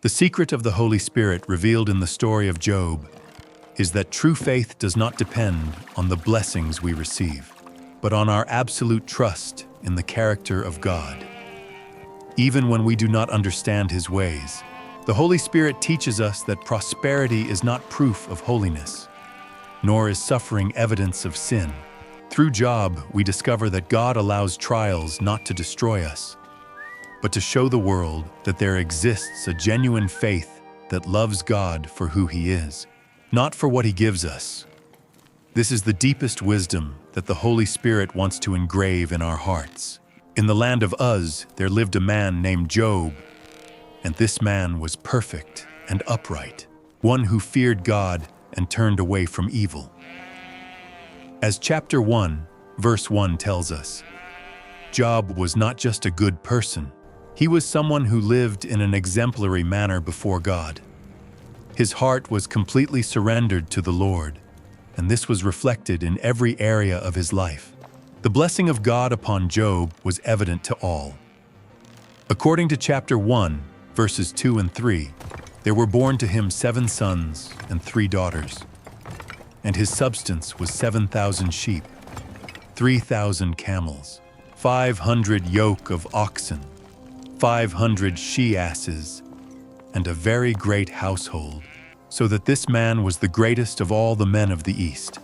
The secret of the Holy Spirit revealed in the story of Job is that true faith does not depend on the blessings we receive, but on our absolute trust in the character of God. Even when we do not understand His ways, the Holy Spirit teaches us that prosperity is not proof of holiness, nor is suffering evidence of sin. Through Job, we discover that God allows trials not to destroy us, but to show the world that there exists a genuine faith that loves God for who He is, not for what He gives us. This is the deepest wisdom that the Holy Spirit wants to engrave in our hearts. In the land of Uz, there lived a man named Job, and this man was perfect and upright, one who feared God and turned away from evil. As chapter 1, verse 1 tells us, Job was not just a good person, he was someone who lived in an exemplary manner before God. His heart was completely surrendered to the Lord, and this was reflected in every area of his life. The blessing of God upon Job was evident to all. According to chapter 1, verses 2 and 3, there were born to him 7 sons and 3 daughters, and his substance was 7,000 sheep, 3,000 camels, 500 yoke of oxen, 500 she-asses, and a very great household, so that this man was the greatest of all the men of the East.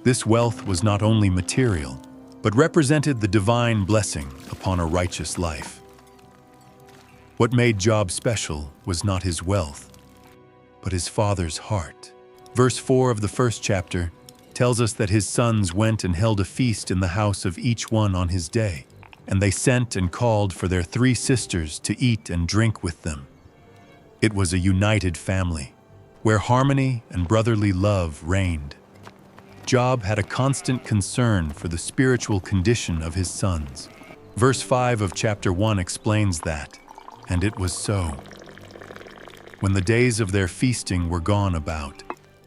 This wealth was not only material, but represented the divine blessing upon a righteous life. What made Job special was not his wealth, but his father's heart. Verse 4 of the first chapter tells us that his sons went and held a feast in the house of each one on his day, and they sent and called for their 3 sisters to eat and drink with them. It was a united family, where harmony and brotherly love reigned. Job had a constant concern for the spiritual condition of his sons. Verse 5 of chapter 1 explains that, and it was so. When the days of their feasting were gone about,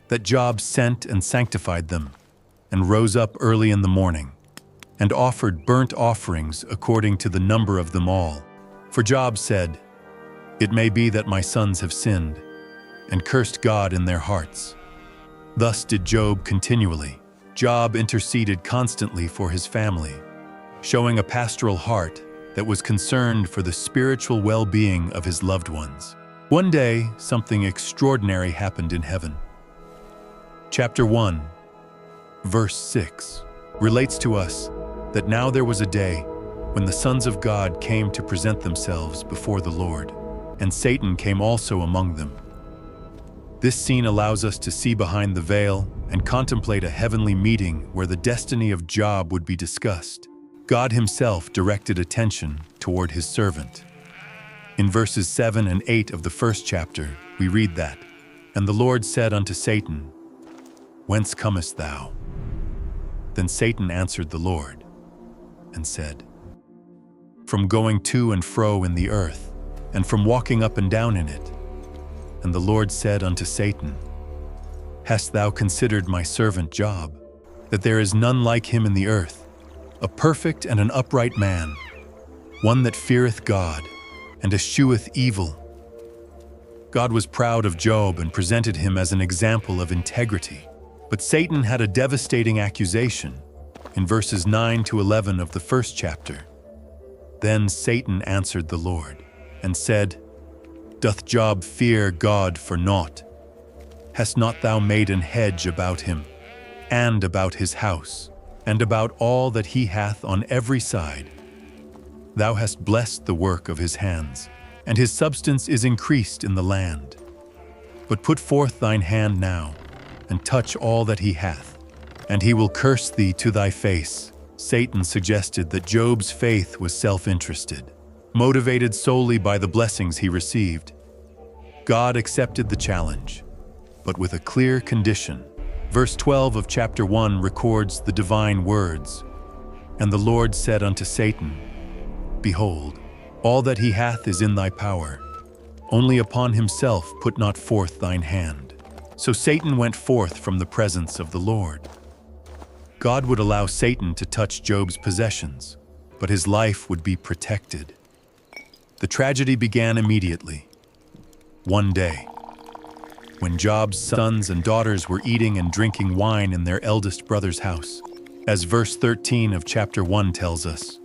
that Job sent and sanctified them, and rose up early in the morning, and offered burnt offerings according to the number of them all. For Job said, "It may be that my sons have sinned, and cursed God in their hearts." Thus did Job continually. Job interceded constantly for his family, showing a pastoral heart that was concerned for the spiritual well-being of his loved ones. One day, something extraordinary happened in heaven. Chapter 1, verse 6, relates to us that now there was a day when the sons of God came to present themselves before the Lord, and Satan came also among them. This scene allows us to see behind the veil and contemplate a heavenly meeting where the destiny of Job would be discussed. God himself directed attention toward his servant. In verses 7 and 8 of the first chapter, we read that, "And the Lord said unto Satan, Whence comest thou? Then Satan answered the Lord, and said, From going to and fro in the earth, and from walking up and down in it. And the Lord said unto Satan, Hast thou considered my servant Job, that there is none like him in the earth, a perfect and an upright man, one that feareth God, and escheweth evil? God was proud of Job and presented him as an example of integrity. But Satan had a devastating accusation in verses 9 to 11 of the first chapter. Then Satan answered the Lord, and said, Doth Job fear God for naught? Hast not thou made an hedge about him, and about his house, and about all that he hath on every side? Thou hast blessed the work of his hands, and his substance is increased in the land. But put forth thine hand now, and touch all that he hath, and he will curse thee to thy face. Satan suggested that Job's faith was self-interested, motivated solely by the blessings he received. God accepted the challenge, but with a clear condition. Verse 12 of chapter 1 records the divine words, "And the Lord said unto Satan, Behold, all that he hath is in thy power. Only upon himself put not forth thine hand." So Satan went forth from the presence of the Lord. God would allow Satan to touch Job's possessions, but his life would be protected. The tragedy began immediately. One day, when Job's sons and daughters were eating and drinking wine in their eldest brother's house, as verse 13 of chapter 1 tells us,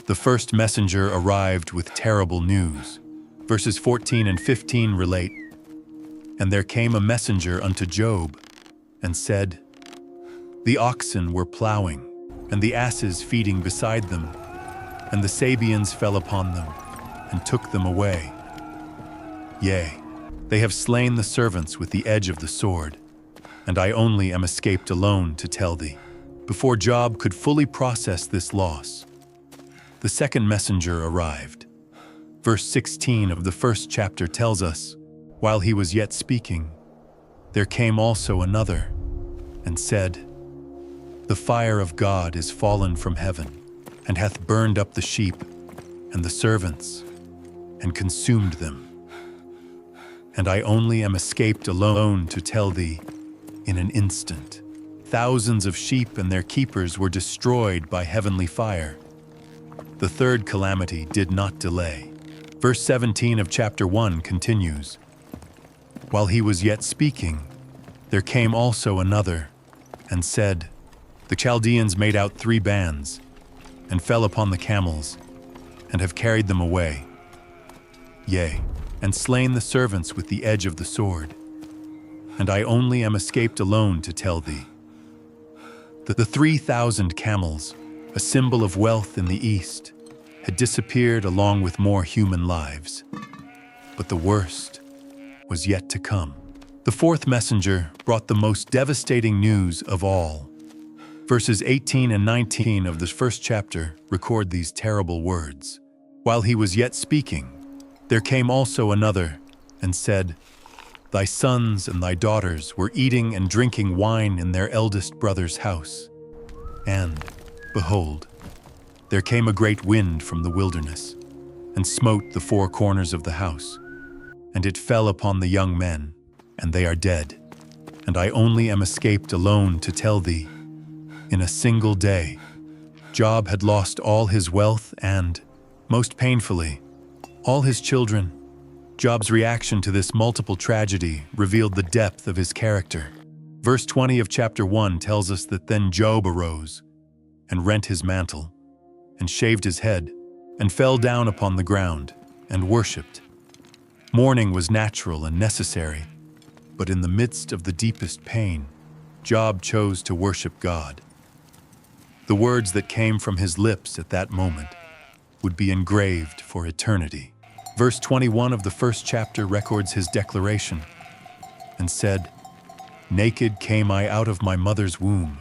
the first messenger arrived with terrible news. Verses 14 and 15 relate, "And there came a messenger unto Job, and said, The oxen were plowing, and the asses feeding beside them, and the Sabeans fell upon them, and took them away. Yea, they have slain the servants with the edge of the sword, and I only am escaped alone to tell thee." Before Job could fully process this loss, the second messenger arrived. Verse 16 of the first chapter tells us, "While he was yet speaking, there came also another, and said, The fire of God is fallen from heaven, and hath burned up the sheep and the servants, and consumed them. And I only am escaped alone to tell thee in an instant. Thousands of sheep and their keepers were destroyed by heavenly fire. The third calamity did not delay." Verse 17 of chapter 1 continues, "While he was yet speaking, there came also another, and said, The Chaldeans made out 3 bands, and fell upon the camels, and have carried them away. Yea, and slain the servants with the edge of the sword. And I only am escaped alone to tell thee." The 3,000 camels, a symbol of wealth in the east, had disappeared along with more human lives. But the worst was yet to come. The fourth messenger brought the most devastating news of all. Verses 18 and 19 of the first chapter record these terrible words. "While he was yet speaking, there came also another, and said, Thy sons and thy daughters were eating and drinking wine in their eldest brother's house. And, behold, there came a great wind from the wilderness, and smote the 4 corners of the house. And it fell upon the young men, and they are dead. And I only am escaped alone to tell thee, in a single day, Job had lost all his wealth and, most painfully, all his children." Job's reaction to this multiple tragedy revealed the depth of his character. Verse 20 of chapter 1 tells us that then Job arose, and rent his mantle, and shaved his head, and fell down upon the ground, and worshipped. Mourning was natural and necessary, but in the midst of the deepest pain, Job chose to worship God. The words that came from his lips at that moment would be engraved for eternity. Verse 21 of the first chapter records his declaration, and said, "Naked came I out of my mother's womb,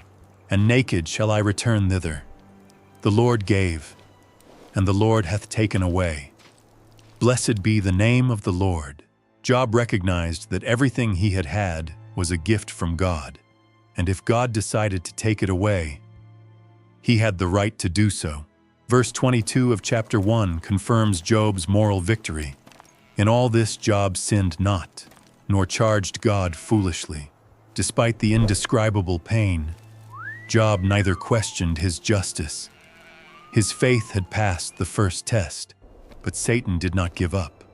and naked shall I return thither. The Lord gave, and the Lord hath taken away. Blessed be the name of the Lord." Job recognized that everything he had was a gift from God, and if God decided to take it away, he had the right to do so. Verse 22 of chapter 1 confirms Job's moral victory. In all this Job sinned not, nor charged God foolishly. Despite the indescribable pain, Job neither questioned his justice. His faith had passed the first test, but Satan did not give up.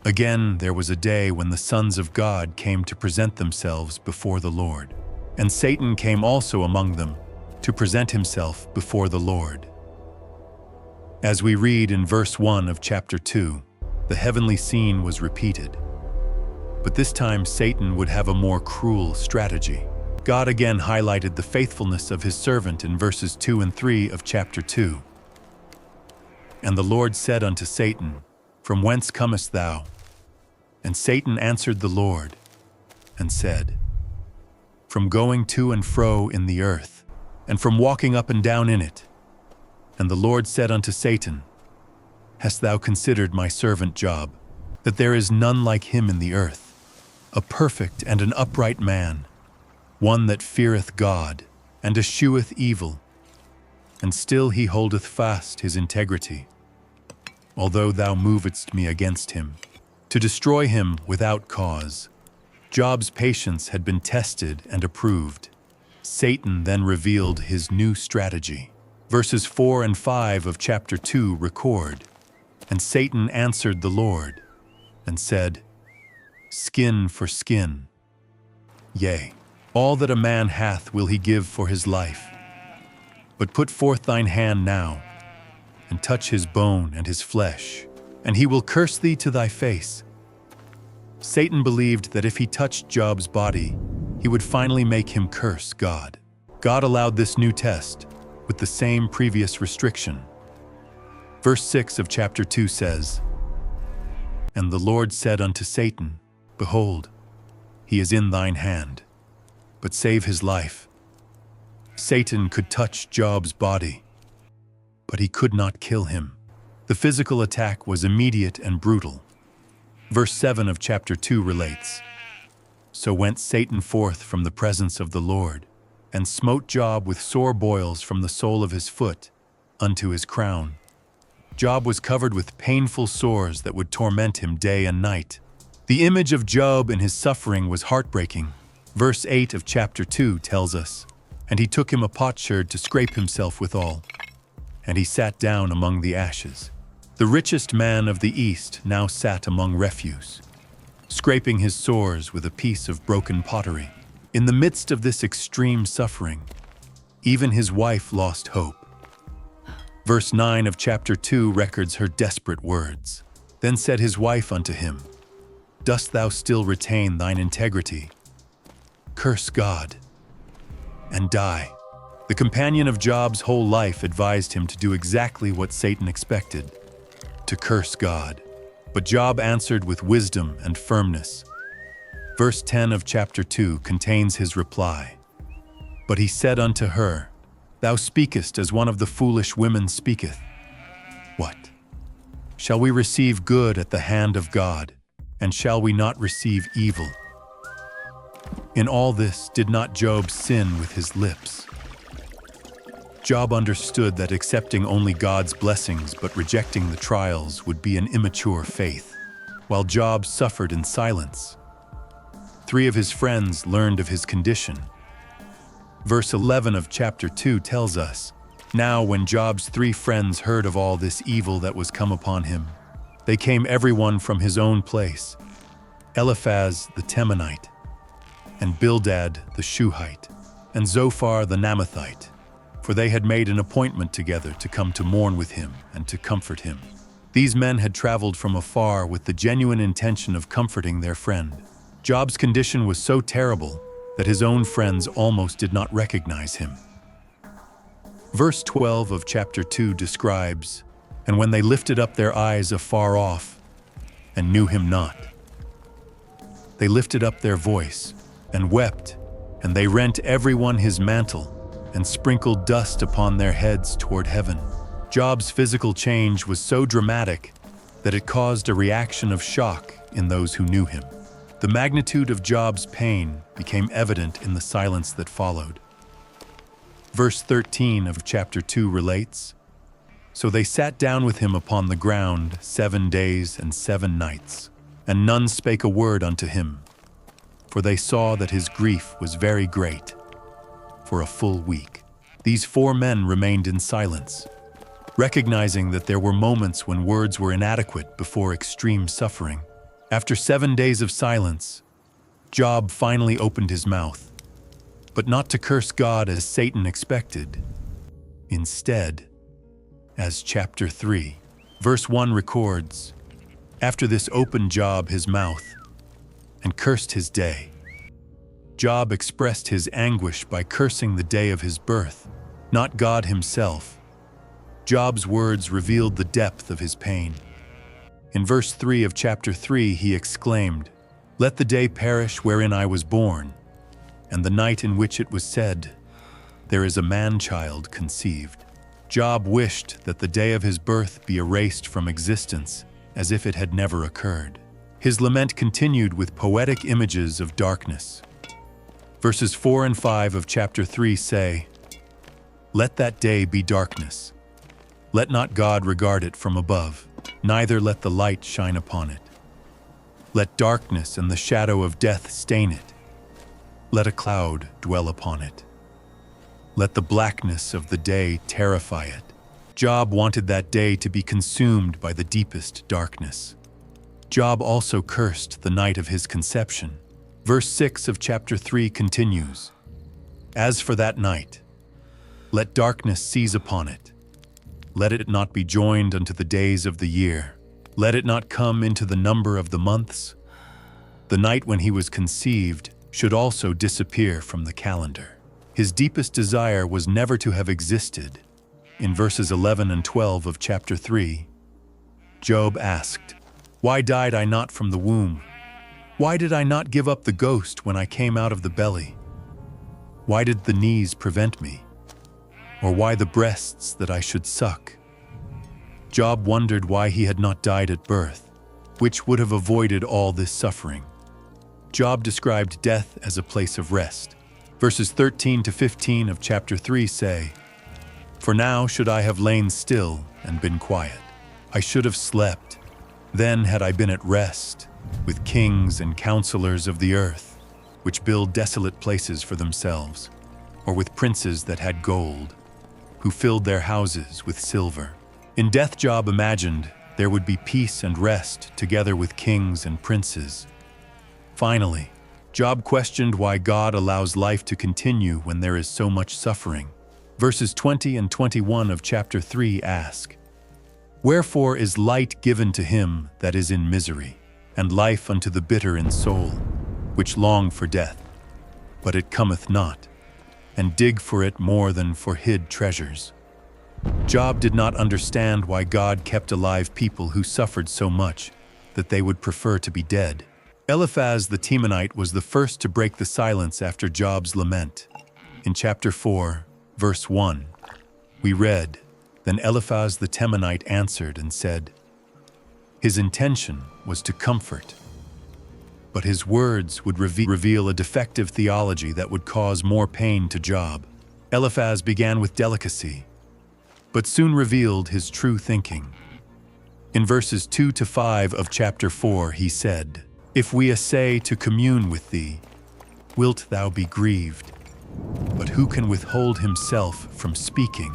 Again, there was a day when the sons of God came to present themselves before the Lord, and Satan came also among them to present himself before the Lord. As we read in verse 1 of chapter 2, the heavenly scene was repeated. But this time Satan would have a more cruel strategy. God again highlighted the faithfulness of his servant in verses 2 and 3 of chapter 2. "And the Lord said unto Satan, From whence comest thou? And Satan answered the Lord, and said, From going to and fro in the earth, and from walking up and down in it. And the Lord said unto Satan, Hast thou considered my servant Job, that there is none like him in the earth, a perfect and an upright man, one that feareth God, and escheweth evil, and still he holdeth fast his integrity. Although thou movedst me against him, to destroy him without cause." Job's patience had been tested and approved. Satan then revealed his new strategy. Verses 4 and 5 of chapter 2 record, "And Satan answered the Lord, and said, "Skin for skin. Yea, all that a man hath will he give for his life. But put forth thine hand now, and touch his bone and his flesh, and he will curse thee to thy face." Satan believed that if he touched Job's body, he would finally make him curse God. God allowed this new test with the same previous restriction. Verse 6 of chapter 2 says, "And the Lord said unto Satan, Behold, he is in thine hand, but save his life." Satan could touch Job's body, but he could not kill him. The physical attack was immediate and brutal. Verse 7 of chapter 2 relates, "So went Satan forth from the presence of the Lord, and smote Job with sore boils from the sole of his foot unto his crown." Job was covered with painful sores that would torment him day and night. The image of Job in his suffering was heartbreaking. Verse 8 of chapter 2 tells us, "And he took him a potsherd to scrape himself withal, and he sat down among the ashes." The richest man of the East now sat among refuse, scraping his sores with a piece of broken pottery. In the midst of this extreme suffering, even his wife lost hope. Verse 9 of chapter 2 records her desperate words. "Then said his wife unto him, Dost thou still retain thine integrity? Curse God and die." The companion of Job's whole life advised him to do exactly what Satan expected, to curse God. But Job answered with wisdom and firmness. Verse 10 of chapter 2 contains his reply. "But he said unto her, Thou speakest as one of the foolish women speaketh. What? Shall we receive good at the hand of God, and shall we not receive evil?" In all this did not Job sin with his lips. Job understood that accepting only God's blessings but rejecting the trials would be an immature faith. While Job suffered in silence, 3 of his friends learned of his condition. Verse 11 of chapter 2 tells us, "Now when Job's 3 friends heard of all this evil that was come upon him, they came every one from his own place, Eliphaz the Temanite, and Bildad the Shuhite, and Zophar the Naamathite, for they had made an appointment together to come to mourn with him and to comfort him." These men had traveled from afar with the genuine intention of comforting their friend. Job's condition was so terrible that his own friends almost did not recognize him. Verse 12 of chapter 2 describes, "And when they lifted up their eyes afar off, and knew him not, they lifted up their voice, and wept, and they rent every one his mantle, and sprinkled dust upon their heads toward heaven." Job's physical change was so dramatic that it caused a reaction of shock in those who knew him. The magnitude of Job's pain became evident in the silence that followed. Verse 13 of chapter 2 relates, "So they sat down with him upon the ground 7 days and 7 nights, and none spake a word unto him, for they saw that his grief was very great. For a full week, these 4 men remained in silence, recognizing that there were moments when words were inadequate before extreme suffering. After 7 days of silence, Job finally opened his mouth, but not to curse God as Satan expected. Instead, as chapter 3, verse 1 records, "After this opened Job his mouth, and cursed his day." Job expressed his anguish by cursing the day of his birth, not God himself. Job's words revealed the depth of his pain. In verse 3 of chapter 3, he exclaimed, "Let the day perish wherein I was born, and the night in which it was said, There is a man-child conceived." Job wished that the day of his birth be erased from existence, as if it had never occurred. His lament continued with poetic images of darkness. Verses 4 and 5 of chapter 3 say, "Let that day be darkness. Let not God regard it from above, neither let the light shine upon it. Let darkness and the shadow of death stain it. Let a cloud dwell upon it. Let the blackness of the day terrify it." Job wanted that day to be consumed by the deepest darkness. Job also cursed the night of his conception. Verse 6 of chapter 3 continues, "As for that night, let darkness seize upon it. Let it not be joined unto the days of the year. Let it not come into the number of the months. The night when he was conceived should also disappear from the calendar." His deepest desire was never to have existed. In verses 11 and 12 of chapter 3, Job asked, "Why died I not from the womb? Why did I not give up the ghost when I came out of the belly? Why did the knees prevent me? Or why the breasts that I should suck?" Job wondered why he had not died at birth, which would have avoided all this suffering. Job described death as a place of rest. Verses 13 to 15 of chapter 3 say, "For now should I have lain still and been quiet. I should have slept. Then had I been at rest with kings and counselors of the earth, which build desolate places for themselves, or with princes that had gold, who filled their houses with silver." In death, Job imagined there would be peace and rest together with kings and princes. Finally, Job questioned why God allows life to continue when there is so much suffering. Verses 20 and 21 of chapter 3 ask, "Wherefore is light given to him that is in misery, and life unto the bitter in soul, which long for death, but it cometh not, and dig for it more than for hid treasures?" Job did not understand why God kept alive people who suffered so much that they would prefer to be dead. Eliphaz the Temanite was the first to break the silence after Job's lament. In chapter 4, verse 1, we read, "Then Eliphaz the Temanite answered and said," his intention was to comfort, but his words would reveal a defective theology that would cause more pain to Job. Eliphaz began with delicacy, but soon revealed his true thinking. In verses 2 to 5 of chapter 4 he said, "If we essay to commune with thee, wilt thou be grieved? But who can withhold himself from speaking?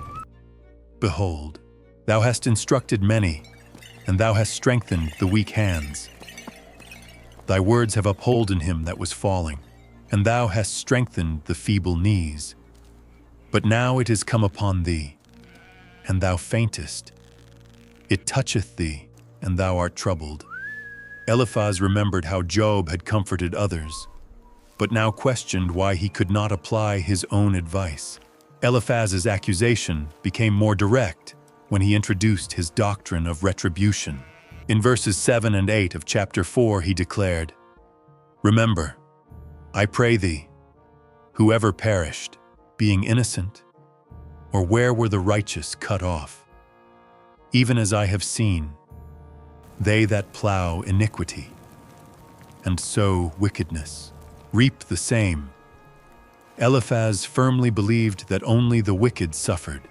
Behold, thou hast instructed many, and thou hast strengthened the weak hands. Thy words have upholden him that was falling, and thou hast strengthened the feeble knees. But now it is come upon thee, and thou faintest. It toucheth thee, and thou art troubled." Eliphaz remembered how Job had comforted others, but now questioned why he could not apply his own advice. Eliphaz's accusation became more direct when he introduced his doctrine of retribution. In verses 7 and 8 of chapter 4 he declared, "Remember, I pray thee, whoever perished, being innocent, or where were the righteous cut off? Even as I have seen, they that plow iniquity and sow wickedness reap the same." Eliphaz firmly believed that only the wicked suffered.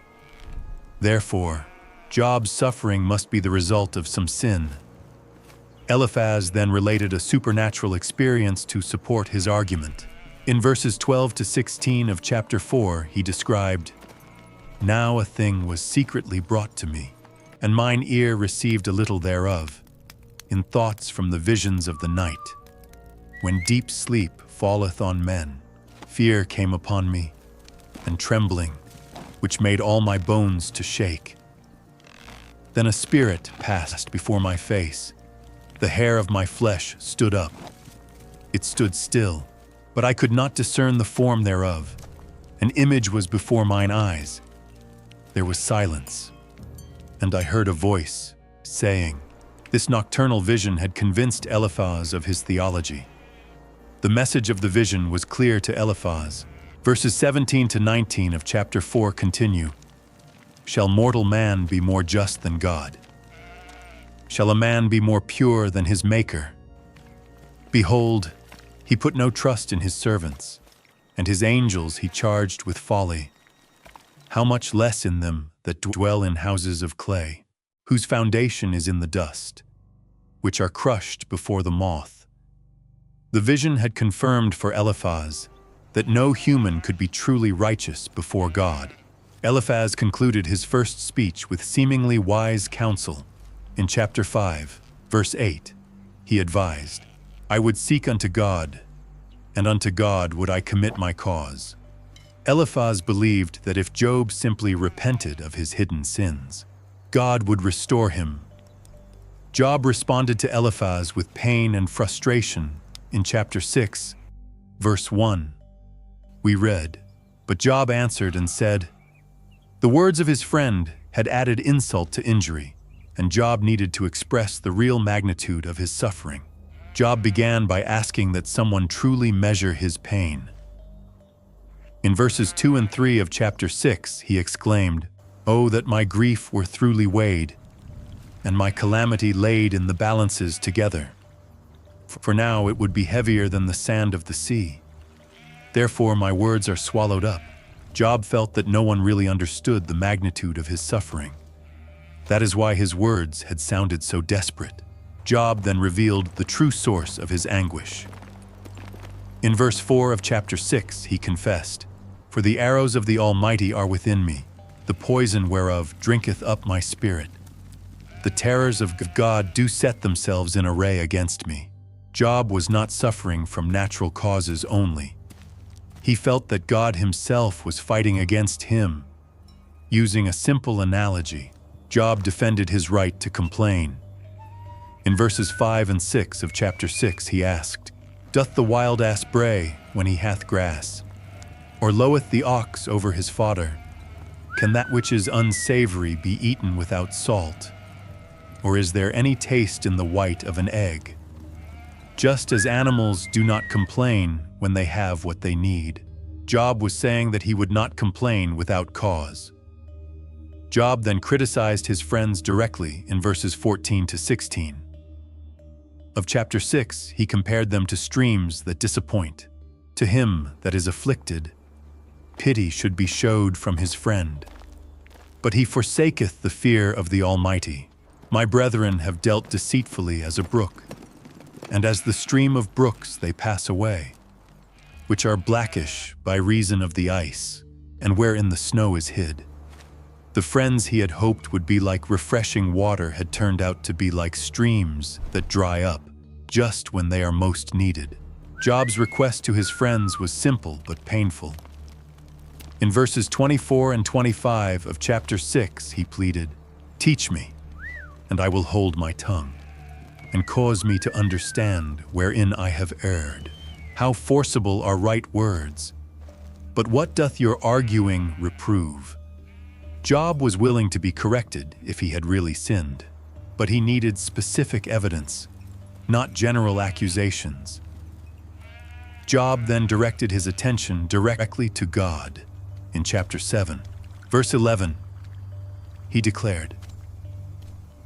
Therefore, Job's suffering must be the result of some sin. Eliphaz then related a supernatural experience to support his argument. In verses 12 to 16 of chapter 4, he described, "Now a thing was secretly brought to me, and mine ear received a little thereof, in thoughts from the visions of the night. When deep sleep falleth on men, fear came upon me, and trembling, which made all my bones to shake. Then a spirit passed before my face, the hair of my flesh stood up. It stood still, but I could not discern the form thereof. An image was before mine eyes. There was silence, and I heard a voice, saying," This nocturnal vision had convinced Eliphaz of his theology. The message of the vision was clear to Eliphaz. Verses 17 to 19 of chapter 4 continue, "Shall mortal man be more just than God? Shall a man be more pure than his Maker? Behold, he put no trust in his servants, and his angels he charged with folly. How much less in them that dwell in houses of clay, whose foundation is in the dust, which are crushed before the moth." The vision had confirmed for Eliphaz that no human could be truly righteous before God. Eliphaz concluded his first speech with seemingly wise counsel. In chapter 5, verse 8, he advised. I would seek unto God, and unto God would I commit my cause. Eliphaz believed that if Job simply repented of his hidden sins, God would restore him. Job responded to Eliphaz with pain and frustration in chapter 6, verse 1. We read, "But Job answered and said," the words of his friend had added insult to injury, and Job needed to express the real magnitude of his suffering. Job began by asking that someone truly measure his pain. In verses 2 and 3 of chapter 6, he exclaimed, "Oh, that my grief were throughly weighed, and my calamity laid in the balances together. For now it would be heavier than the sand of the sea. Therefore my words are swallowed up." Job felt that no one really understood the magnitude of his suffering. That is why his words had sounded so desperate. Job then revealed the true source of his anguish. In verse 4 of chapter 6, he confessed, "For the arrows of the Almighty are within me, the poison whereof drinketh up my spirit. The terrors of God do set themselves in array against me." Job was not suffering from natural causes only. He felt that God himself was fighting against him. Using a simple analogy, Job defended his right to complain. In verses 5 and 6 of chapter 6, he asked, "Doth the wild ass bray when he hath grass? Or loweth the ox over his fodder? Can that which is unsavory be eaten without salt? Or is there any taste in the white of an egg?" Just as animals do not complain when they have what they need, Job was saying that he would not complain without cause. Job then criticized his friends directly in verses 14 to 16. Of chapter 6, he compared them to streams that disappoint. To him that is afflicted, pity should be showed from his friend. But he forsaketh the fear of the Almighty. My brethren have dealt deceitfully as a brook, and as the stream of brooks they pass away, which are blackish by reason of the ice, and wherein the snow is hid. The friends he had hoped would be like refreshing water had turned out to be like streams that dry up just when they are most needed. Job's request to his friends was simple but painful. In verses 24 and 25 of chapter 6, he pleaded, "Teach me, and I will hold my tongue, and cause me to understand wherein I have erred." How forcible are right words! But what doth your arguing reprove? Job was willing to be corrected if he had really sinned, but he needed specific evidence, not general accusations. Job then directed his attention directly to God. In chapter 7, verse 11, he declared,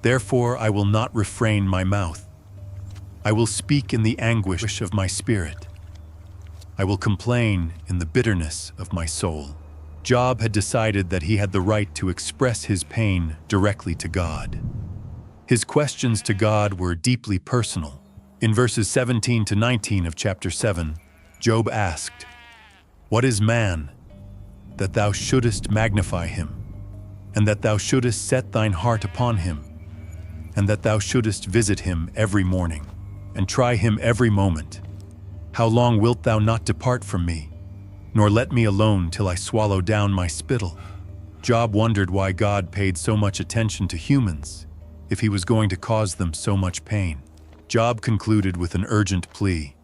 "Therefore I will not refrain my mouth. I will speak in the anguish of my spirit. I will complain in the bitterness of my soul." Job had decided that he had the right to express his pain directly to God. His questions to God were deeply personal. In verses 17 to 19 of chapter 7, Job asked, "What is man, that thou shouldest magnify him, and that thou shouldest set thine heart upon him, and that thou shouldest visit him every morning, and try him every moment? How long wilt thou not depart from me, nor let me alone till I swallow down my spittle?" Job wondered why God paid so much attention to humans if he was going to cause them so much pain. Job concluded with an urgent plea.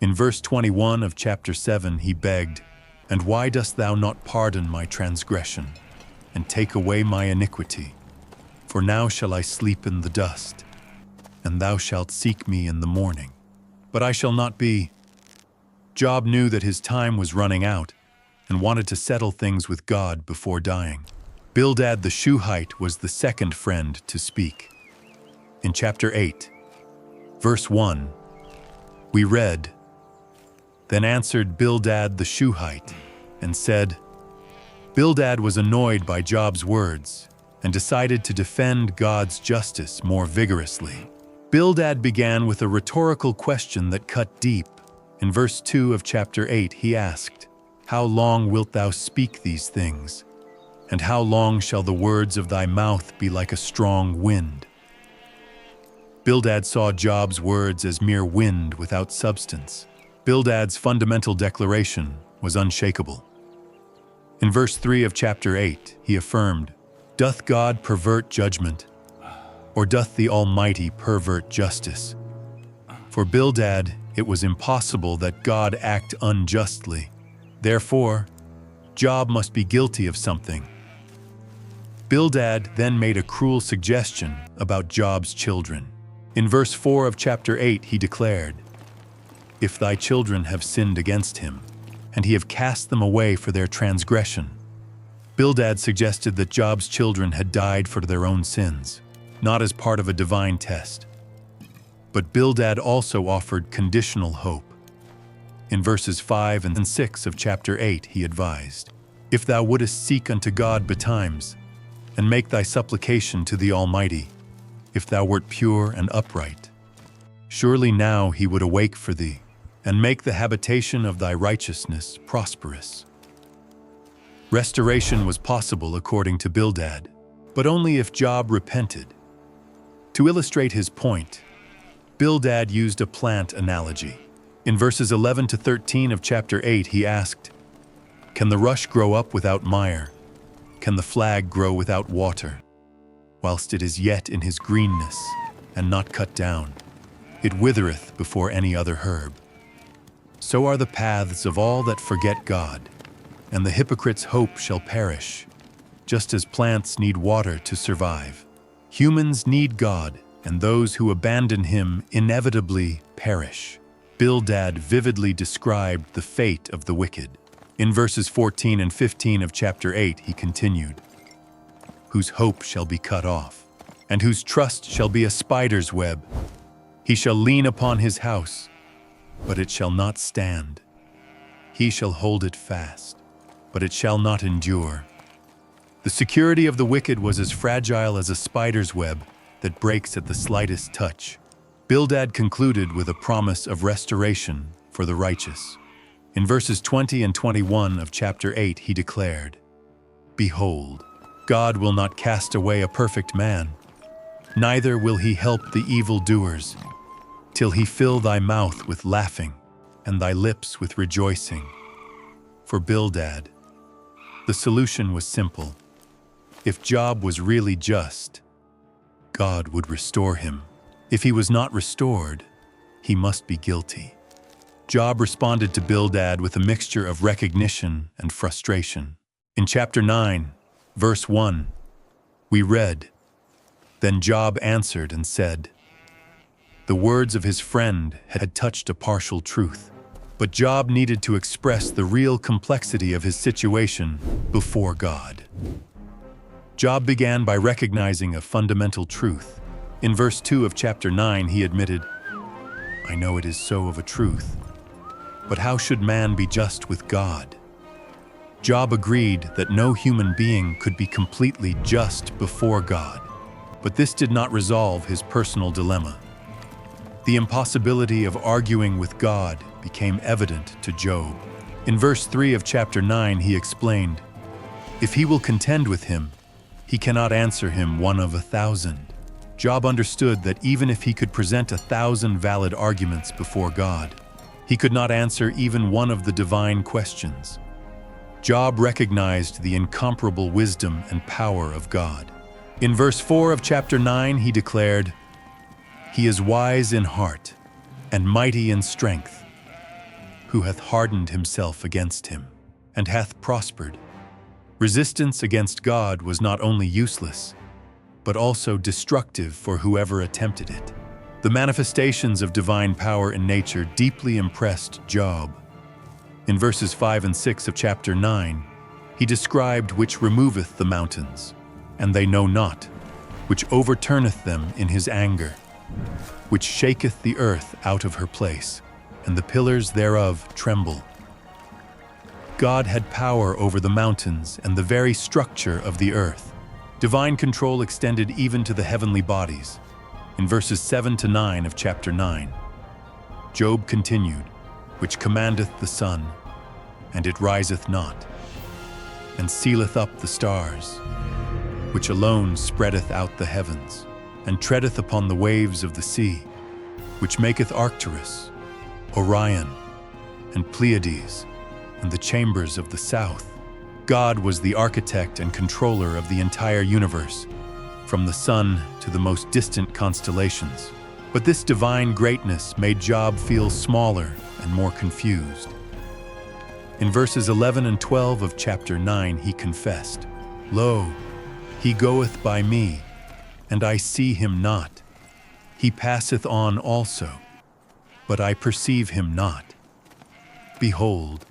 In verse 21 of chapter 7, he begged, "And why dost thou not pardon my transgression, and take away my iniquity? For now shall I sleep in the dust, and thou shalt seek me in the morning, but I shall not be." Job knew that his time was running out and wanted to settle things with God before dying. Bildad the Shuhite was the second friend to speak. In chapter 8, verse 1, we read, "Then answered Bildad the Shuhite and said," Bildad was annoyed by Job's words and decided to defend God's justice more vigorously. Bildad began with a rhetorical question that cut deep. In verse 2 of chapter 8, he asked, "How long wilt thou speak these things? And how long shall the words of thy mouth be like a strong wind?" Bildad saw Job's words as mere wind without substance. Bildad's fundamental declaration was unshakable. In verse 3 of chapter 8, he affirmed, "Doth God pervert judgment, or doth the Almighty pervert justice?" For Bildad, it was impossible that God act unjustly. Therefore, Job must be guilty of something. Bildad then made a cruel suggestion about Job's children. In verse 4 of chapter 8, he declared, "If thy children have sinned against him, and he have cast them away for their transgression." Bildad suggested that Job's children had died for their own sins, not as part of a divine test. But Bildad also offered conditional hope. In verses 5 and 6 of chapter 8, he advised, "If thou wouldest seek unto God betimes, and make thy supplication to the Almighty, if thou wert pure and upright, surely now he would awake for thee, and make the habitation of thy righteousness prosperous." Restoration was possible according to Bildad, but only if Job repented. To illustrate his point, Bildad used a plant analogy. In verses 11 to 13 of chapter 8, he asked, "Can the rush grow up without mire? Can the flag grow without water? Whilst it is yet in his greenness, and not cut down, it withereth before any other herb. So are the paths of all that forget God, and the hypocrite's hope shall perish. Just as plants need water to survive, humans need God, and those who abandon him inevitably perish." Bildad vividly described the fate of the wicked. In verses 14 and 15 of chapter 8, he continued, "Whose hope shall be cut off, and whose trust shall be a spider's web. He shall lean upon his house, but it shall not stand. He shall hold it fast, but it shall not endure." The security of the wicked was as fragile as a spider's web that breaks at the slightest touch. Bildad concluded with a promise of restoration for the righteous. In verses 20 and 21 of chapter 8, he declared, "Behold, God will not cast away a perfect man, neither will he help the evildoers, till he fill thy mouth with laughing, and thy lips with rejoicing." For Bildad, the solution was simple. If Job was really just, God would restore him. If he was not restored, he must be guilty. Job responded to Bildad with a mixture of recognition and frustration. In chapter 9, verse 1, we read, "Then Job answered and said," the words of his friend had touched a partial truth, but Job needed to express the real complexity of his situation before God. Job began by recognizing a fundamental truth. In verse 2 of chapter 9, he admitted, "I know it is so of a truth, but how should man be just with God?" Job agreed that no human being could be completely just before God, but this did not resolve his personal dilemma. The impossibility of arguing with God became evident to Job. In verse 3 of chapter 9, he explained, "If he will contend with him, he cannot answer him 1 of 1,000. Job understood that even if he could present 1,000 valid arguments before God, he could not answer even one of the divine questions. Job recognized the incomparable wisdom and power of God. In verse 4 of chapter 9, he declared, "He is wise in heart and mighty in strength, who hath hardened himself against him, and hath prospered." Resistance against God was not only useless, but also destructive for whoever attempted it. The manifestations of divine power in nature deeply impressed Job. In verses 5 and 6 of chapter 9, he described which removeth the mountains, and they know not, which overturneth them in his anger, which shaketh the earth out of her place, and the pillars thereof tremble. God had power over the mountains and the very structure of the earth. Divine control extended even to the heavenly bodies. In verses 7 to 9 of chapter 9, Job continued, "Which commandeth the sun, and it riseth not, and sealeth up the stars, which alone spreadeth out the heavens, and treadeth upon the waves of the sea, which maketh Arcturus, Orion, and Pleiades, and the chambers of the south. God was the architect and controller of the entire universe, from the sun to the most distant constellations. But this divine greatness made Job feel smaller and more confused. In verses 11 and 12 of chapter 9, he confessed, "Lo, he goeth by me, and I see him not. He passeth on also, but I perceive him not. Behold,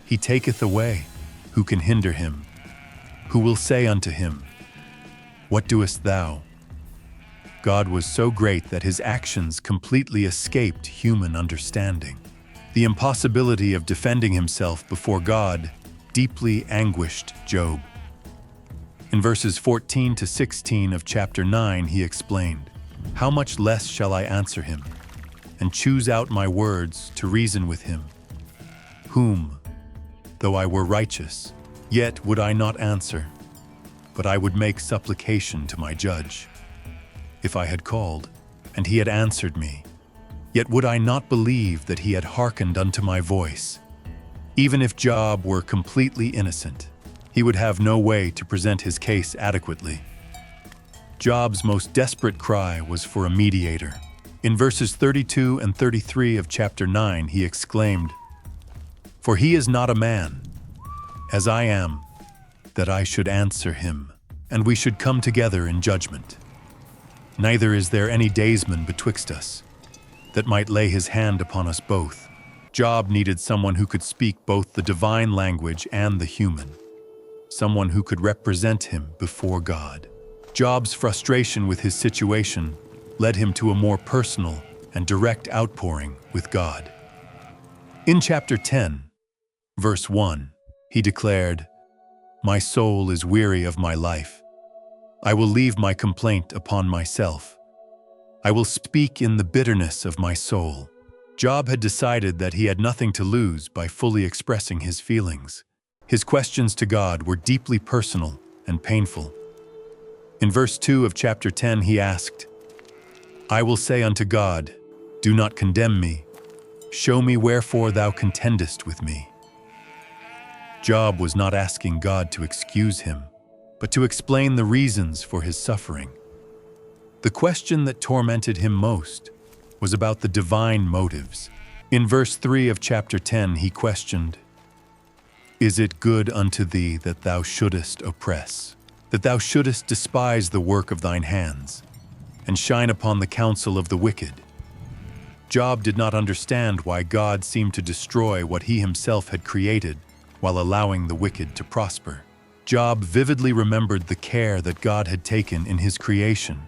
he taketh away. Who can hinder him? Who will say unto him, What doest thou?" God was so great that his actions completely escaped human understanding. The impossibility of defending himself before God deeply anguished Job. In verses 14 to 16 of chapter 9, he explained, "How much less shall I answer him, and choose out my words to reason with him? Whom, though I were righteous, yet would I not answer, but I would make supplication to my judge. If I had called, and he had answered me, yet would I not believe that he had hearkened unto my voice. Even if Job were completely innocent, he would have no way to present his case adequately." Job's most desperate cry was for a mediator. In verses 32 and 33 of chapter 9, he exclaimed, "For he is not a man, as I am, that I should answer him, and we should come together in judgment. Neither is there any daysman betwixt us, that might lay his hand upon us both." Job needed someone who could speak both the divine language and the human, someone who could represent him before God. Job's frustration with his situation led him to a more personal and direct outpouring with God. In chapter 10, verse 1, he declared, "My soul is weary of my life. I will leave my complaint upon myself. I will speak in the bitterness of my soul." Job had decided that he had nothing to lose by fully expressing his feelings. His questions to God were deeply personal and painful. In verse 2 of chapter 10, he asked, "I will say unto God, Do not condemn me. Show me wherefore thou contendest with me." Job was not asking God to excuse him, but to explain the reasons for his suffering. The question that tormented him most was about the divine motives. In verse 3 of chapter 10, he questioned, "Is it good unto thee that thou shouldest oppress, that thou shouldest despise the work of thine hands, and shine upon the counsel of the wicked?" Job did not understand why God seemed to destroy what he himself had created while allowing the wicked to prosper. Job vividly remembered the care that God had taken in his creation.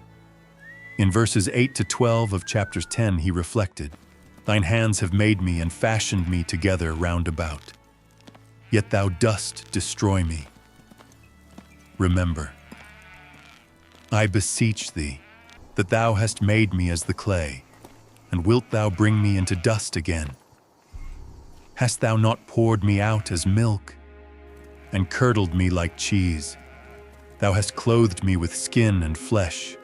In verses 8 to 12 of chapter 10, he reflected, "Thine hands have made me and fashioned me together round about. Yet thou dost destroy me. Remember, I beseech thee, that thou hast made me as the clay, and wilt thou bring me into dust again? Hast thou not poured me out as milk, and curdled me like cheese? Thou hast clothed me with skin and flesh,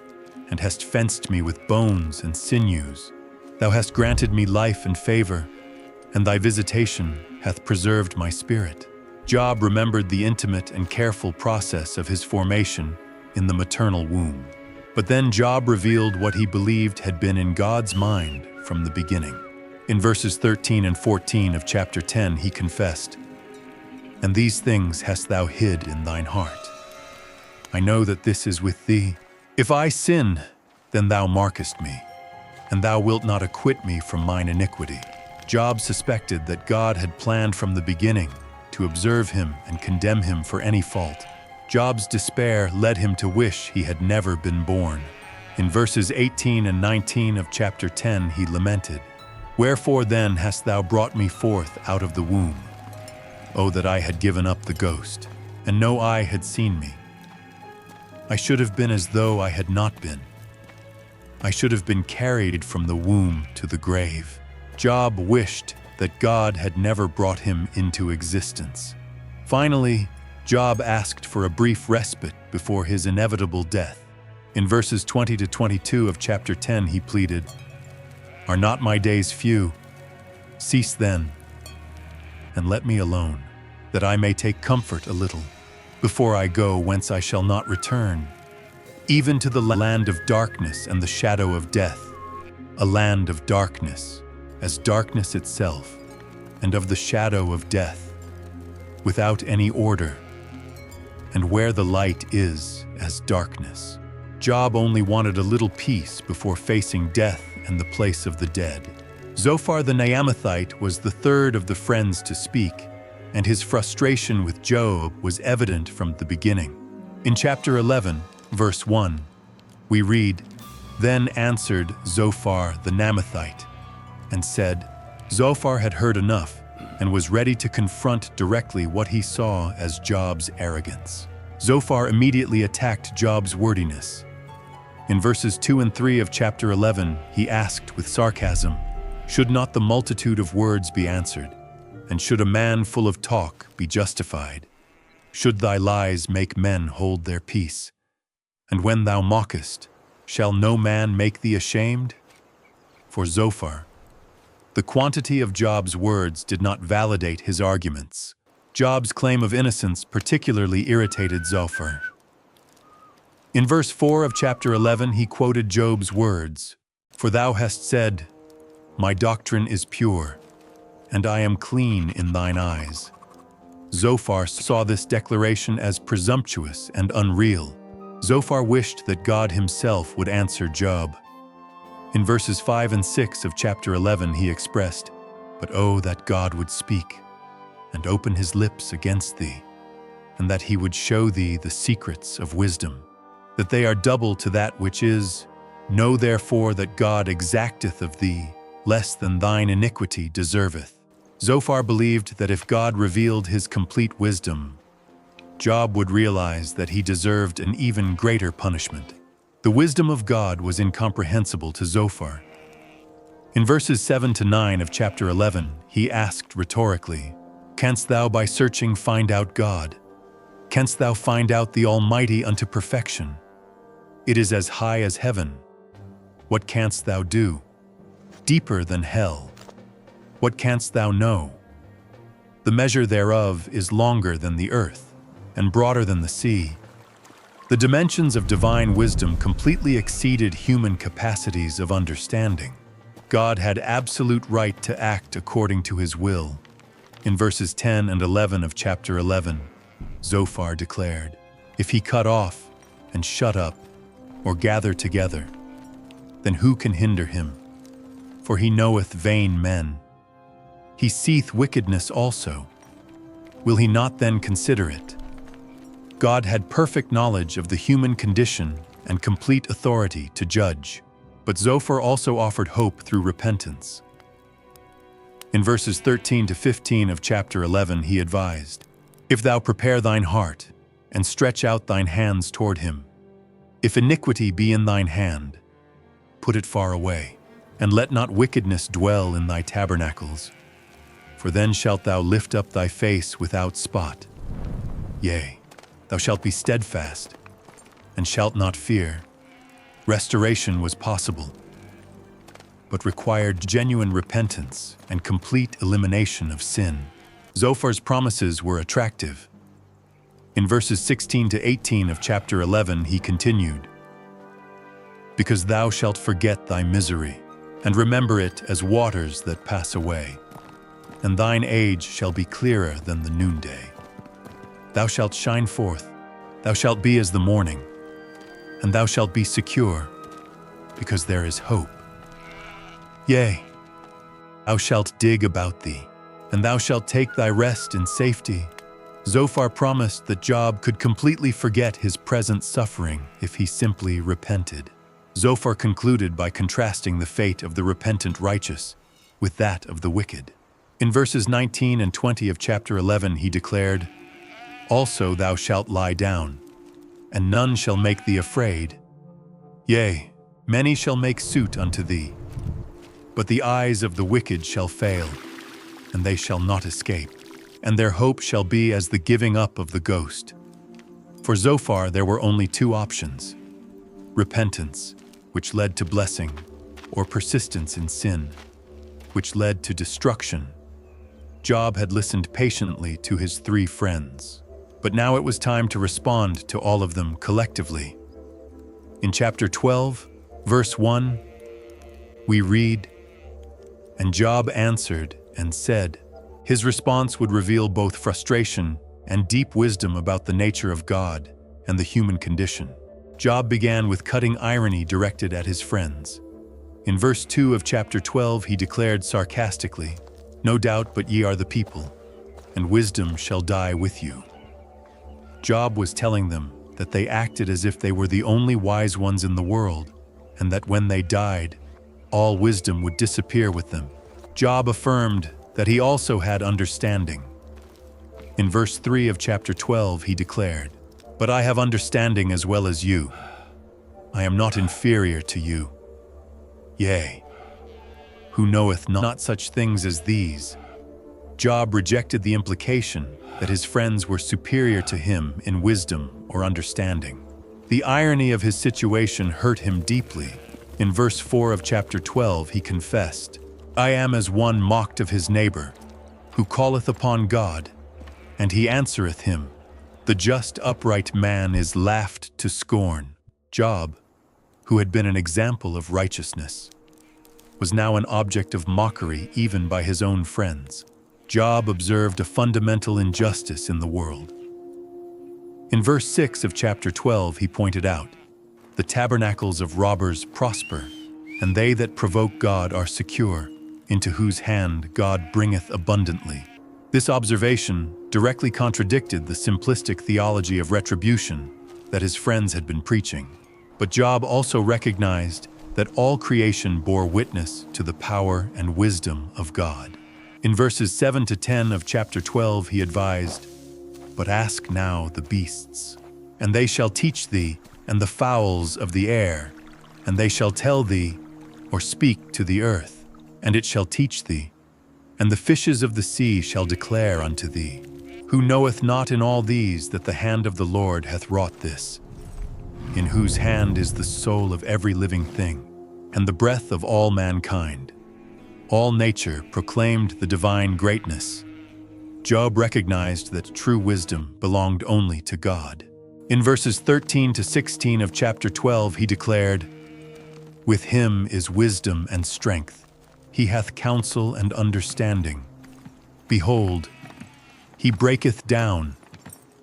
and hast fenced me with bones and sinews. Thou hast granted me life and favor, and thy visitation hath preserved my spirit." Job remembered the intimate and careful process of his formation in the maternal womb. But then Job revealed what he believed had been in God's mind from the beginning. In verses 13 and 14 of chapter 10, he confessed, "And these things hast thou hid in thine heart. I know that this is with thee. If I sin, then thou markest me, and thou wilt not acquit me from mine iniquity." Job suspected that God had planned from the beginning to observe him and condemn him for any fault. Job's despair led him to wish he had never been born. In verses 18 and 19 of chapter 10, he lamented, "Wherefore then hast thou brought me forth out of the womb? O that I had given up the ghost, and no eye had seen me. I should have been as though I had not been. I should have been carried from the womb to the grave." Job wished that God had never brought him into existence. Finally, Job asked for a brief respite before his inevitable death. In verses 20 to 22 of chapter 10, he pleaded, "Are not my days few? Cease then, and let me alone, that I may take comfort a little, before I go whence I shall not return, even to the land of darkness and the shadow of death, a land of darkness, as darkness itself, and of the shadow of death, without any order, and where the light is as darkness." Job only wanted a little peace before facing death and the place of the dead. Zophar the Naamathite was the third of the friends to speak, and his frustration with Job was evident from the beginning. In chapter 11, verse 1, we read, "Then answered Zophar the Naamathite, and said," Zophar had heard enough and was ready to confront directly what he saw as Job's arrogance. Zophar immediately attacked Job's wordiness. In verses 2 and 3 of chapter 11, he asked with sarcasm, "Should not the multitude of words be answered? And should a man full of talk be justified? Should thy lies make men hold their peace? And when thou mockest, shall no man make thee ashamed?" For Zophar, the quantity of Job's words did not validate his arguments. Job's claim of innocence particularly irritated Zophar. In verse 4 of chapter 11, he quoted Job's words, "For thou hast said, my doctrine is pure, and I am clean in thine eyes." Zophar saw this declaration as presumptuous and unreal. Zophar wished that God himself would answer Job. In verses 5 and 6 of chapter 11, he expressed, "But oh, that God would speak, and open his lips against thee, and that he would show thee the secrets of wisdom, that they are double to that which is. Know therefore that God exacteth of thee less than thine iniquity deserveth." Zophar believed that if God revealed his complete wisdom, Job would realize that he deserved an even greater punishment. The wisdom of God was incomprehensible to Zophar. In verses 7 to 9 of chapter 11, he asked rhetorically, "Canst thou by searching find out God? Canst thou find out the Almighty unto perfection? It is as high as heaven. What canst thou do? Deeper than hell. What canst thou know? The measure thereof is longer than the earth, and broader than the sea." The dimensions of divine wisdom completely exceeded human capacities of understanding. God had absolute right to act according to his will. In verses 10 and 11 of chapter 11, Zophar declared, "If he cut off and shut up, or gather together, then who can hinder him? For he knoweth vain men. He seeth wickedness also. Will he not then consider it?" God had perfect knowledge of the human condition and complete authority to judge, but Zophar also offered hope through repentance. In verses 13 to 15 of chapter 11, he advised, "If thou prepare thine heart, and stretch out thine hands toward him, if iniquity be in thine hand, put it far away, and let not wickedness dwell in thy tabernacles. For then shalt thou lift up thy face without spot. Yea, thou shalt be steadfast, and shalt not fear." Restoration was possible, but required genuine repentance and complete elimination of sin. Zophar's promises were attractive. In verses 16 to 18 of chapter 11, he continued, "Because thou shalt forget thy misery, and remember it as waters that pass away, and thine age shall be clearer than the noonday. Thou shalt shine forth, thou shalt be as the morning, and thou shalt be secure, because there is hope. Yea, thou shalt dig about thee, and thou shalt take thy rest in safety." Zophar promised that Job could completely forget his present suffering if he simply repented. Zophar concluded by contrasting the fate of the repentant righteous with that of the wicked. In verses 19 and 20 of chapter 11, he declared, "Also thou shalt lie down, and none shall make thee afraid. Yea, many shall make suit unto thee. But the eyes of the wicked shall fail, and they shall not escape, and their hope shall be as the giving up of the ghost." For Zophar, there were only two options: repentance, which led to blessing, or persistence in sin, which led to destruction. Job had listened patiently to his three friends, but now it was time to respond to all of them collectively. In chapter 12, verse 1, we read, "And Job answered and said," his response would reveal both frustration and deep wisdom about the nature of God and the human condition. Job began with cutting irony directed at his friends. In verse 2 of chapter 12, he declared sarcastically, "No doubt but ye are the people, and wisdom shall die with you." Job was telling them that they acted as if they were the only wise ones in the world, and that when they died, all wisdom would disappear with them. Job affirmed that he also had understanding. In verse 3 of chapter 12, he declared, "But I have understanding as well as you. I am not inferior to you. Yea, who knoweth not such things as these?" Job rejected the implication that his friends were superior to him in wisdom or understanding. The irony of his situation hurt him deeply. In verse 4 of chapter 12, he confessed, "I am as one mocked of his neighbor, who calleth upon God, and he answereth him. The just upright man is laughed to scorn." Job, who had been an example of righteousness, was now an object of mockery even by his own friends. Job observed a fundamental injustice in the world. In verse 6 of chapter 12, he pointed out, "The tabernacles of robbers prosper, and they that provoke God are secure, into whose hand God bringeth abundantly." This observation directly contradicted the simplistic theology of retribution that his friends had been preaching. But Job also recognized that all creation bore witness to the power and wisdom of God. In verses 7 to 10 of chapter 12, he advised, "But ask now the beasts, and they shall teach thee, and the fowls of the air, and they shall tell thee, or speak to the earth, and it shall teach thee, and the fishes of the sea shall declare unto thee. Who knoweth not in all these that the hand of the Lord hath wrought this? In whose hand is the soul of every living thing, and the breath of all mankind? All nature proclaimed the divine greatness." Job recognized that true wisdom belonged only to God. In verses 13 to 16 of chapter 12, he declared, "With him is wisdom and strength. He hath counsel and understanding. Behold, he breaketh down,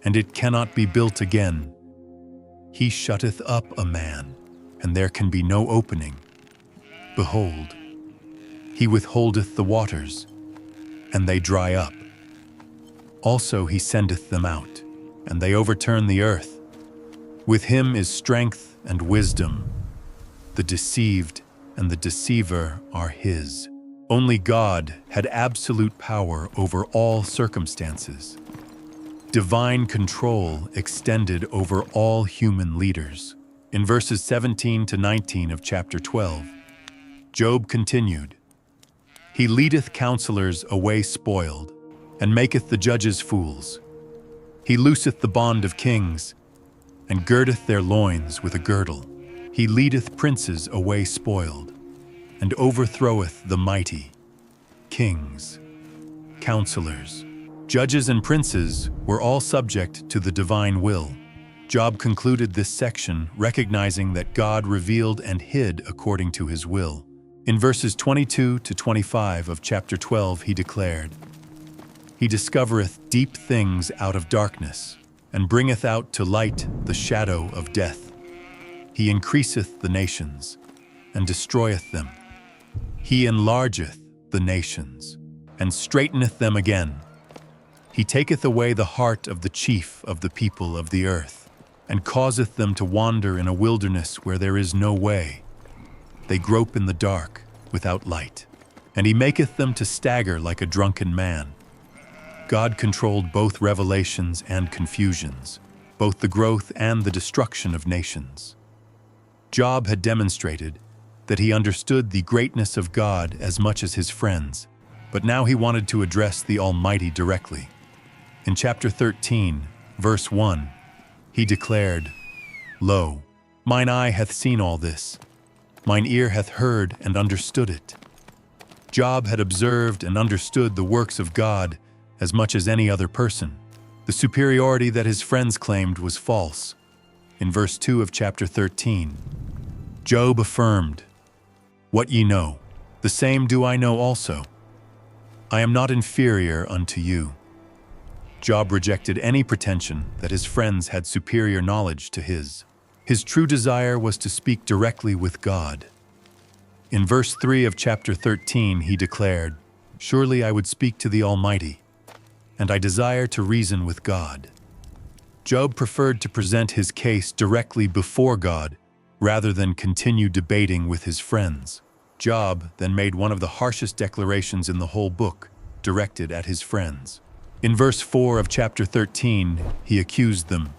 and it cannot be built again. He shutteth up a man, and there can be no opening. Behold, he withholdeth the waters, and they dry up. Also he sendeth them out, and they overturn the earth. With him is strength and wisdom. The deceived and the deceiver are his." Only God had absolute power over all circumstances. Divine control extended over all human leaders. In verses 17 to 19 of chapter 12, Job continued, "He leadeth counselors away spoiled, and maketh the judges fools. He looseth the bond of kings, and girdeth their loins with a girdle. He leadeth princes away spoiled, and overthroweth the mighty. Kings, counselors, judges, and princes were all subject to the divine will." Job concluded this section recognizing that God revealed and hid according to his will. In verses 22 to 25 of chapter 12, he declared, "He discovereth deep things out of darkness, and bringeth out to light the shadow of death. He increaseth the nations, and destroyeth them. He enlargeth the nations, and straighteneth them again. He taketh away the heart of the chief of the people of the earth, and causeth them to wander in a wilderness where there is no way. They grope in the dark without light, and he maketh them to stagger like a drunken man." God controlled both revelations and confusions, both the growth and the destruction of nations. Job had demonstrated that he understood the greatness of God as much as his friends, but now he wanted to address the Almighty directly. In chapter 13, verse 1, he declared, "Lo, Mine eye hath seen all this. Mine ear hath heard and understood it. Job had observed and understood the works of God as much as any other person. The superiority that his friends claimed was false. In verse 2 of chapter 13, Job affirmed, "What ye know, the same do I know also. I am not inferior unto you." Job rejected any pretension that his friends had superior knowledge to his. His true desire was to speak directly with God. In verse 3 of chapter 13, he declared, "Surely I would speak to the Almighty, and I desire to reason with God." Job preferred to present his case directly before God rather than continue debating with his friends. Job then made one of the harshest declarations in the whole book, directed at his friends. In verse 4 of chapter 13, he accused them,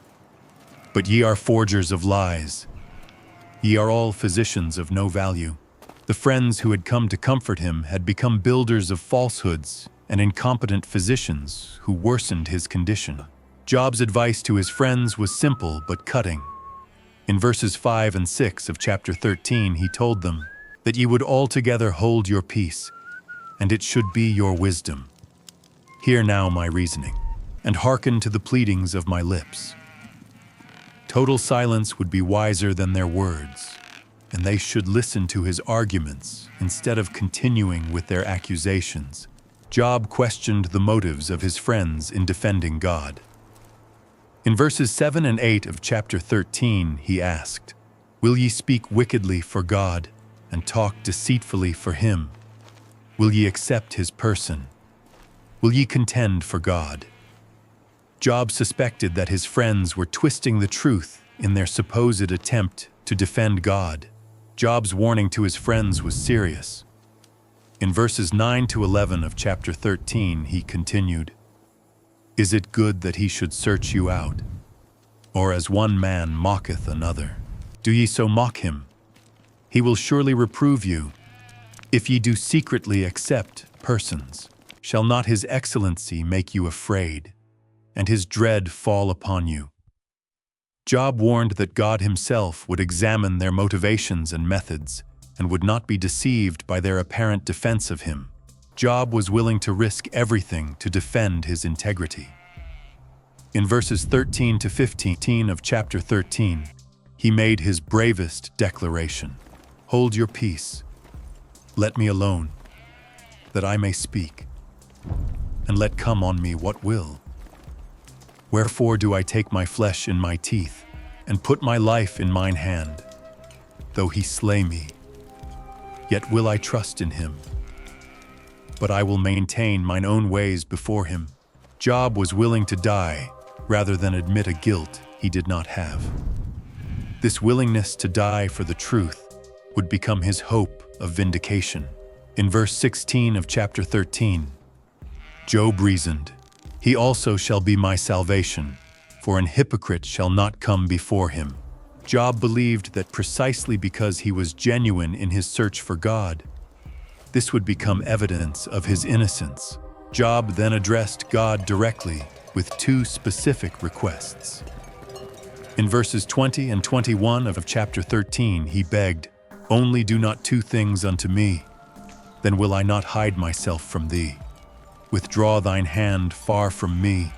"But ye are forgers of lies. Ye are all physicians of no value." The friends who had come to comfort him had become builders of falsehoods and incompetent physicians who worsened his condition. Job's advice to his friends was simple but cutting. In verses 5 and 6 of chapter 13, he told them that ye would altogether hold your peace, and it should be your wisdom. Hear now my reasoning, and hearken to the pleadings of my lips. Total silence would be wiser than their words, and they should listen to his arguments instead of continuing with their accusations. Job questioned the motives of his friends in defending God. In verses 7 and 8 of chapter 13, he asked, "Will ye speak wickedly for God, and talk deceitfully for him? Will ye accept his person? Will ye contend for God?" Job suspected that his friends were twisting the truth in their supposed attempt to defend God. Job's warning to his friends was serious. In verses 9 to 11 of chapter 13, he continued, "Is it good that he should search you out? Or as one man mocketh another? Do ye so mock him? He will surely reprove you. If ye do secretly accept persons, shall not his excellency make you afraid, and his dread fall upon you?" Job warned that God himself would examine their motivations and methods, and would not be deceived by their apparent defense of him. Job was willing to risk everything to defend his integrity. In verses 13 to 15 of chapter 13, he made his bravest declaration. "Hold your peace. Let me alone, that I may speak, and let come on me what will. Wherefore do I take my flesh in my teeth, and put my life in mine hand? Though he slay me, yet will I trust in him. But I will maintain mine own ways before him." Job was willing to die rather than admit a guilt he did not have. This willingness to die for the truth would become his hope of vindication. In verse 16 of chapter 13, Job reasoned, "He also shall be my salvation, for an hypocrite shall not come before him." Job believed that precisely because he was genuine in his search for God, this would become evidence of his innocence. Job then addressed God directly with two specific requests. In verses 20 and 21 of chapter 13, he begged, "Only do not two things unto me, then will I not hide myself from thee. Withdraw thine hand far from me,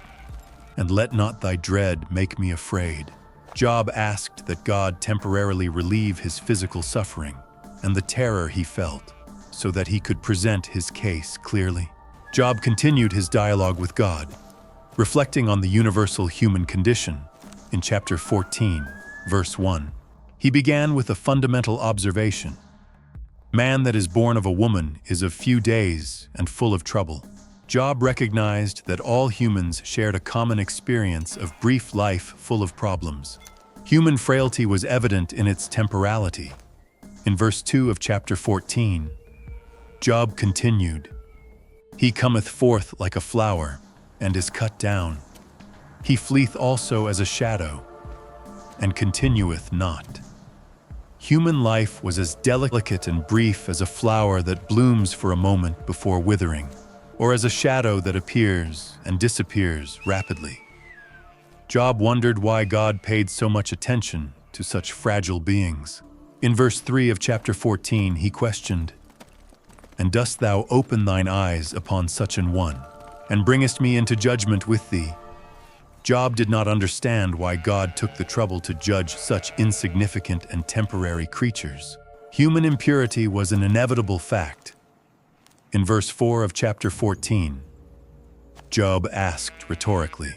and let not thy dread make me afraid." Job asked that God temporarily relieve his physical suffering and the terror he felt, so that he could present his case clearly. Job continued his dialogue with God, reflecting on the universal human condition. In chapter 14, verse 1, he began with a fundamental observation. "Man that is born of a woman is of few days and full of trouble." Job recognized that all humans shared a common experience of brief life full of problems. Human frailty was evident in its temporality. In verse 2 of chapter 14, Job continued, "He cometh forth like a flower, and is cut down. He fleeth also as a shadow, and continueth not." Human life was as delicate and brief as a flower that blooms for a moment before withering, or as a shadow that appears and disappears rapidly. Job wondered why God paid so much attention to such fragile beings. In verse 3 of chapter 14, he questioned, "And dost thou open thine eyes upon such an one, and bringest me into judgment with thee?" Job did not understand why God took the trouble to judge such insignificant and temporary creatures. Human impurity was an inevitable fact. In verse 4 of chapter 14, Job asked rhetorically,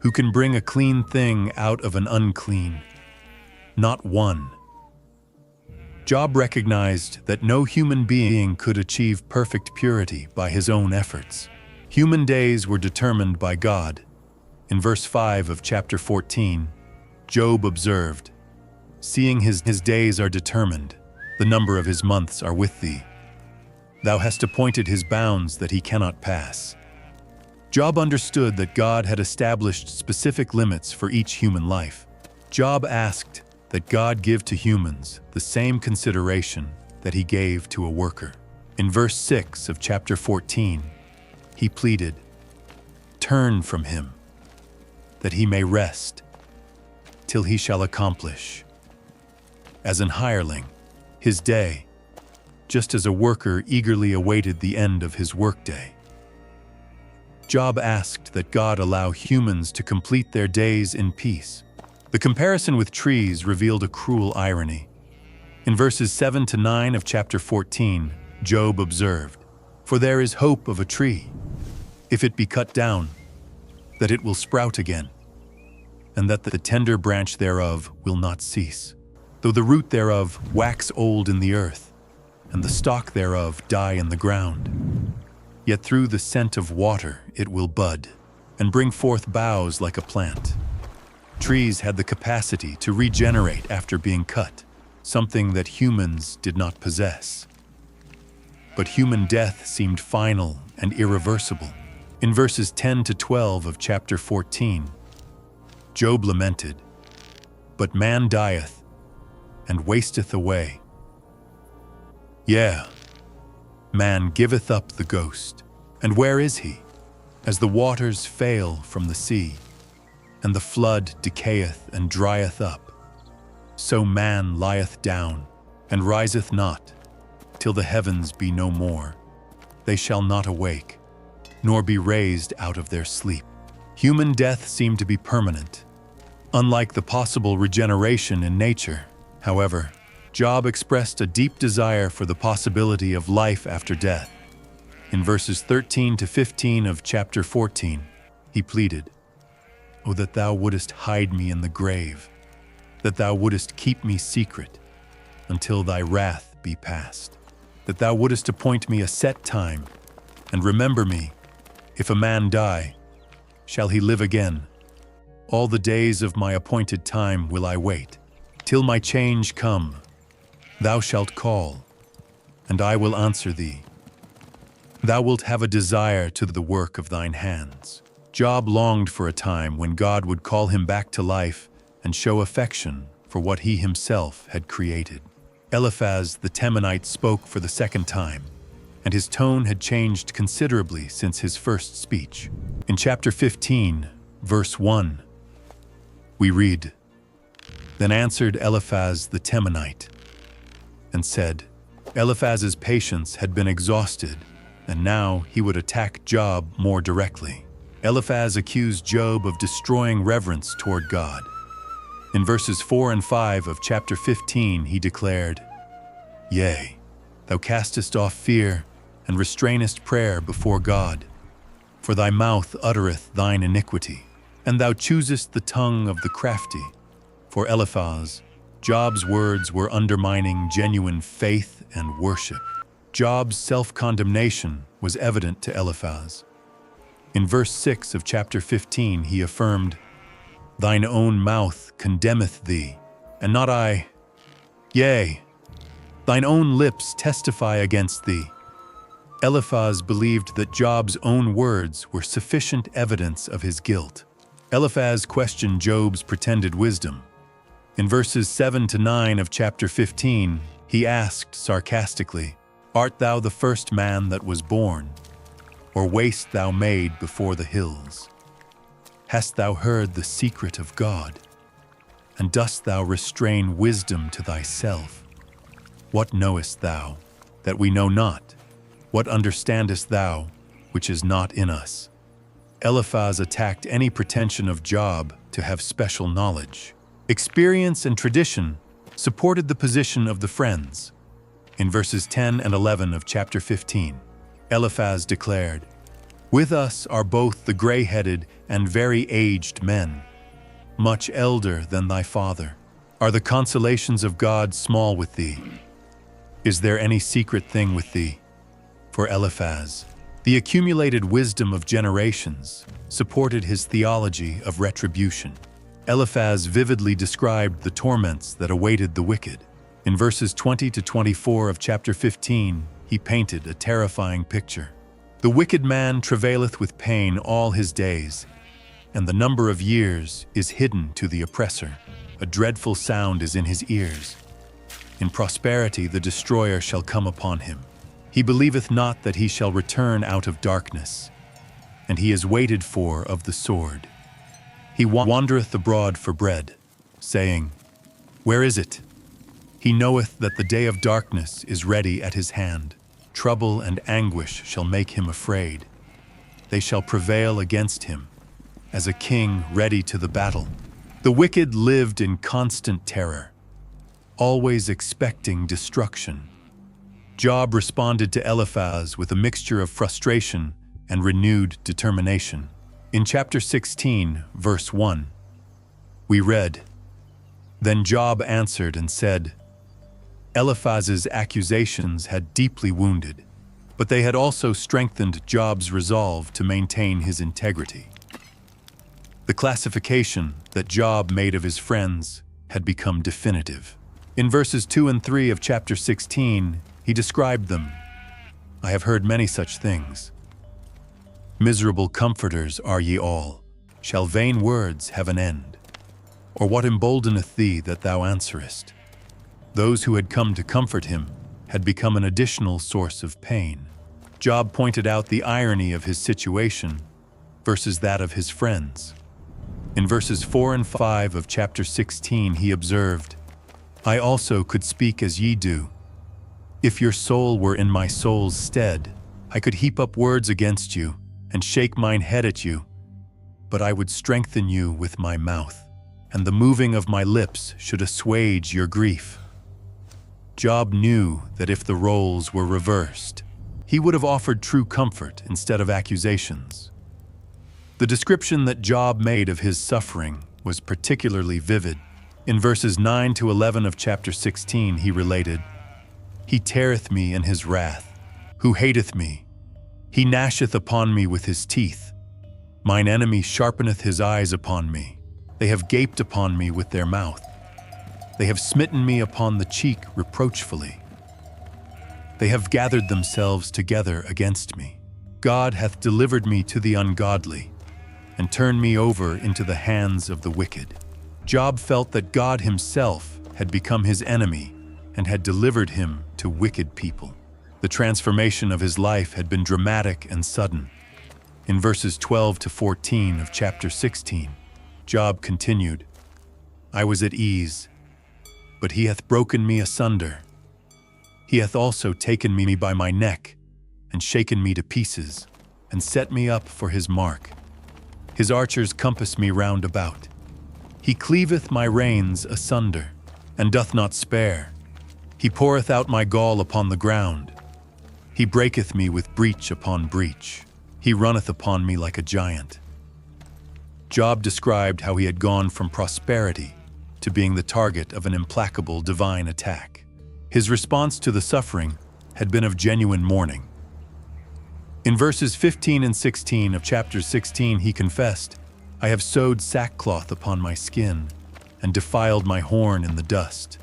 "Who can bring a clean thing out of an unclean? Not one." Job recognized that no human being could achieve perfect purity by his own efforts. Human days were determined by God. In verse 5 of chapter 14, Job observed, "Seeing his days are determined, the number of his months are with thee. Thou hast appointed his bounds that he cannot pass." Job understood that God had established specific limits for each human life. Job asked that God give to humans the same consideration that he gave to a worker. In verse 6 of chapter 14, he pleaded, "Turn from him, that he may rest, till he shall accomplish. As an hireling, his day, just as a worker eagerly awaited the end of his workday." Job asked that God allow humans to complete their days in peace. The comparison with trees revealed a cruel irony. In verses 7 to 9 of chapter 14, Job observed, "For there is hope of a tree, if it be cut down, that it will sprout again, and that the tender branch thereof will not cease. Though the root thereof wax old in the earth, and the stalk thereof die in the ground, yet through the scent of water it will bud, and bring forth boughs like a plant." Trees had the capacity to regenerate after being cut, something that humans did not possess. But human death seemed final and irreversible. In verses 10 to 12 of chapter 14, Job lamented, "But man dieth, and wasteth away. Yea, man giveth up the ghost, and where is he? As the waters fail from the sea, and the flood decayeth and drieth up, so man lieth down, and riseth not, till the heavens be no more. They shall not awake, nor be raised out of their sleep." Human death seemed to be permanent. Unlike the possible regeneration in nature, however, Job expressed a deep desire for the possibility of life after death. In verses 13 to 15 of chapter 14, he pleaded, "O that thou wouldest hide me in the grave, that thou wouldest keep me secret until thy wrath be past, that thou wouldest appoint me a set time, and remember me. If a man die, shall he live again? All the days of my appointed time will I wait, till my change come. Thou shalt call, and I will answer thee. Thou wilt have a desire to the work of thine hands." Job longed for a time when God would call him back to life and show affection for what he himself had created. Eliphaz the Temanite spoke for the second time, and his tone had changed considerably since his first speech. In chapter 15, verse 1, we read, "Then answered Eliphaz the Temanite, and said," Eliphaz's patience had been exhausted, and now he would attack Job more directly. Eliphaz accused Job of destroying reverence toward God. In verses 4 and 5 of chapter 15, he declared, "Yea, thou castest off fear, and restrainest prayer before God. For thy mouth uttereth thine iniquity, and thou choosest the tongue of the crafty." For Eliphaz, Job's words were undermining genuine faith and worship. Job's self-condemnation was evident to Eliphaz. In verse 6 of chapter 15, he affirmed, "Thine own mouth condemneth thee, and not I. Yea, thine own lips testify against thee." Eliphaz believed that Job's own words were sufficient evidence of his guilt. Eliphaz questioned Job's pretended wisdom. In verses 7 to 9 of chapter 15, he asked sarcastically, "Art thou the first man that was born? Or wast thou made before the hills? Hast thou heard the secret of God? And dost thou restrain wisdom to thyself? What knowest thou, that we know not? What understandest thou, which is not in us? Eliphaz attacked any pretension of Job to have special knowledge. Experience and tradition supported the position of the friends. In verses 10 and 11 of chapter 15, Eliphaz declared, "With us are both the gray-headed and very aged men, much elder than thy father. Are the consolations of God small with thee? Is there any secret thing with thee?" For Eliphaz, the accumulated wisdom of generations supported his theology of retribution. Eliphaz vividly described the torments that awaited the wicked. In verses 20 to 24 of chapter 15, he painted a terrifying picture. "The wicked man travaileth with pain all his days, and the number of years is hidden to the oppressor. A dreadful sound is in his ears. In prosperity the destroyer shall come upon him. He believeth not that he shall return out of darkness, and he is waited for of the sword. He wandereth abroad for bread, saying, Where is it? He knoweth that the day of darkness is ready at his hand. Trouble and anguish shall make him afraid. They shall prevail against him, as a king ready to the battle." The wicked lived in constant terror, always expecting destruction. Job responded to Eliphaz with a mixture of frustration and renewed determination. In chapter 16, verse 1, we read, "Then Job answered and said, Eliphaz's accusations had deeply wounded, but they had also strengthened Job's resolve to maintain his integrity." The classification that Job made of his friends had become definitive. In verses 2 and 3 of chapter 16, he described them. "I have heard many such things. Miserable comforters are ye all. Shall vain words have an end? Or what emboldeneth thee that thou answerest?" Those who had come to comfort him had become an additional source of pain. Job pointed out the irony of his situation versus that of his friends. In verses 4 and 5 of chapter 16, he observed, "I also could speak as ye do. If your soul were in my soul's stead, I could heap up words against you, and shake mine head at you, but I would strengthen you with my mouth, and the moving of my lips should assuage your grief." Job knew that if the roles were reversed, he would have offered true comfort instead of accusations. The description that Job made of his suffering was particularly vivid. In verses 9 to 11 of chapter 16, he related, "He teareth me in his wrath, who hateth me. He gnasheth upon me with his teeth. Mine enemy sharpeneth his eyes upon me. They have gaped upon me with their mouth. They have smitten me upon the cheek reproachfully. They have gathered themselves together against me. God hath delivered me to the ungodly, and turned me over into the hands of the wicked." Job felt that God himself had become his enemy and had delivered him to wicked people. The transformation of his life had been dramatic and sudden. In verses 12 to 14 of chapter 16, Job continued, "I was at ease, but he hath broken me asunder. He hath also taken me by my neck, and shaken me to pieces, and set me up for his mark. His archers compass me round about. He cleaveth my reins asunder, and doth not spare. He poureth out my gall upon the ground. He breaketh me with breach upon breach. He runneth upon me like a giant." Job described how he had gone from prosperity to being the target of an implacable divine attack. His response to the suffering had been of genuine mourning. In verses 15 and 16 of chapter 16, he confessed, "I have sewed sackcloth upon my skin, and defiled my horn in the dust.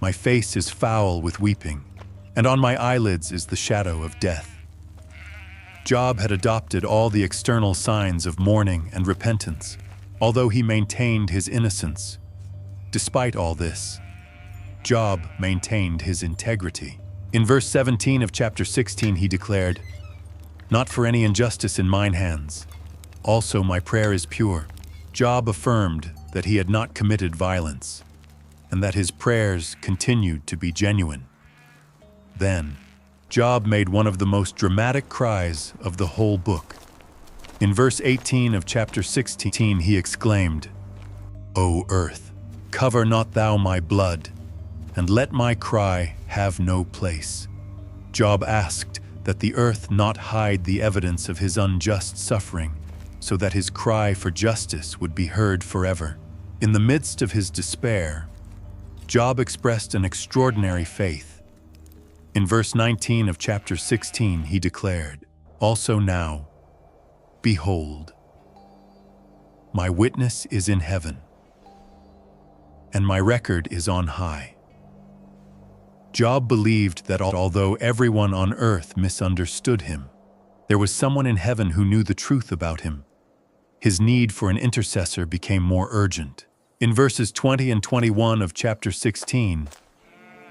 My face is foul with weeping, and on my eyelids is the shadow of death." Job had adopted all the external signs of mourning and repentance, although he maintained his innocence. Despite all this, Job maintained his integrity. In verse 17 of chapter 16, he declared, "Not for any injustice in mine hands. Also my prayer is pure." Job affirmed that he had not committed violence, and that his prayers continued to be genuine. Then, Job made one of the most dramatic cries of the whole book. In verse 18 of chapter 16, he exclaimed, "O earth, cover not thou my blood, and let my cry have no place." Job asked that the earth not hide the evidence of his unjust suffering, so that his cry for justice would be heard forever. In the midst of his despair, Job expressed an extraordinary faith. In verse 19 of chapter 16, he declared, "Also now, behold, my witness is in heaven, and my record is on high." Job believed that although everyone on earth misunderstood him, there was someone in heaven who knew the truth about him. His need for an intercessor became more urgent. In verses 20 and 21 of chapter 16,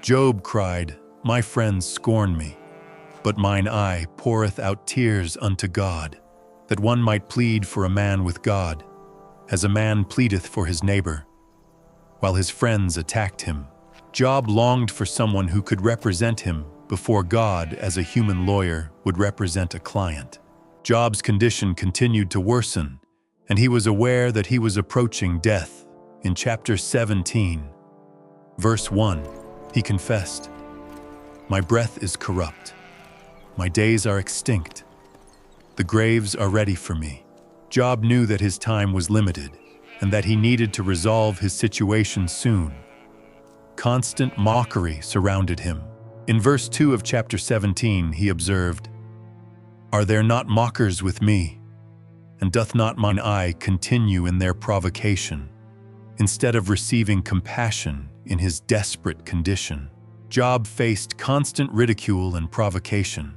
Job cried, "My friends scorn me, but mine eye poureth out tears unto God, that one might plead for a man with God, as a man pleadeth for his neighbor." While his friends attacked him, Job longed for someone who could represent him before God as a human lawyer would represent a client. Job's condition continued to worsen, and he was aware that he was approaching death. In chapter 17, verse 1, he confessed, "My breath is corrupt. My days are extinct. The graves are ready for me." Job knew that his time was limited and that he needed to resolve his situation soon. Constant mockery surrounded him. In verse 2 of chapter 17, he observed, "Are there not mockers with me? And doth not mine eye continue in their provocation?" Instead of receiving compassion in his desperate condition, Job faced constant ridicule and provocation.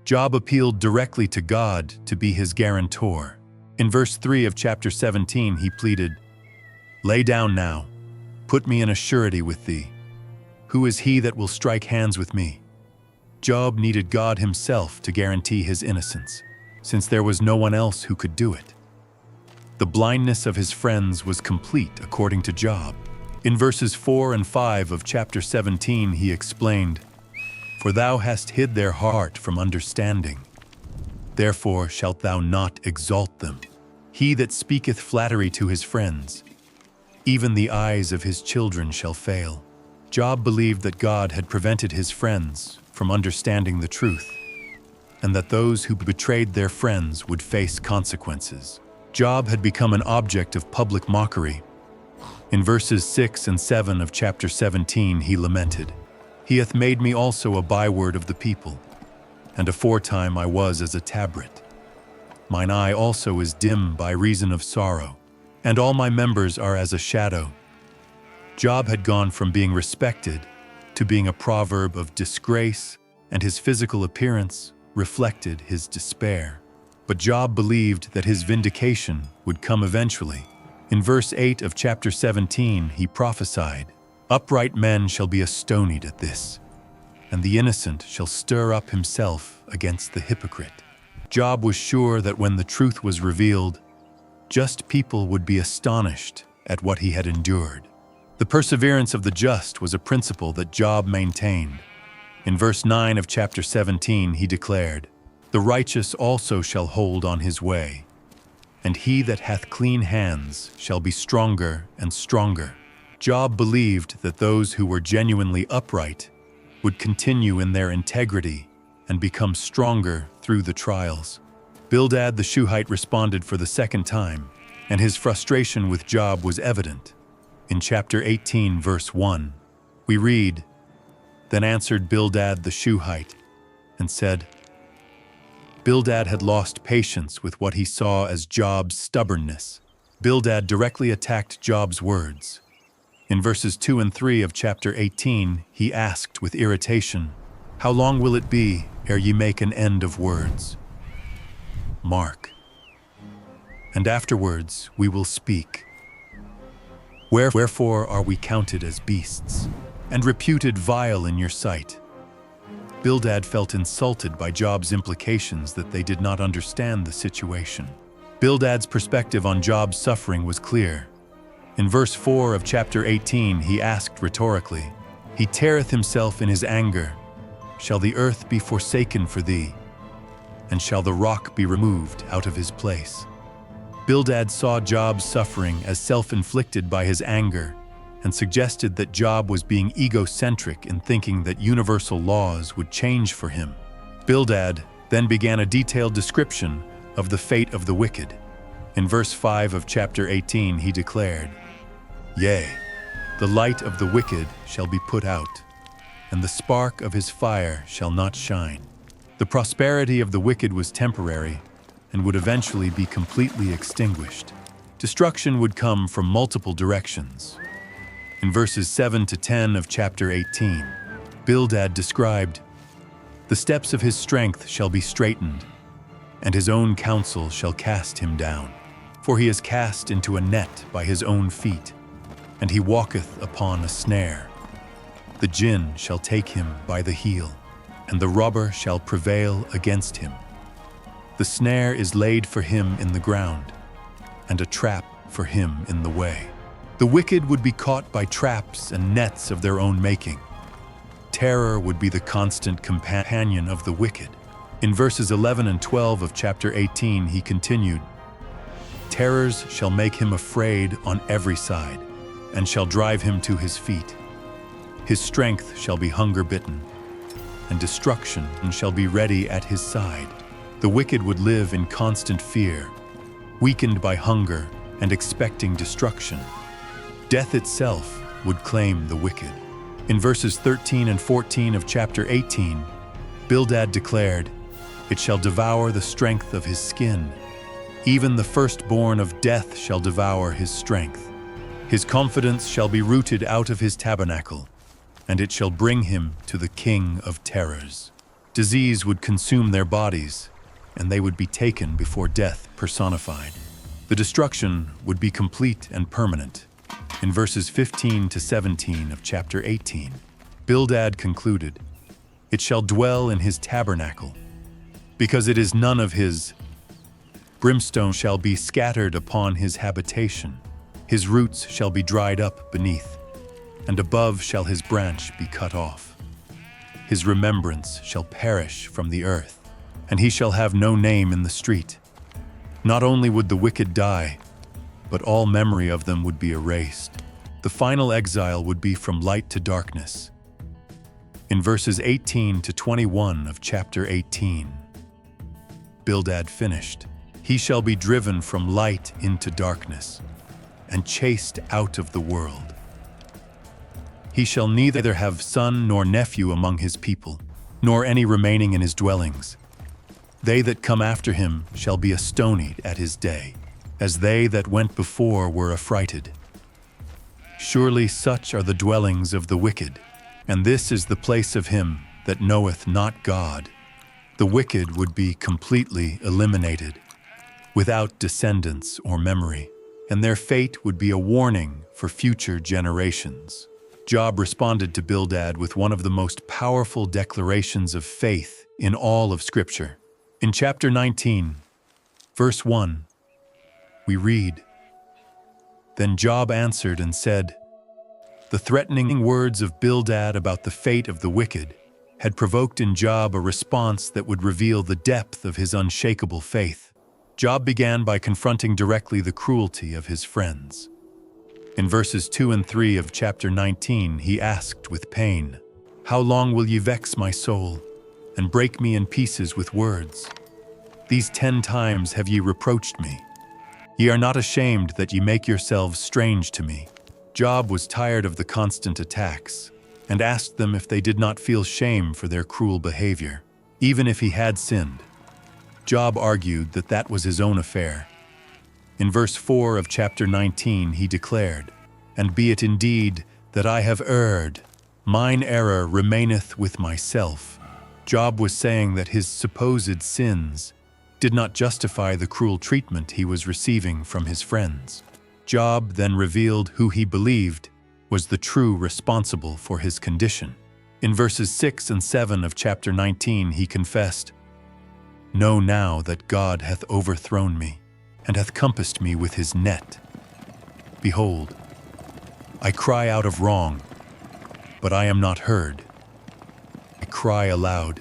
Job appealed directly to God to be his guarantor. In verse 3 of chapter 17, he pleaded, "Lay down now, put me in a surety with thee. Who is he that will strike hands with me?" Job needed God himself to guarantee his innocence, since there was no one else who could do it. The blindness of his friends was complete, according to Job. In verses 4 and 5 of chapter 17, he explained, "For thou hast hid their heart from understanding. Therefore shalt thou not exalt them. He that speaketh flattery to his friends, even the eyes of his children shall fail." Job believed that God had prevented his friends from understanding the truth, and that those who betrayed their friends would face consequences. Job had become an object of public mockery. In verses 6 and 7 of chapter 17, he lamented, "He hath made me also a byword of the people, and aforetime I was as a tabret. Mine eye also is dim by reason of sorrow, and all my members are as a shadow." Job had gone from being respected to being a proverb of disgrace, and his physical appearance reflected his despair. But Job believed that his vindication would come eventually. In verse 8 of chapter 17, he prophesied, "Upright men shall be astonied at this, and the innocent shall stir up himself against the hypocrite." Job was sure that when the truth was revealed, just people would be astonished at what he had endured. The perseverance of the just was a principle that Job maintained. In verse 9 of chapter 17, he declared, "The righteous also shall hold on his way, and he that hath clean hands shall be stronger and stronger." Job believed that those who were genuinely upright would continue in their integrity and become stronger through the trials. Bildad the Shuhite responded for the second time, and his frustration with Job was evident. In chapter 18, verse 1, we read, "Then answered Bildad the Shuhite, and said," Bildad had lost patience with what he saw as Job's stubbornness. Bildad directly attacked Job's words. In verses 2 and 3 of chapter 18, he asked with irritation, "How long will it be ere ye make an end of words? Mark. And afterwards we will speak. Wherefore are we counted as beasts, and reputed vile in your sight?" Bildad felt insulted by Job's implications that they did not understand the situation. Bildad's perspective on Job's suffering was clear. In verse 4 of chapter 18, he asked rhetorically, "He teareth himself in his anger. Shall the earth be forsaken for thee? And shall the rock be removed out of his place?" Bildad saw Job's suffering as self-inflicted by his anger and suggested that Job was being egocentric in thinking that universal laws would change for him. Bildad then began a detailed description of the fate of the wicked. In verse 5 of chapter 18, he declared, "Yea, the light of the wicked shall be put out, and the spark of his fire shall not shine." The prosperity of the wicked was temporary and would eventually be completely extinguished. Destruction would come from multiple directions. In verses 7 to 10 of chapter 18, Bildad described, "The steps of his strength shall be straightened, and his own counsel shall cast him down. For he is cast into a net by his own feet, and he walketh upon a snare. The jinn shall take him by the heel, and the robber shall prevail against him. The snare is laid for him in the ground, and a trap for him in the way." The wicked would be caught by traps and nets of their own making. Terror would be the constant companion of the wicked. In verses 11 and 12 of chapter 18, he continued, "Terrors shall make him afraid on every side, and shall drive him to his feet. His strength shall be hunger-bitten, and destruction shall be ready at his side." The wicked would live in constant fear, weakened by hunger and expecting destruction. Death itself would claim the wicked. In verses 13 and 14 of chapter 18, Bildad declared, "It shall devour the strength of his skin. Even the firstborn of death shall devour his strength. His confidence shall be rooted out of his tabernacle, and it shall bring him to the king of terrors." Disease would consume their bodies, and they would be taken before death personified. The destruction would be complete and permanent. In verses 15 to 17 of chapter 18, Bildad concluded, "It shall dwell in his tabernacle, because it is none of his. Brimstone shall be scattered upon his habitation. His roots shall be dried up beneath, and above shall his branch be cut off. His remembrance shall perish from the earth, and he shall have no name in the street. Not only would the wicked die, but all memory of them would be erased. The final exile would be from light to darkness." In verses 18 to 21 of chapter 18, Bildad finished, "He shall be driven from light into darkness, and chased out of the world. He shall neither have son nor nephew among his people, nor any remaining in his dwellings. They that come after him shall be astonied at his day, as they that went before were affrighted. Surely such are the dwellings of the wicked, and this is the place of him that knoweth not God." The wicked would be completely eliminated, without descendants or memory, and their fate would be a warning for future generations. Job responded to Bildad with one of the most powerful declarations of faith in all of Scripture. In chapter 19, verse 1, we read, "Then Job answered and said," The threatening words of Bildad about the fate of the wicked had provoked in Job a response that would reveal the depth of his unshakable faith. Job began by confronting directly the cruelty of his friends. In verses 2 and 3 of chapter 19, he asked with pain, "How long will ye vex my soul, and break me in pieces with words? These 10 times have ye reproached me. Ye are not ashamed that ye make yourselves strange to me." Job was tired of the constant attacks, and asked them if they did not feel shame for their cruel behavior, even if he had sinned. Job argued that that was his own affair. In verse 4 of chapter 19, he declared, "And be it indeed that I have erred, mine error remaineth with myself." Job was saying that his supposed sins did not justify the cruel treatment he was receiving from his friends. Job then revealed who he believed was the true responsible for his condition. In verses 6 and 7 of chapter 19, he confessed, "Know now that God hath overthrown me, and hath compassed me with his net. Behold, I cry out of wrong, but I am not heard. I cry aloud,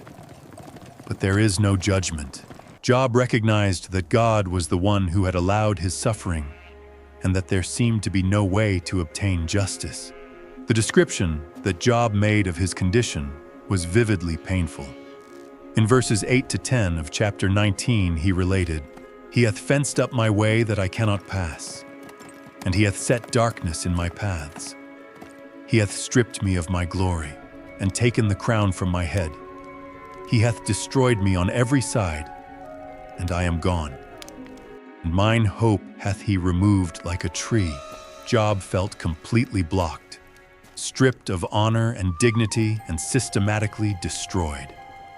but there is no judgment. Job recognized that God was the one who had allowed his suffering, and that there seemed to be no way to obtain justice. The description that Job made of his condition was vividly painful. In verses 8 to 10 of chapter 19, he related, "He hath fenced up my way that I cannot pass, and he hath set darkness in my paths. He hath stripped me of my glory, and taken the crown from my head. He hath destroyed me on every side, and I am gone. And mine hope hath he removed like a tree." Job felt completely blocked, stripped of honor and dignity, and systematically destroyed.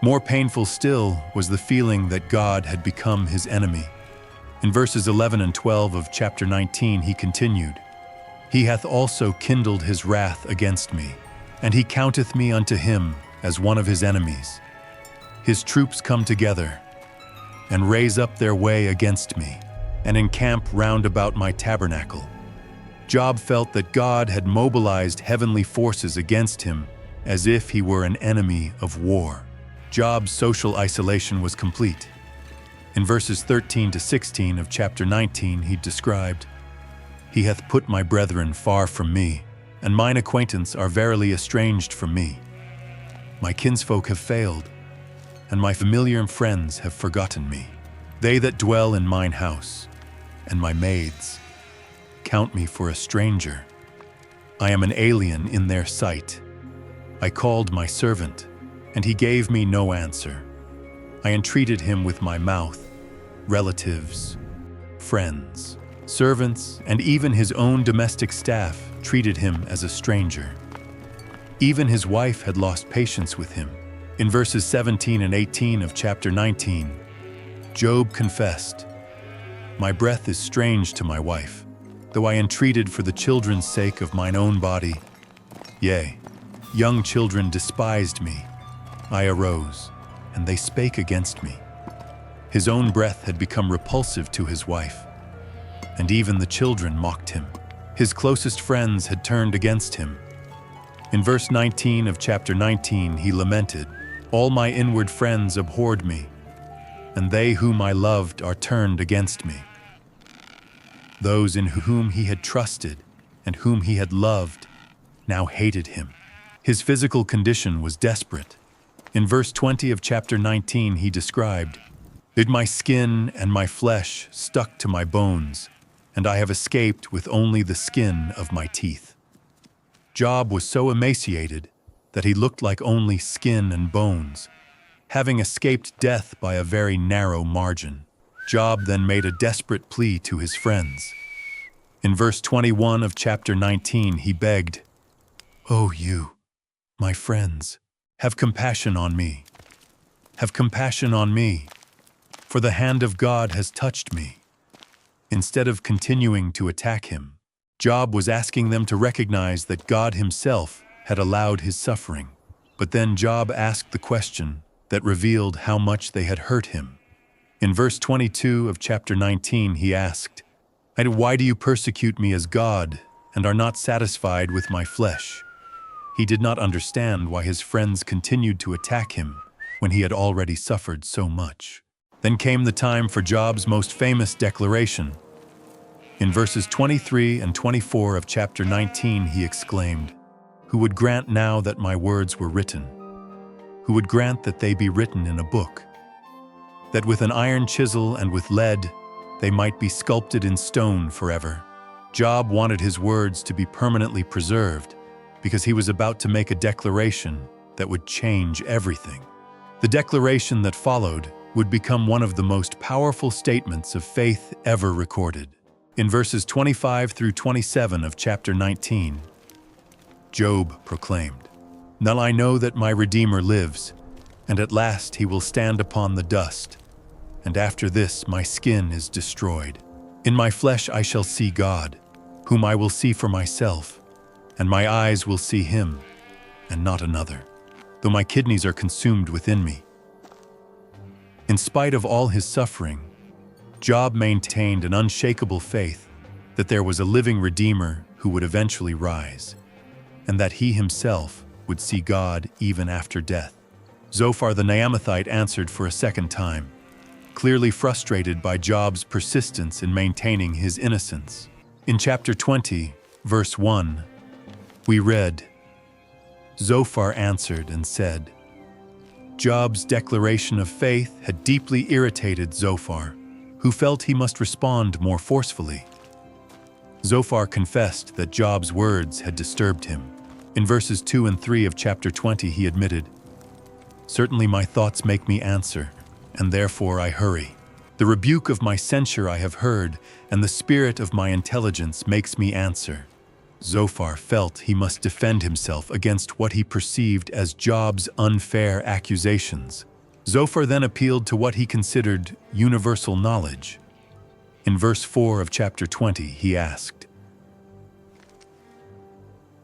More painful still was the feeling that God had become his enemy. In verses 11 and 12 of chapter 19, he continued, "He hath also kindled his wrath against me, and he counteth me unto him as one of his enemies. His troops come together, and raise up their way against me, and encamp round about my tabernacle." Job felt that God had mobilized heavenly forces against him as if he were an enemy of war. Job's social isolation was complete. In verses 13 to 16 of chapter 19, he described, "He hath put my brethren far from me, and mine acquaintance are verily estranged from me. My kinsfolk have failed, and my familiar friends have forgotten me. They that dwell in mine house, and my maids, count me for a stranger. I am an alien in their sight. I called my servant, and he gave me no answer. I entreated him with my mouth. Relatives, friends, servants, and even his own domestic staff treated him as a stranger. Even his wife had lost patience with him." In verses 17 and 18 of chapter 19, Job confessed, "My breath is strange to my wife, though I entreated for the children's sake of mine own body. Yea, young children despised me. I arose, and they spake against me." His own breath had become repulsive to his wife, and even the children mocked him. His closest friends had turned against him. In verse 19 of chapter 19, he lamented, "All my inward friends abhorred me, and they whom I loved are turned against me." Those in whom he had trusted and whom he had loved now hated him. His physical condition was desperate. In verse 20 of chapter 19, he described, "Did my skin and my flesh stuck to my bones, and I have escaped with only the skin of my teeth." Job was so emaciated that he looked like only skin and bones, having escaped death by a very narrow margin. Job then made a desperate plea to his friends. In verse 21 of chapter 19, he begged, "O you, my friends, have compassion on me. Have compassion on me, for the hand of God has touched me." Instead of continuing to attack him, Job was asking them to recognize that God himself had allowed his suffering. But then Job asked the question that revealed how much they had hurt him. In verse 22 of chapter 19, he asked, "Why do you persecute me as God, and are not satisfied with my flesh?" He did not understand why his friends continued to attack him when he had already suffered so much. Then came the time for Job's most famous declaration. In verses 23 and 24 of chapter 19, he exclaimed, "Who would grant now that my words were written? Who would grant that they be written in a book? That with an iron chisel and with lead they might be sculpted in stone forever." Job wanted his words to be permanently preserved because he was about to make a declaration that would change everything. The declaration that followed would become one of the most powerful statements of faith ever recorded. In verses 25 through 27 of chapter 19, Job proclaimed, "Now I know that my Redeemer lives, and at last he will stand upon the dust, and after this my skin is destroyed. In my flesh I shall see God, whom I will see for myself, and my eyes will see him, and not another, though my kidneys are consumed within me." In spite of all his suffering, Job maintained an unshakable faith that there was a living Redeemer who would eventually rise, and that he himself would see God even after death. Zophar the Naamathite answered for a second time, clearly frustrated by Job's persistence in maintaining his innocence. In chapter 20, verse 1, we read, Zophar answered and said, Job's declaration of faith had deeply irritated Zophar, who felt he must respond more forcefully. Zophar confessed that Job's words had disturbed him. In verses 2 and 3 of chapter 20, he admitted, Certainly my thoughts make me answer, and therefore I hurry. The rebuke of my censure I have heard, and the spirit of my intelligence makes me answer. Zophar felt he must defend himself against what he perceived as Job's unfair accusations. Zophar then appealed to what he considered universal knowledge. In verse 4 of chapter 20, he asked,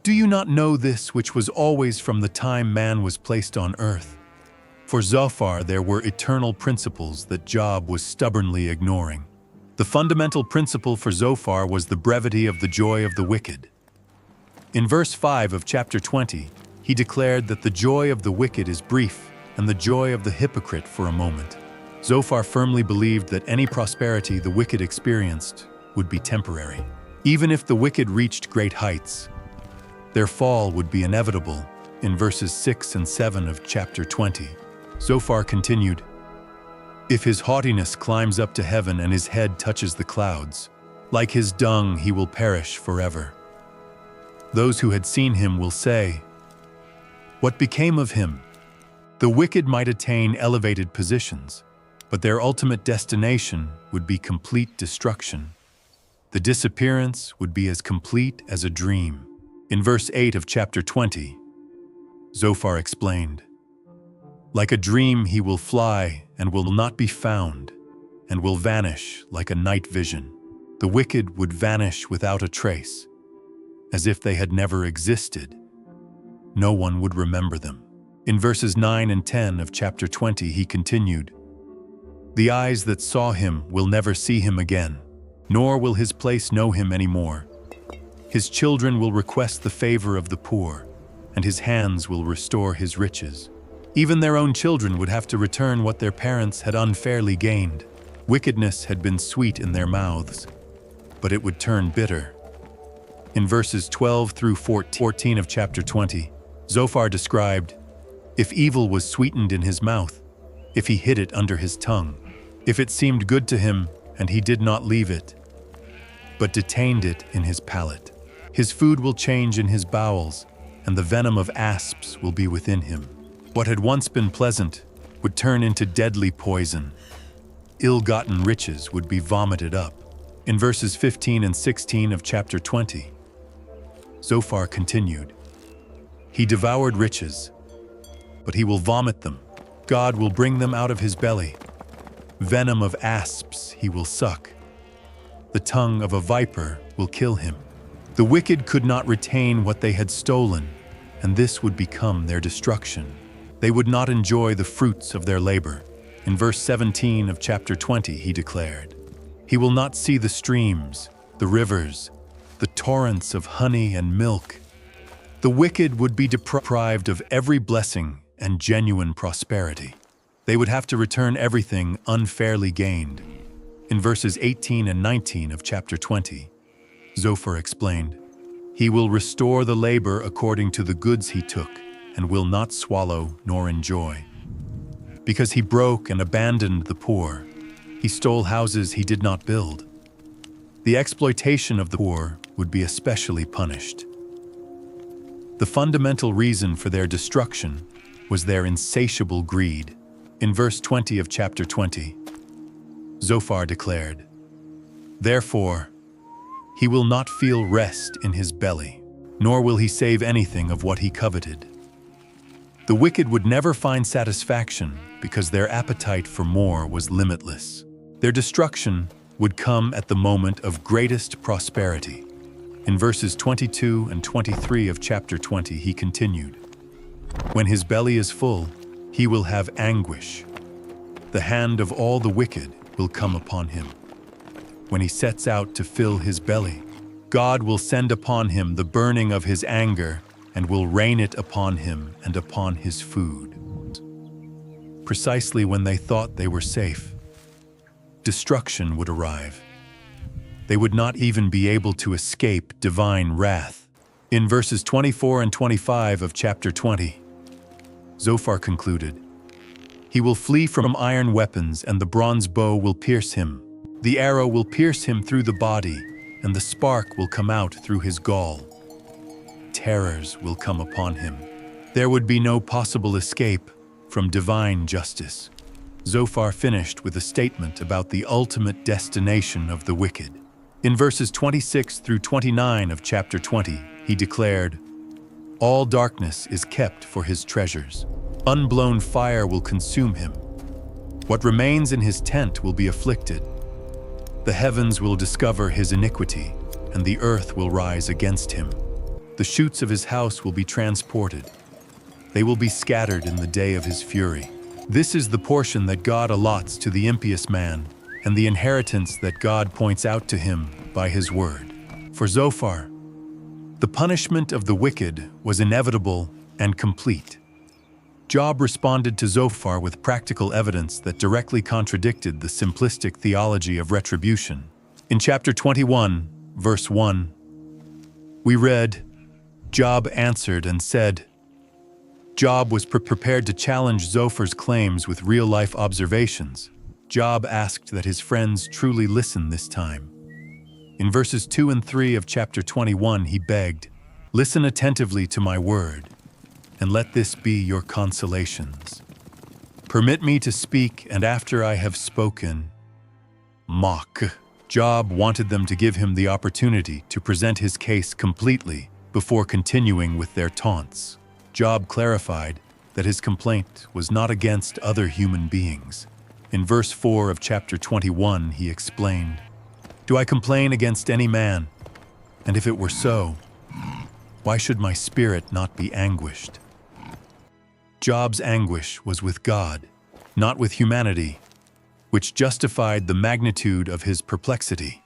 Do you not know this which was always from the time man was placed on earth? For Zophar there were eternal principles that Job was stubbornly ignoring. The fundamental principle for Zophar was the brevity of the joy of the wicked. In verse 5 of chapter 20, he declared that the joy of the wicked is brief and the joy of the hypocrite for a moment. Zophar firmly believed that any prosperity the wicked experienced would be temporary. Even if the wicked reached great heights, their fall would be inevitable. In verses 6 and 7 of chapter 20, Zophar continued, If his haughtiness climbs up to heaven and his head touches the clouds, like his dung he will perish forever. Those who had seen him will say, What became of him? The wicked might attain elevated positions, but their ultimate destination would be complete destruction. The disappearance would be as complete as a dream. In verse 8 of chapter 20, Zophar explained, Like a dream he will fly and will not be found, and will vanish like a night vision. The wicked would vanish without a trace, as if they had never existed. No one would remember them. In verses 9 and 10 of chapter 20, he continued, The eyes that saw him will never see him again, nor will his place know him anymore. His children will request the favor of the poor, and his hands will restore his riches. Even their own children would have to return what their parents had unfairly gained. Wickedness had been sweet in their mouths, but it would turn bitter. In verses 12 through 14 of chapter 20, Zophar described, If evil was sweetened in his mouth, if he hid it under his tongue, if it seemed good to him and he did not leave it, but detained it in his palate, his food will change in his bowels, and the venom of asps will be within him. What had once been pleasant would turn into deadly poison. Ill-gotten riches would be vomited up. In verses 15 and 16 of chapter 20, Zophar continued, He devoured riches, but he will vomit them. God will bring them out of his belly. Venom of asps he will suck. The tongue of a viper will kill him. The wicked could not retain what they had stolen, and this would become their destruction. They would not enjoy the fruits of their labor. In verse 17 of chapter 20, he declared, He will not see the streams, the rivers, the torrents of honey and milk. The wicked would be deprived of every blessing and genuine prosperity. They would have to return everything unfairly gained. In verses 18 and 19 of chapter 20, Zophar explained, He will restore the labor according to the goods he took, and will not swallow nor enjoy. Because he broke and abandoned the poor, he stole houses he did not build. The exploitation of the poor would be especially punished. The fundamental reason for their destruction was their insatiable greed. In verse 20 of chapter 20, Zophar declared, Therefore, he will not feel rest in his belly, nor will he save anything of what he coveted. The wicked would never find satisfaction because their appetite for more was limitless. Their destruction would come at the moment of greatest prosperity. In verses 22 and 23 of chapter 20, he continued, When his belly is full, he will have anguish. The hand of all the wicked will come upon him. When he sets out to fill his belly, God will send upon him the burning of his anger and will rain it upon him and upon his food. Precisely when they thought they were safe, destruction would arrive. They would not even be able to escape divine wrath. In verses 24 and 25 of chapter 20, Zophar concluded, "He will flee from iron weapons, and the bronze bow will pierce him. The arrow will pierce him through the body, and the spark will come out through his gall. Terrors will come upon him. There would be no possible escape from divine justice." Zophar finished with a statement about the ultimate destination of the wicked. In verses 26 through 29 of chapter 20, he declared, "All darkness is kept for his treasures. Unblown fire will consume him. What remains in his tent will be afflicted. The heavens will discover his iniquity, and the earth will rise against him. The shoots of his house will be transported. They will be scattered in the day of his fury." This is the portion that God allots to the impious man, and the inheritance that God points out to him by his word. For Zophar, the punishment of the wicked was inevitable and complete. Job responded to Zophar with practical evidence that directly contradicted the simplistic theology of retribution. In chapter 21, verse 1, we read, "Job answered and said," Job was prepared to challenge Zophar's claims with real-life observations. Job asked that his friends truly listen this time. In verses 2 and 3 of chapter 21, he begged, "Listen attentively to my word, and let this be your consolations. Permit me to speak, and after I have spoken, mock." Job wanted them to give him the opportunity to present his case completely before continuing with their taunts. Job clarified that his complaint was not against other human beings. In verse 4 of chapter 21, he explained, "Do I complain against any man? And if it were so, why should my spirit not be anguished?" Job's anguish was with God, not with humanity, which justified the magnitude of his perplexity.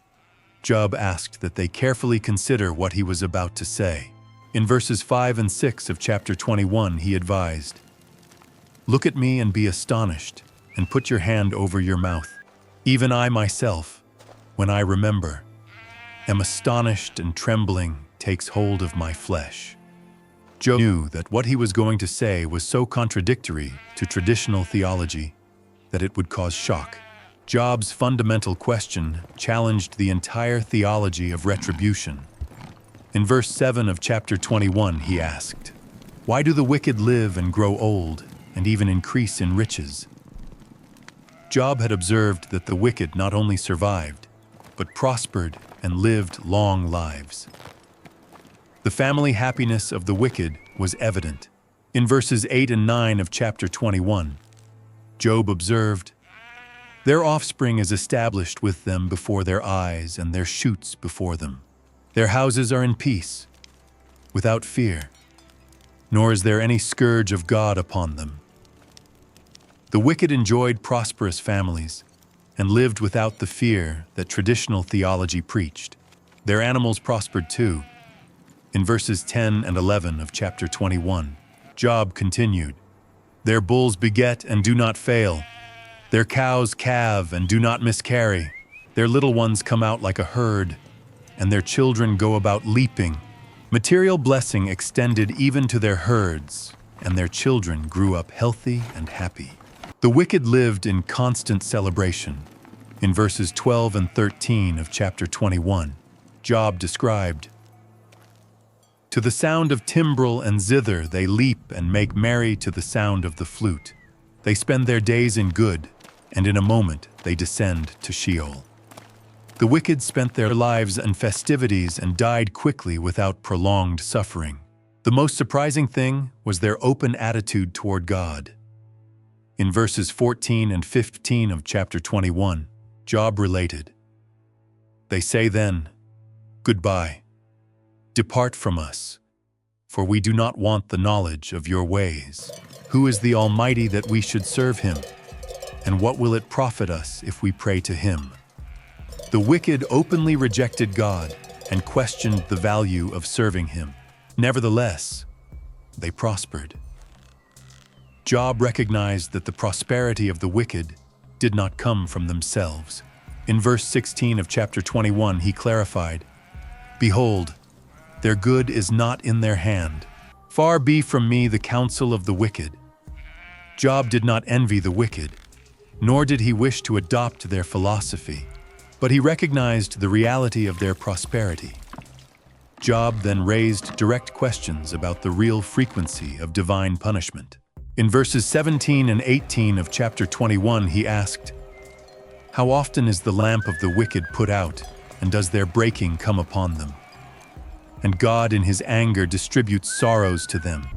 Job asked that they carefully consider what he was about to say. In verses 5 and 6 of chapter 21, he advised, "Look at me and be astonished, and put your hand over your mouth. Even I myself, when I remember, am astonished, and trembling takes hold of my flesh." Job knew that what he was going to say was so contradictory to traditional theology that it would cause shock. Job's fundamental question challenged the entire theology of retribution. In verse 7 of chapter 21, he asked, "Why do the wicked live and grow old, and even increase in riches?" Job had observed that the wicked not only survived, but prospered and lived long lives. The family happiness of the wicked was evident. In verses 8 and 9 of chapter 21, Job observed, "Their offspring is established with them before their eyes, and their shoots before them. Their houses are in peace, without fear, nor is there any scourge of God upon them." The wicked enjoyed prosperous families and lived without the fear that traditional theology preached. Their animals prospered too. In verses 10 and 11 of chapter 21, Job continued, "Their bulls beget and do not fail. Their cows calve and do not miscarry. Their little ones come out like a herd, and their children go about leaping. Material blessing extended even to their herds, and their children grew up healthy and happy." The wicked lived in constant celebration. In verses 12 and 13 of chapter 21, Job described, "To the sound of timbrel and zither they leap and make merry to the sound of the flute. They spend their days in good, and in a moment they descend to Sheol." The wicked spent their lives in festivities and died quickly without prolonged suffering. The most surprising thing was their open attitude toward God. In verses 14 and 15 of chapter 21, Job related, "They say then, 'Goodbye. Depart from us, for we do not want the knowledge of your ways. Who is the Almighty that we should serve him? And what will it profit us if we pray to him?'" The wicked openly rejected God, and questioned the value of serving him. Nevertheless, they prospered. Job recognized that the prosperity of the wicked did not come from themselves. In verse 16 of chapter 21, he clarified, "Behold, their good is not in their hand. Far be from me the counsel of the wicked." Job did not envy the wicked, nor did he wish to adopt their philosophy, but he recognized the reality of their prosperity. Job then raised direct questions about the real frequency of divine punishment. In verses 17 and 18 of chapter 21, he asked, "How often is the lamp of the wicked put out, and does their breaking come upon them? And God in his anger distributes sorrows to them.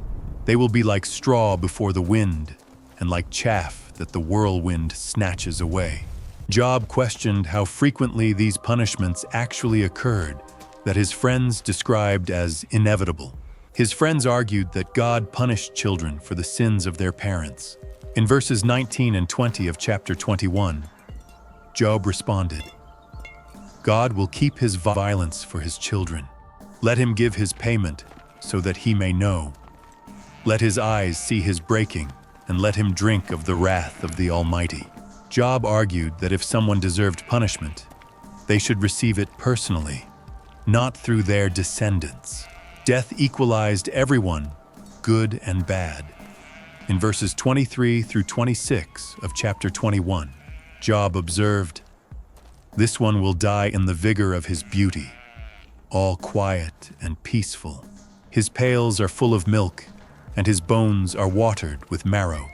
They will be like straw before the wind, and like chaff that the whirlwind snatches away." Job questioned how frequently these punishments actually occurred, that his friends described as inevitable. His friends argued that God punished children for the sins of their parents. In verses 19 and 20 of chapter 21, Job responded, "God will keep his violence for his children. Let him give his payment so that he may know. Let his eyes see his breaking, and let him drink of the wrath of the Almighty." Job argued that if someone deserved punishment, they should receive it personally, not through their descendants. Death equalized everyone, good and bad. In verses 23 through 26 of chapter 21, Job observed, "This one will die in the vigor of his beauty, all quiet and peaceful. His pails are full of milk, and his bones are watered with marrow.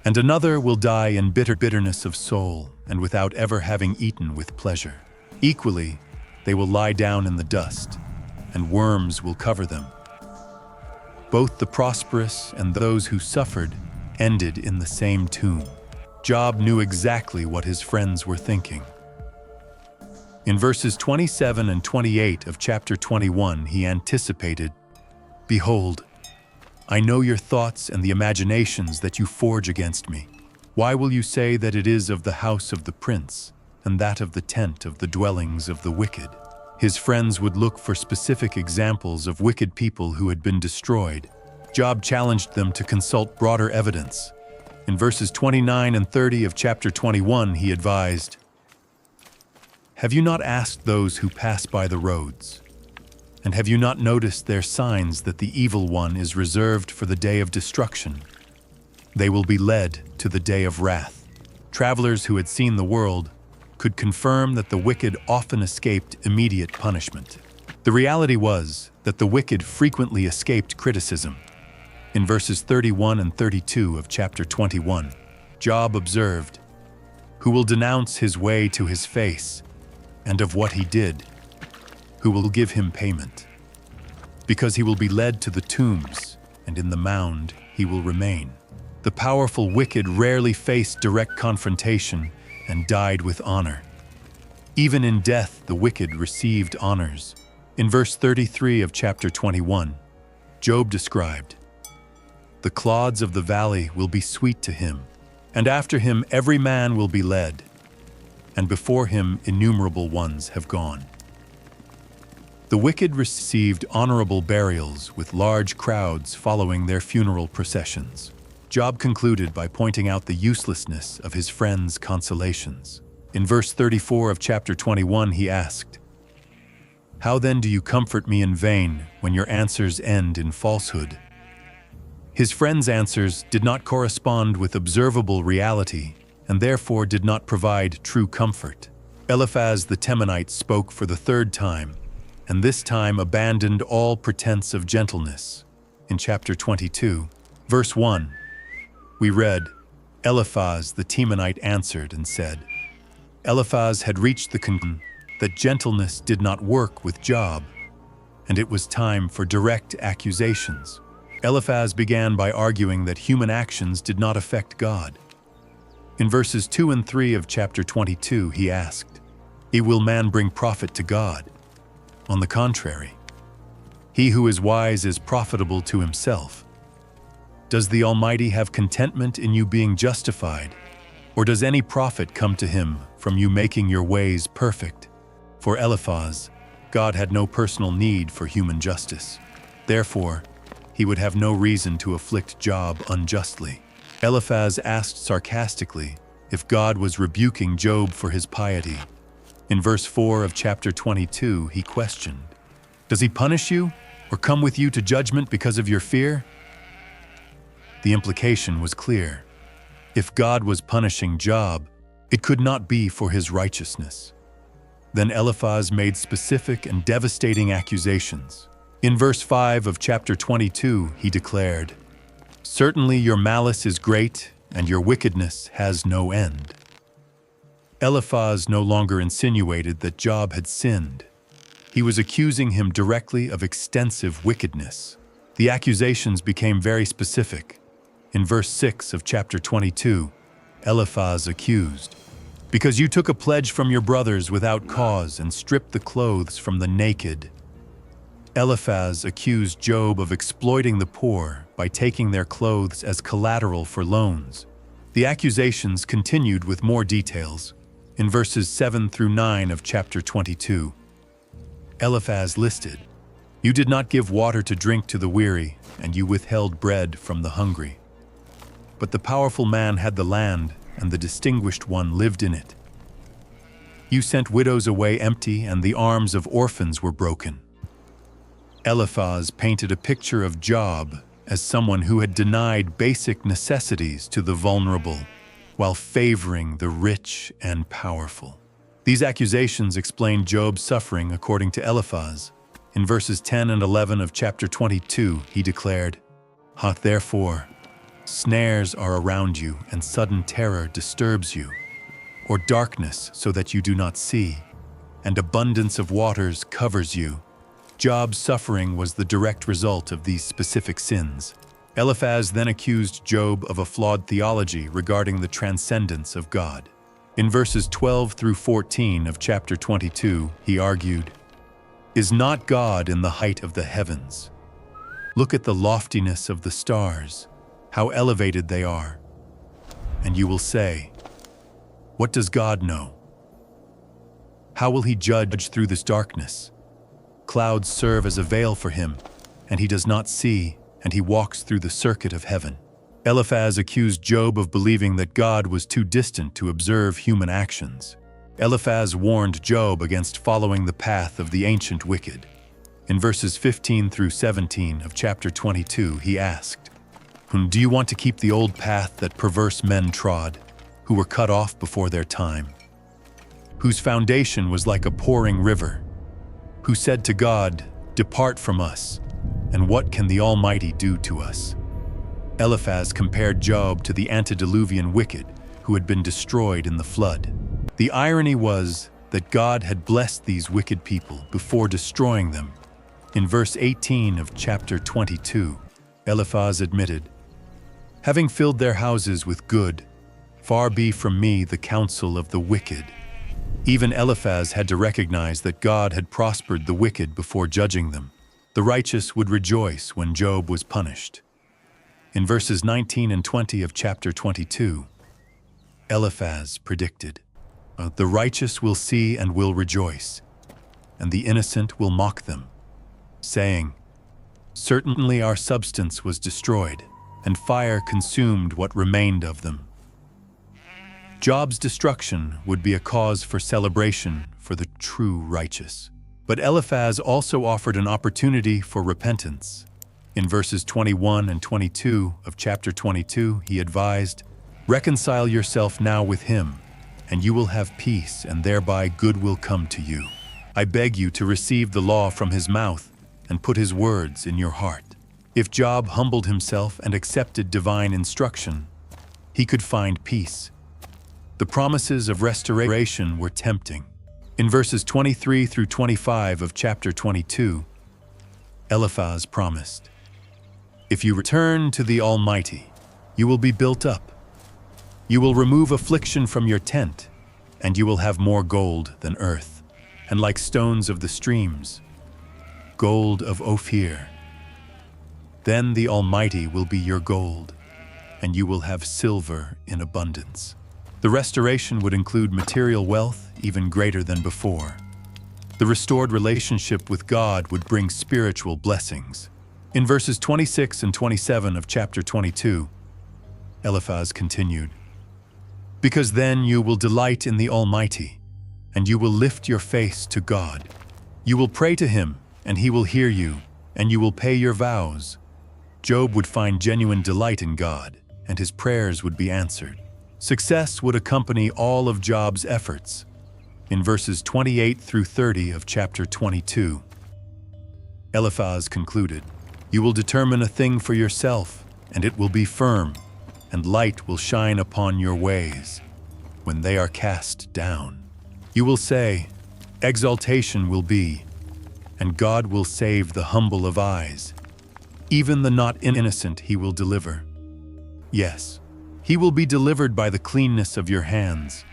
And another will die in bitterness of soul, and without ever having eaten with pleasure. Equally, they will lie down in the dust, and worms will cover them. Both the prosperous and those who suffered ended in the same tomb." Job knew exactly what his friends were thinking. In verses 27 and 28 of chapter 21, he anticipated, "Behold, I know your thoughts and the imaginations that you forge against me. Why will you say that it is of the house of the prince, and that of the tent of the dwellings of the wicked?" His friends would look for specific examples of wicked people who had been destroyed. Job challenged them to consult broader evidence. In verses 29 and 30 of chapter 21, he advised, "Have you not asked those who pass by the roads? And have you not noticed their signs that the evil one is reserved for the day of destruction? They will be led to the day of wrath." Travelers who had seen the world could confirm that the wicked often escaped immediate punishment. The reality was that the wicked frequently escaped criticism. In verses 31 and 32 of chapter 21, Job observed, "Who will denounce his way to his face, and of what he did? Who will give him payment? Because he will be led to the tombs, and in the mound he will remain." The powerful wicked rarely faced direct confrontation and died with honor. Even in death, the wicked received honors. In verse 33 of chapter 21, Job described, "The clods of the valley will be sweet to him, and after him every man will be led, and before him innumerable ones have gone." The wicked received honorable burials with large crowds following their funeral processions. Job concluded by pointing out the uselessness of his friends' consolations. In verse 34 of chapter 21, he asked, "How then do you comfort me in vain when your answers end in falsehood?" His friends' answers did not correspond with observable reality, and therefore did not provide true comfort. Eliphaz the Temanite spoke for the third time, and this time abandoned all pretense of gentleness. In chapter 22, verse 1, we read, "Eliphaz the Temanite answered and said," Eliphaz had reached the conclusion that gentleness did not work with Job, and it was time for direct accusations. Eliphaz began by arguing that human actions did not affect God. In verses 2 and 3 of chapter 22, he asked, Will man bring profit to God? On the contrary, he who is wise is profitable to himself. Does the Almighty have contentment in you being justified, or does any profit come to him from you making your ways perfect? For Eliphaz, God had no personal need for human justice. Therefore, he would have no reason to afflict Job unjustly. Eliphaz asked sarcastically if God was rebuking Job for his piety. In verse 4 of chapter 22, he questioned, "Does he punish you or come with you to judgment because of your fear?" The implication was clear. If God was punishing Job, it could not be for his righteousness. Then Eliphaz made specific and devastating accusations. In verse 5 of chapter 22, he declared, "Certainly your malice is great, and your wickedness has no end." Eliphaz no longer insinuated that Job had sinned. He was accusing him directly of extensive wickedness. The accusations became very specific. In verse 6 of chapter 22, Eliphaz accused, "Because you took a pledge from your brothers without cause and stripped the clothes from the naked." Eliphaz accused Job of exploiting the poor by taking their clothes as collateral for loans. The accusations continued with more details. In verses 7 through 9 of chapter 22, Eliphaz listed, "You did not give water to drink to the weary, and you withheld bread from the hungry. But the powerful man had the land, and the distinguished one lived in it. You sent widows away empty, and the arms of orphans were broken." Eliphaz painted a picture of Job as someone who had denied basic necessities to the vulnerable, while favoring the rich and powerful. These accusations explain Job's suffering according to Eliphaz. In verses 10 and 11 of chapter 22, he declared, Therefore, snares are around you, and sudden terror disturbs you, or darkness so that you do not see, and abundance of waters covers you." Job's suffering was the direct result of these specific sins. Eliphaz then accused Job of a flawed theology regarding the transcendence of God. In verses 12 through 14 of chapter 22, he argued, "Is not God in the height of the heavens? Look at the loftiness of the stars, how elevated they are. And you will say, what does God know? How will he judge through this darkness? Clouds serve as a veil for him, and he does not see, and he walks through the circuit of heaven." Eliphaz accused Job of believing that God was too distant to observe human actions. Eliphaz warned Job against following the path of the ancient wicked. In verses 15 through 17 of chapter 22, he asked, "Do you want to keep the old path that perverse men trod, who were cut off before their time, whose foundation was like a pouring river, who said to God, 'Depart from us, and what can the Almighty do to us?'" Eliphaz compared Job to the antediluvian wicked who had been destroyed in the flood. The irony was that God had blessed these wicked people before destroying them. In verse 18 of chapter 22, Eliphaz admitted, "Having filled their houses with good, far be from me the counsel of the wicked." Even Eliphaz had to recognize that God had prospered the wicked before judging them. The righteous would rejoice when Job was punished. In verses 19 and 20 of chapter 22, Eliphaz predicted, "The righteous will see and will rejoice, and the innocent will mock them, saying, 'Certainly our substance was destroyed, and fire consumed what remained of them.'" Job's destruction would be a cause for celebration for the true righteous. But Eliphaz also offered an opportunity for repentance. In verses 21 and 22 of chapter 22, he advised, "Reconcile yourself now with him, and you will have peace, and thereby good will come to you. I beg you to receive the law from his mouth and put his words in your heart." If Job humbled himself and accepted divine instruction, he could find peace. The promises of restoration were tempting. In verses 23 through 25 of chapter 22, Eliphaz promised, "If you return to the Almighty, you will be built up. You will remove affliction from your tent, and you will have more gold than earth, and like stones of the streams, gold of Ophir. Then the Almighty will be your gold, and you will have silver in abundance." The restoration would include material wealth even greater than before. The restored relationship with God would bring spiritual blessings. In verses 26 and 27 of chapter 22, Eliphaz continued, "Because then you will delight in the Almighty, and you will lift your face to God. You will pray to Him, and He will hear you, and you will pay your vows." Job would find genuine delight in God, and his prayers would be answered. Success would accompany all of Job's efforts. In verses 28 through 30 of chapter 22, Eliphaz concluded, "You will determine a thing for yourself, and it will be firm, and light will shine upon your ways. When they are cast down, you will say, 'Exaltation will be,' and God will save the humble of eyes. Even the not innocent He will deliver. Yes, He will be delivered by the cleanness of your hands."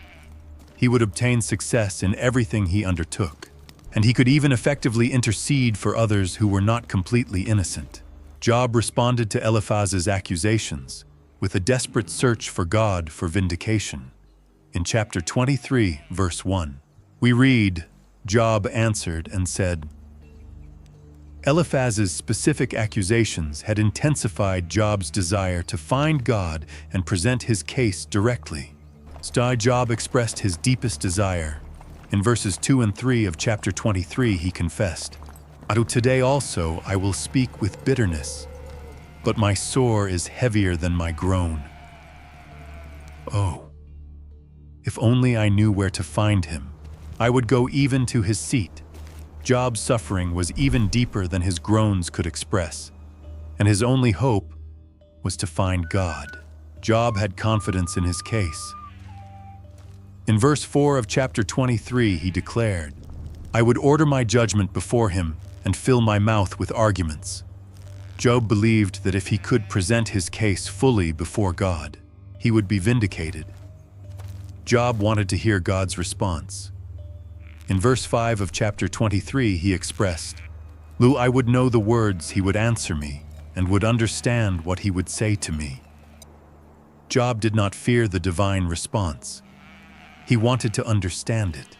He would obtain success in everything he undertook, and he could even effectively intercede for others who were not completely innocent. Job responded to Eliphaz's accusations with a desperate search for God for vindication. In chapter 23, verse 1, we read, "Job answered and said," Eliphaz's specific accusations had intensified Job's desire to find God and present his case directly. Job expressed his deepest desire. In verses 2 and 3 of chapter 23, he confessed, "Today also I will speak with bitterness, but my sore is heavier than my groan. Oh, if only I knew where to find him, I would go even to his seat." Job's suffering was even deeper than his groans could express, and his only hope was to find God. Job had confidence in his case. In verse 4 of chapter 23, he declared, "I would order my judgment before him and fill my mouth with arguments." Job believed that if he could present his case fully before God, he would be vindicated. Job wanted to hear God's response. In verse 5 of chapter 23, he expressed, I would know the words he would answer me, and would understand what he would say to me." Job did not fear the divine response. He wanted to understand it.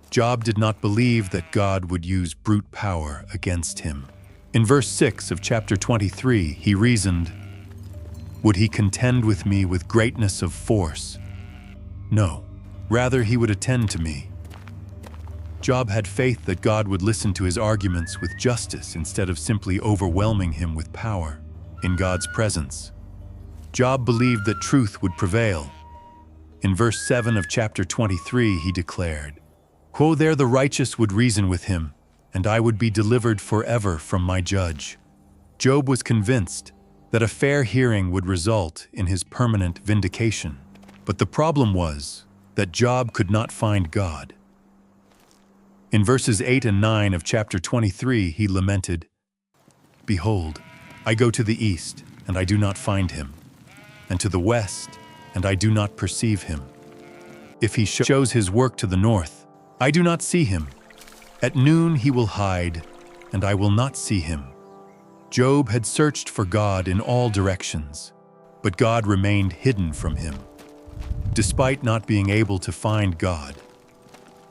Job did not believe that God would use brute power against him. In verse 6 of chapter 23, he reasoned, "Would he contend with me with greatness of force? No, rather he would attend to me." Job had faith that God would listen to his arguments with justice instead of simply overwhelming him with power. In God's presence, Job believed that truth would prevail. In verse 7 of chapter 23, he declared, "There the righteous would reason with him, and I would be delivered forever from my judge." Job was convinced that a fair hearing would result in his permanent vindication. But the problem was that Job could not find God. In verses 8 and 9 of chapter 23, he lamented, "Behold, I go to the east, and I do not find him, and to the west, and I do not perceive him. If he shows his work to the north, I do not see him. At noon he will hide, and I will not see him." Job had searched for God in all directions, but God remained hidden from him. Despite not being able to find God,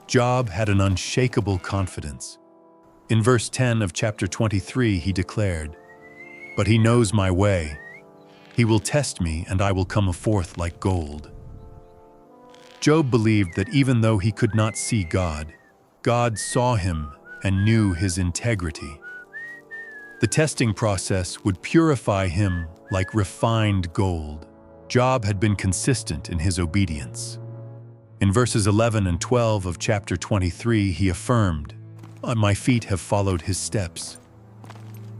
Job had an unshakable confidence. In verse 10 of chapter 23, he declared, "But he knows my way. He will test me, and I will come forth like gold." Job believed that even though he could not see God, God saw him and knew his integrity. The testing process would purify him like refined gold. Job had been consistent in his obedience. In verses 11 and 12 of chapter 23, he affirmed, "My feet have followed his steps.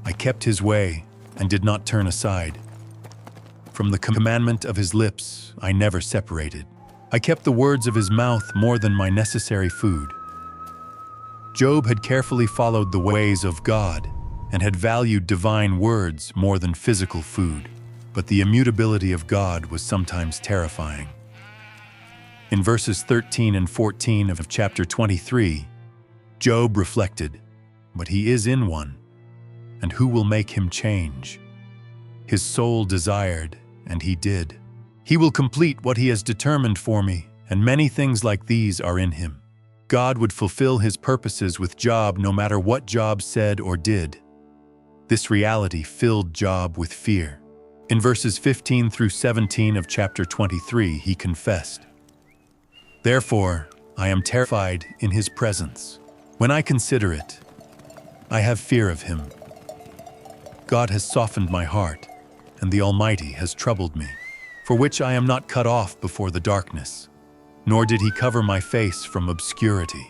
I kept his way and did not turn aside. From the commandment of his lips I never separated. I kept the words of his mouth more than my necessary food." Job had carefully followed the ways of God and had valued divine words more than physical food. But the immutability of God was sometimes terrifying. In verses 13 and 14 of chapter 23, Job reflected, "But he is in one, and who will make him change? His soul desired, and he did. He will complete what he has determined for me, and many things like these are in him." God would fulfill his purposes with Job no matter what Job said or did. This reality filled Job with fear. In verses 15 through 17 of chapter 23, he confessed, "Therefore, I am terrified in his presence. When I consider it, I have fear of him. God has softened my heart, and the Almighty has troubled me, for which I am not cut off before the darkness, nor did he cover my face from obscurity."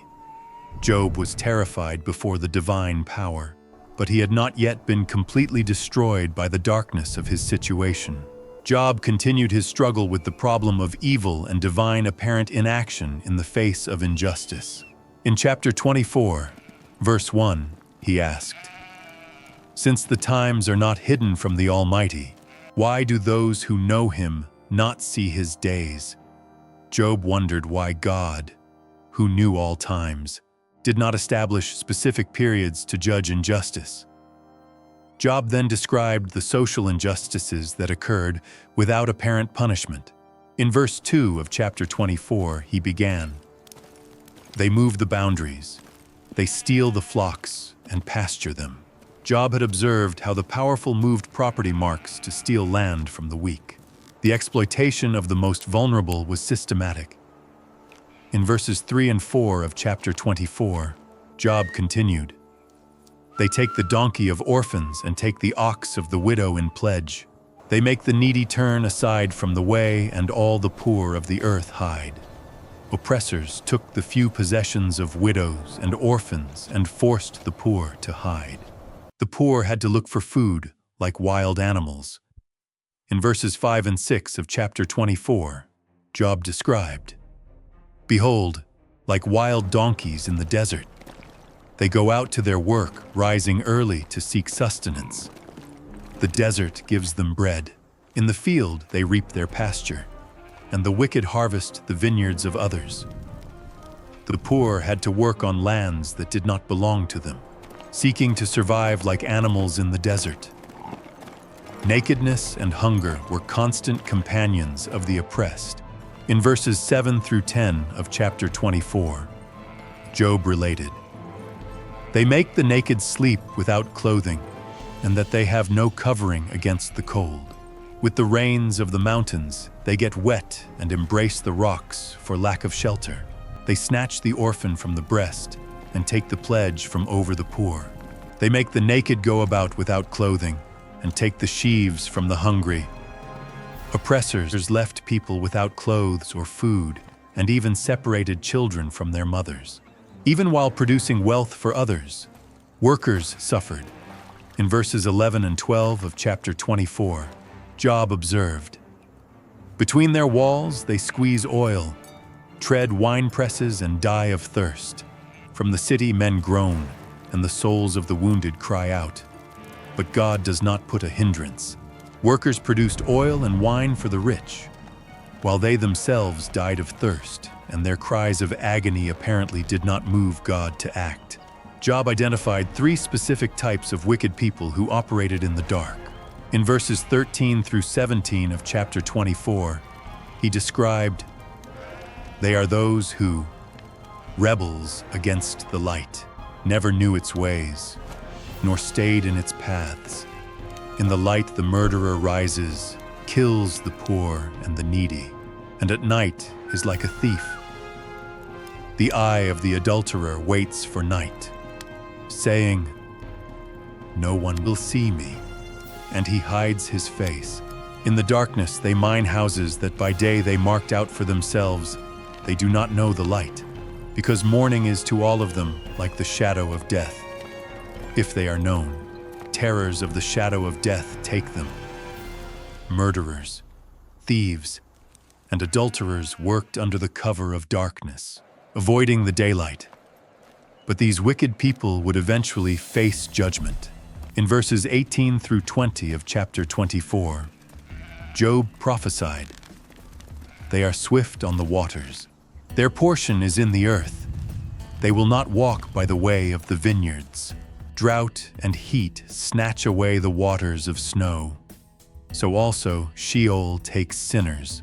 Job was terrified before the divine power, but he had not yet been completely destroyed by the darkness of his situation. Job continued his struggle with the problem of evil and divine apparent inaction in the face of injustice. In chapter 24, verse 1, he asked, "Since the times are not hidden from the Almighty, why do those who know him not see his days?" Job wondered why God, who knew all times, did not establish specific periods to judge injustice. Job then described the social injustices that occurred without apparent punishment. In verse 2 of chapter 24, he began, "They move the boundaries. They steal the flocks and pasture them." Job had observed how the powerful moved property marks to steal land from the weak. The exploitation of the most vulnerable was systematic. In verses 3 and 4 of chapter 24, Job continued, "They take the donkey of orphans and take the ox of the widow in pledge. They make the needy turn aside from the way, and all the poor of the earth hide. Oppressors took the few possessions of widows and orphans and forced the poor to hide. The poor had to look for food like wild animals." In verses 5 and 6 of chapter 24, Job described, "Behold, like wild donkeys in the desert, they go out to their work, rising early to seek sustenance. The desert gives them bread. In the field they reap their pasture, and the wicked harvest the vineyards of others. The poor had to work on lands that did not belong to them, seeking to survive like animals in the desert. Nakedness and hunger were constant companions of the oppressed." In verses 7 through 10 of chapter 24, Job related, "They make the naked sleep without clothing, and that they have no covering against the cold. With the rains of the mountains, they get wet and embrace the rocks for lack of shelter. They snatch the orphan from the breast and take the pledge from over the poor. They make the naked go about without clothing and take the sheaves from the hungry. Oppressors left people without clothes or food, and even separated children from their mothers. Even while producing wealth for others, workers suffered." In verses 11 and 12 of chapter 24, Job observed, "Between their walls they squeeze oil, tread wine presses and die of thirst. From the city men groan, and the souls of the wounded cry out. But God does not put a hindrance. Workers produced oil and wine for the rich, while they themselves died of thirst, and their cries of agony apparently did not move God to act." Job identified 3 specific types of wicked people who operated in the dark. In verses 13 through 17 of chapter 24, he described, "They are those who, rebels against the light, never knew its ways, nor stayed in its paths. In the light the murderer rises, kills the poor and the needy, and at night is like a thief. The eye of the adulterer waits for night, saying, 'No one will see me,' and he hides his face. In the darkness they mine houses that by day they marked out for themselves. They do not know the light, because morning is to all of them like the shadow of death. If they are known, terrors of the shadow of death take them. Murderers, thieves, and adulterers worked under the cover of darkness, avoiding the daylight. But these wicked people would eventually face judgment." In verses 18 through 20 of chapter 24, Job prophesied, "They are swift on the waters. Their portion is in the earth. They will not walk by the way of the vineyards. Drought and heat snatch away the waters of snow. So also Sheol takes sinners.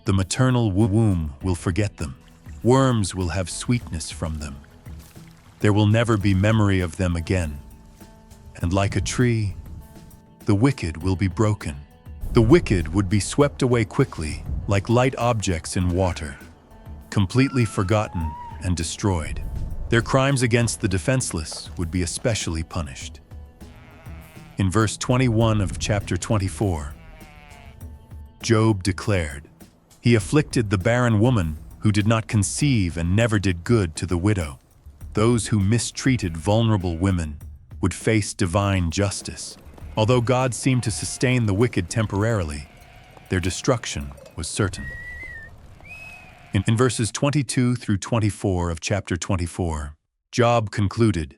The maternal womb will forget them. Worms will have sweetness from them. There will never be memory of them again. And like a tree, the wicked will be broken. The wicked would be swept away quickly, like light objects in water, completely forgotten and destroyed. Their crimes against the defenseless would be especially punished. In verse 21 of chapter 24, Job declared, "He afflicted the barren woman who did not conceive and never did good to the widow." Those who mistreated vulnerable women would face divine justice. Although God seemed to sustain the wicked temporarily, their destruction was certain. In verses 22 through 24 of chapter 24, Job concluded,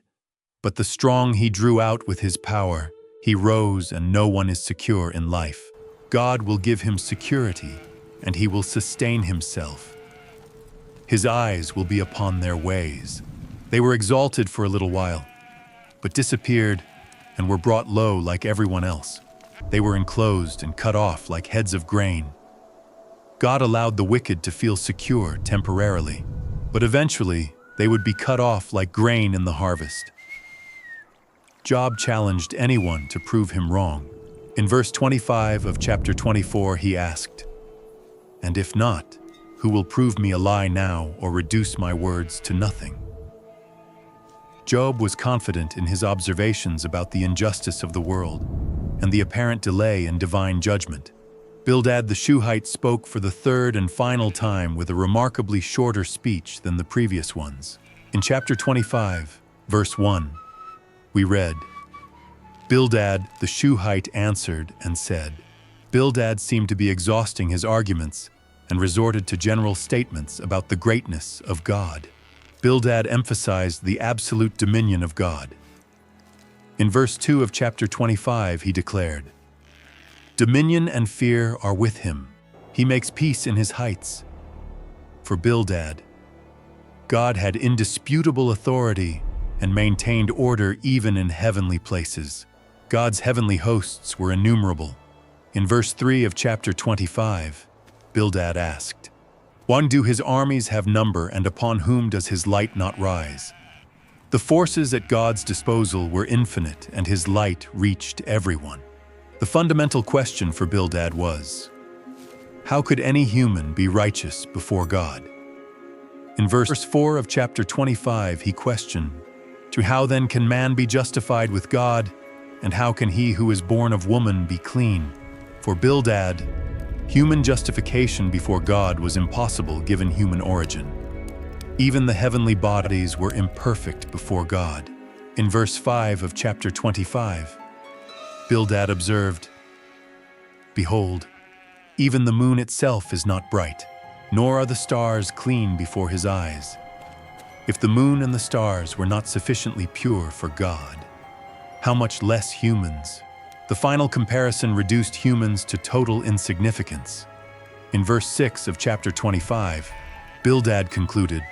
"But the strong he drew out with his power. He rose, and no one is secure in life. God will give him security, and he will sustain himself. His eyes will be upon their ways. They were exalted for a little while, but disappeared and were brought low like everyone else. They were enclosed and cut off like heads of grain." God allowed the wicked to feel secure temporarily, but eventually they would be cut off like grain in the harvest. Job challenged anyone to prove him wrong. In verse 25 of chapter 24, he asked, "And if not, who will prove me a lie now or reduce my words to nothing?" Job was confident in his observations about the injustice of the world and the apparent delay in divine judgment. Bildad the Shuhite spoke for the third and final time with a remarkably shorter speech than the previous ones. In chapter 25, verse 1, we read, "Bildad the Shuhite answered and said." Bildad seemed to be exhausting his arguments and resorted to general statements about the greatness of God. Bildad emphasized the absolute dominion of God. In verse 2 of chapter 25, he declared, "Dominion and fear are with him. He makes peace in his heights." For Bildad, God had indisputable authority and maintained order even in heavenly places. God's heavenly hosts were innumerable. In verse 3 of chapter 25, Bildad asked, "One, do his armies have number, and upon whom does his light not rise?" The forces at God's disposal were infinite, and his light reached everyone. The fundamental question for Bildad was, how could any human be righteous before God? In verse 4 of chapter 25, he questioned, "To how then can man be justified with God, and how can he who is born of woman be clean?" For Bildad, human justification before God was impossible given human origin. Even the heavenly bodies were imperfect before God. In verse 5 of chapter 25, Bildad observed, "Behold, even the moon itself is not bright, nor are the stars clean before his eyes. If the moon and the stars were not sufficiently pure for God, how much less humans?" The final comparison reduced humans to total insignificance. In verse 6 of chapter 25, Bildad concluded,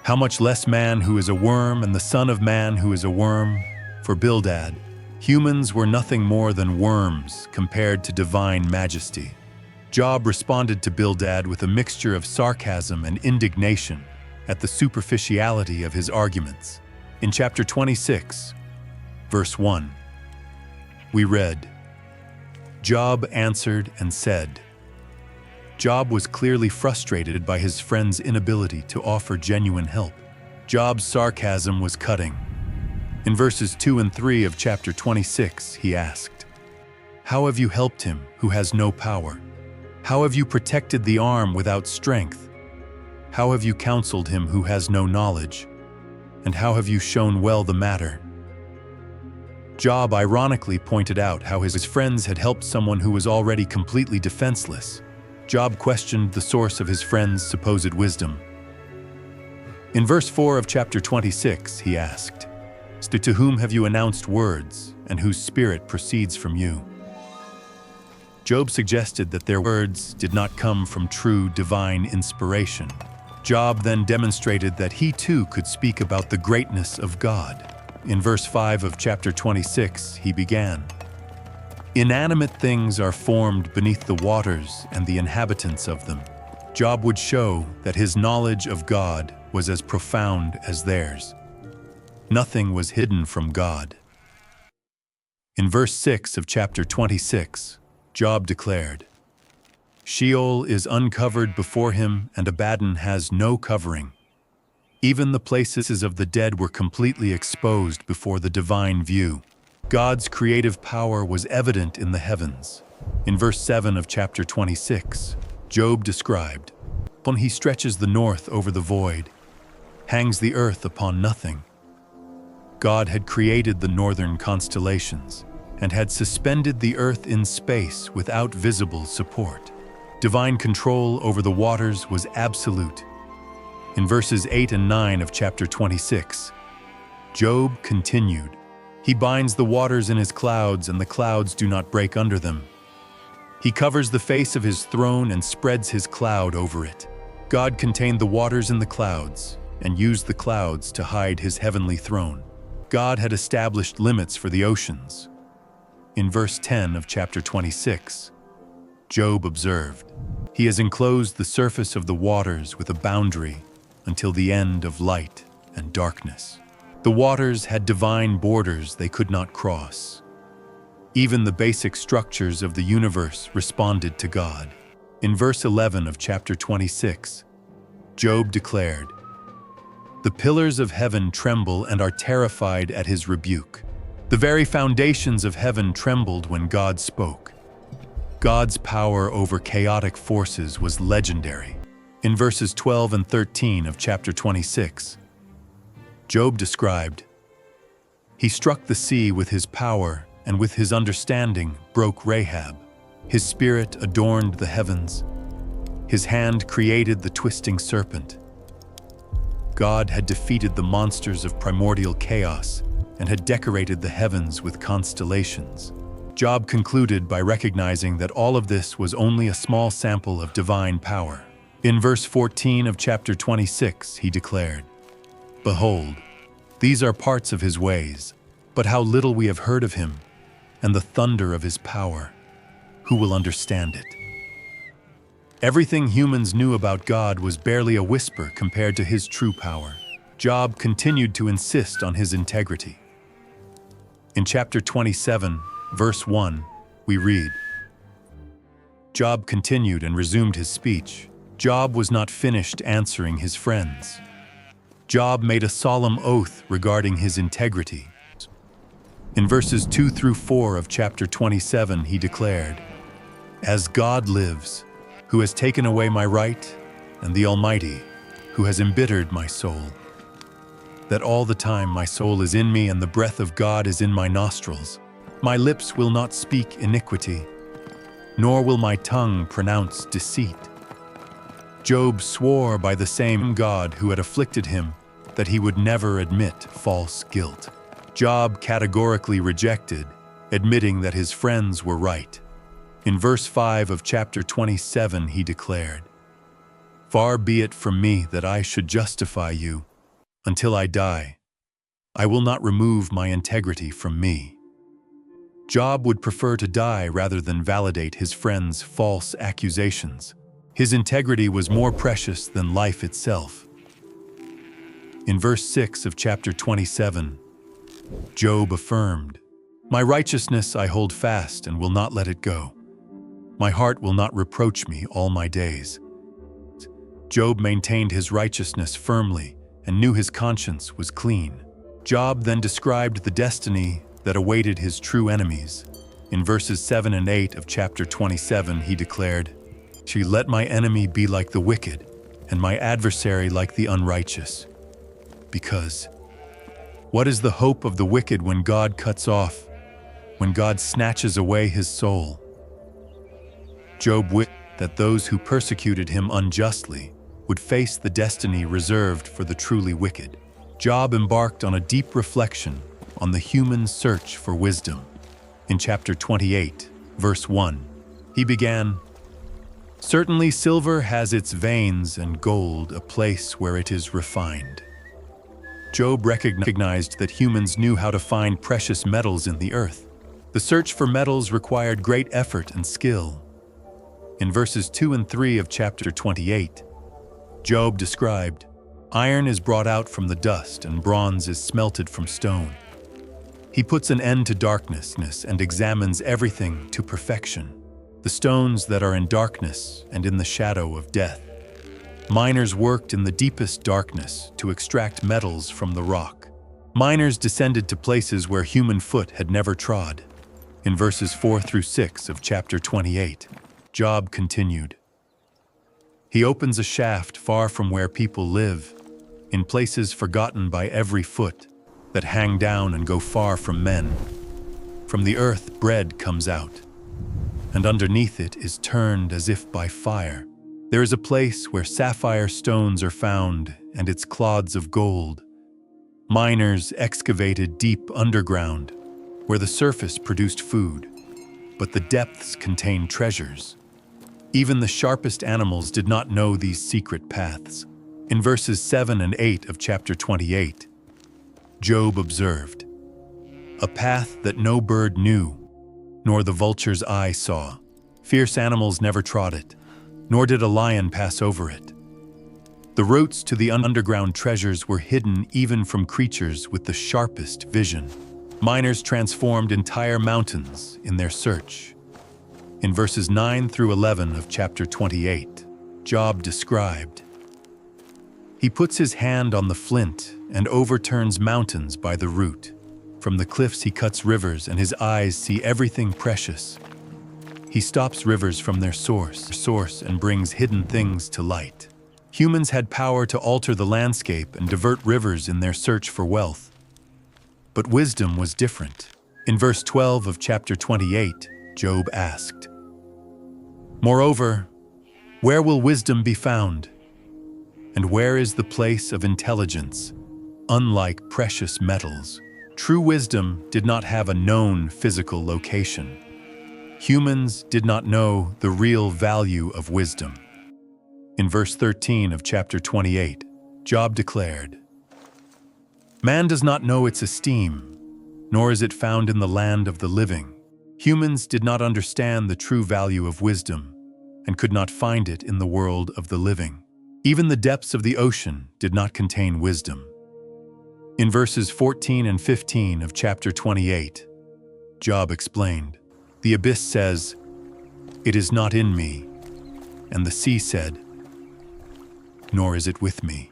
"How much less man who is a worm and the son of man who is a worm?" For Bildad, humans were nothing more than worms compared to divine majesty. Job responded to Bildad with a mixture of sarcasm and indignation at the superficiality of his arguments. In chapter 26, verse 1, we read, "Job answered and said." Job was clearly frustrated by his friend's inability to offer genuine help. Job's sarcasm was cutting. In verses 2 and 3 of chapter 26, he asked, "How have you helped him who has no power? How have you protected the arm without strength? How have you counseled him who has no knowledge? And how have you shown well the matter?" Job ironically pointed out how his friends had helped someone who was already completely defenseless. Job questioned the source of his friend's supposed wisdom. In verse 4 of chapter 26, he asked, "To whom have you announced words, and whose spirit proceeds from you?" Job suggested that their words did not come from true divine inspiration. Job then demonstrated that he too could speak about the greatness of God. In verse 5 of chapter 26, he began, "Inanimate things are formed beneath the waters and the inhabitants of them." Job would show that his knowledge of God was as profound as theirs. Nothing was hidden from God. In verse 6 of chapter 26, Job declared, "Sheol is uncovered before him, and Abaddon has no covering. Even the places of the dead were completely exposed before the divine view." God's creative power was evident in the heavens. In verse 7 of chapter 26, Job described, "When he stretches the north over the void, hangs the earth upon nothing." God had created the northern constellations and had suspended the earth in space without visible support. Divine control over the waters was absolute. In verses 8 and 9 of chapter 26, Job continued, "He binds the waters in his clouds, and the clouds do not break under them. He covers the face of his throne and spreads his cloud over it." God contained the waters in the clouds and used the clouds to hide his heavenly throne. God had established limits for the oceans. In verse 10 of chapter 26, Job observed, "He has enclosed the surface of the waters with a boundary until the end of light and darkness." The waters had divine borders they could not cross. Even the basic structures of the universe responded to God. In verse 11 of chapter 26, Job declared, "The pillars of heaven tremble and are terrified at his rebuke." The very foundations of heaven trembled when God spoke. God's power over chaotic forces was legendary. In verses 12 and 13 of chapter 26, Job described, "He struck the sea with his power, and with his understanding broke Rahab. His spirit adorned the heavens. His hand created the twisting serpent." God had defeated the monsters of primordial chaos and had decorated the heavens with constellations. Job concluded by recognizing that all of this was only a small sample of divine power. In verse 14 of chapter 26, he declared, "Behold, these are parts of his ways, but how little we have heard of him, and the thunder of his power. Who will understand it?" Everything humans knew about God was barely a whisper compared to his true power. Job continued to insist on his integrity. In chapter 27, verse 1, we read, Job continued and resumed his speech. Job was not finished answering his friends. Job made a solemn oath regarding his integrity. In verses 2 through 4 of chapter 27, he declared, "As God lives, who has taken away my right, and the Almighty, who has embittered my soul, that all the time my soul is in me and the breath of God is in my nostrils, my lips will not speak iniquity, nor will my tongue pronounce deceit." Job swore by the same God who had afflicted him that he would never admit false guilt. Job categorically rejected, admitting that his friends were right. In verse 5 of chapter 27, he declared, "Far be it from me that I should justify you. Until I die, I will not remove my integrity from me." Job would prefer to die rather than validate his friends' false accusations. His integrity was more precious than life itself. In verse 6 of chapter 27, Job affirmed, "My righteousness I hold fast and will not let it go. My heart will not reproach me all my days." Job maintained his righteousness firmly and knew his conscience was clean. Job then described the destiny that awaited his true enemies. In verses 7 and 8 of chapter 27, he declared, "Let my enemy be like the wicked, and my adversary like the unrighteous. Because what is the hope of the wicked when God cuts off, when God snatches away his soul?" Job wished that those who persecuted him unjustly would face the destiny reserved for the truly wicked. Job embarked on a deep reflection on the human search for wisdom. In chapter 28, verse 1, he began, "Certainly silver has its veins and gold a place where it is refined." Job recognized that humans knew how to find precious metals in the earth. The search for metals required great effort and skill. In verses 2 and 3 of chapter 28, Job described, "Iron is brought out from the dust and bronze is smelted from stone." He puts an end to darkness and examines everything to perfection, the stones that are in darkness and in the shadow of death. Miners worked in the deepest darkness to extract metals from the rock. Miners descended to places where human foot had never trod. In verses 4 through 6 of chapter 28, Job continued, "He opens a shaft far from where people live, in places forgotten by every foot, that hang down and go far from men. From the earth bread comes out, and underneath it is turned as if by fire. There is a place where sapphire stones are found, and its clods of gold. Miners excavated deep underground, where the surface produced food, but the depths contained treasures. Even the sharpest animals did not know these secret paths." In verses 7 and 8 of chapter 28, Job observed, "A path that no bird knew, nor the vulture's eye saw. Fierce animals never trod it, nor did a lion pass over it. The routes to the underground treasures were hidden even from creatures with the sharpest vision. Miners transformed entire mountains in their search." In verses 9 through 11 of chapter 28, Job described, "He puts his hand on the flint and overturns mountains by the root. From the cliffs he cuts rivers, and his eyes see everything precious. He stops rivers from their source and brings hidden things to light." Humans had power to alter the landscape and divert rivers in their search for wealth. But wisdom was different. In verse 12 of chapter 28, Job asked, "Moreover, where will wisdom be found? And where is the place of intelligence? Unlike precious metals, true wisdom did not have a known physical location. Humans did not know the real value of wisdom." In verse 13 of chapter 28, Job declared, "Man does not know its esteem, nor is it found in the land of the living." Humans did not understand the true value of wisdom and could not find it in the world of the living. Even the depths of the ocean did not contain wisdom. In verses 14 and 15 of chapter 28, Job explained, "The abyss says, 'It is not in me,' and the sea said, 'Nor is it with me.'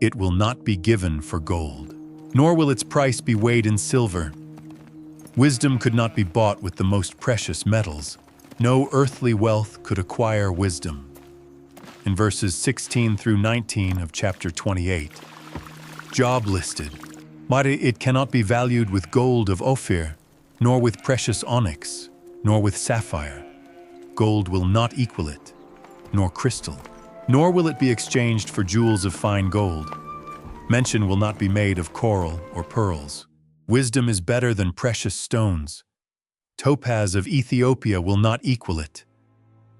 It will not be given for gold, nor will its price be weighed in silver. Wisdom could not be bought with the most precious metals. No earthly wealth could acquire wisdom." In verses 16 through 19 of chapter 28, Job listed, "It cannot be valued with gold of Ophir, nor with precious onyx, nor with sapphire. Gold will not equal it, nor crystal, nor will it be exchanged for jewels of fine gold. Mention will not be made of coral or pearls. Wisdom is better than precious stones. Topaz of Ethiopia will not equal it.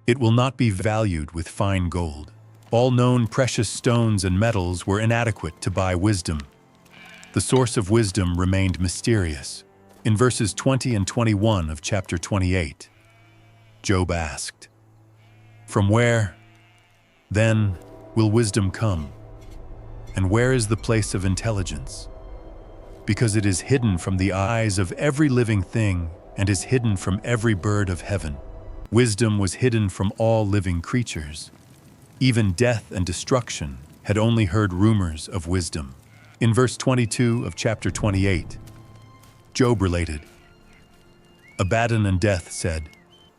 It will not be valued with fine gold. All known precious stones and metals were inadequate to buy wisdom. The source of wisdom remained mysterious." In verses 20 and 21 of chapter 28, Job asked, "From where, then, will wisdom come? And where is the place of intelligence? Because it is hidden from the eyes of every living thing and is hidden from every bird of heaven. Wisdom was hidden from all living creatures. Even death and destruction had only heard rumors of wisdom." In verse 22 of chapter 28, Job related, "Abaddon and death said,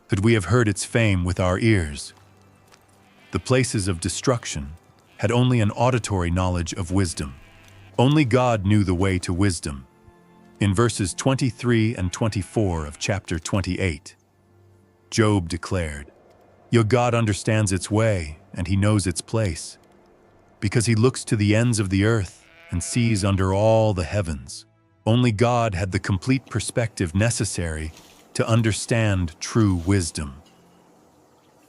'Could we have heard its fame with our ears?' The places of destruction had only an auditory knowledge of wisdom. Only God knew the way to wisdom." In verses 23 and 24 of chapter 28, Job declared, "Your God understands its way, and he knows its place, because he looks to the ends of the earth and sees under all the heavens." Only God had the complete perspective necessary to understand true wisdom.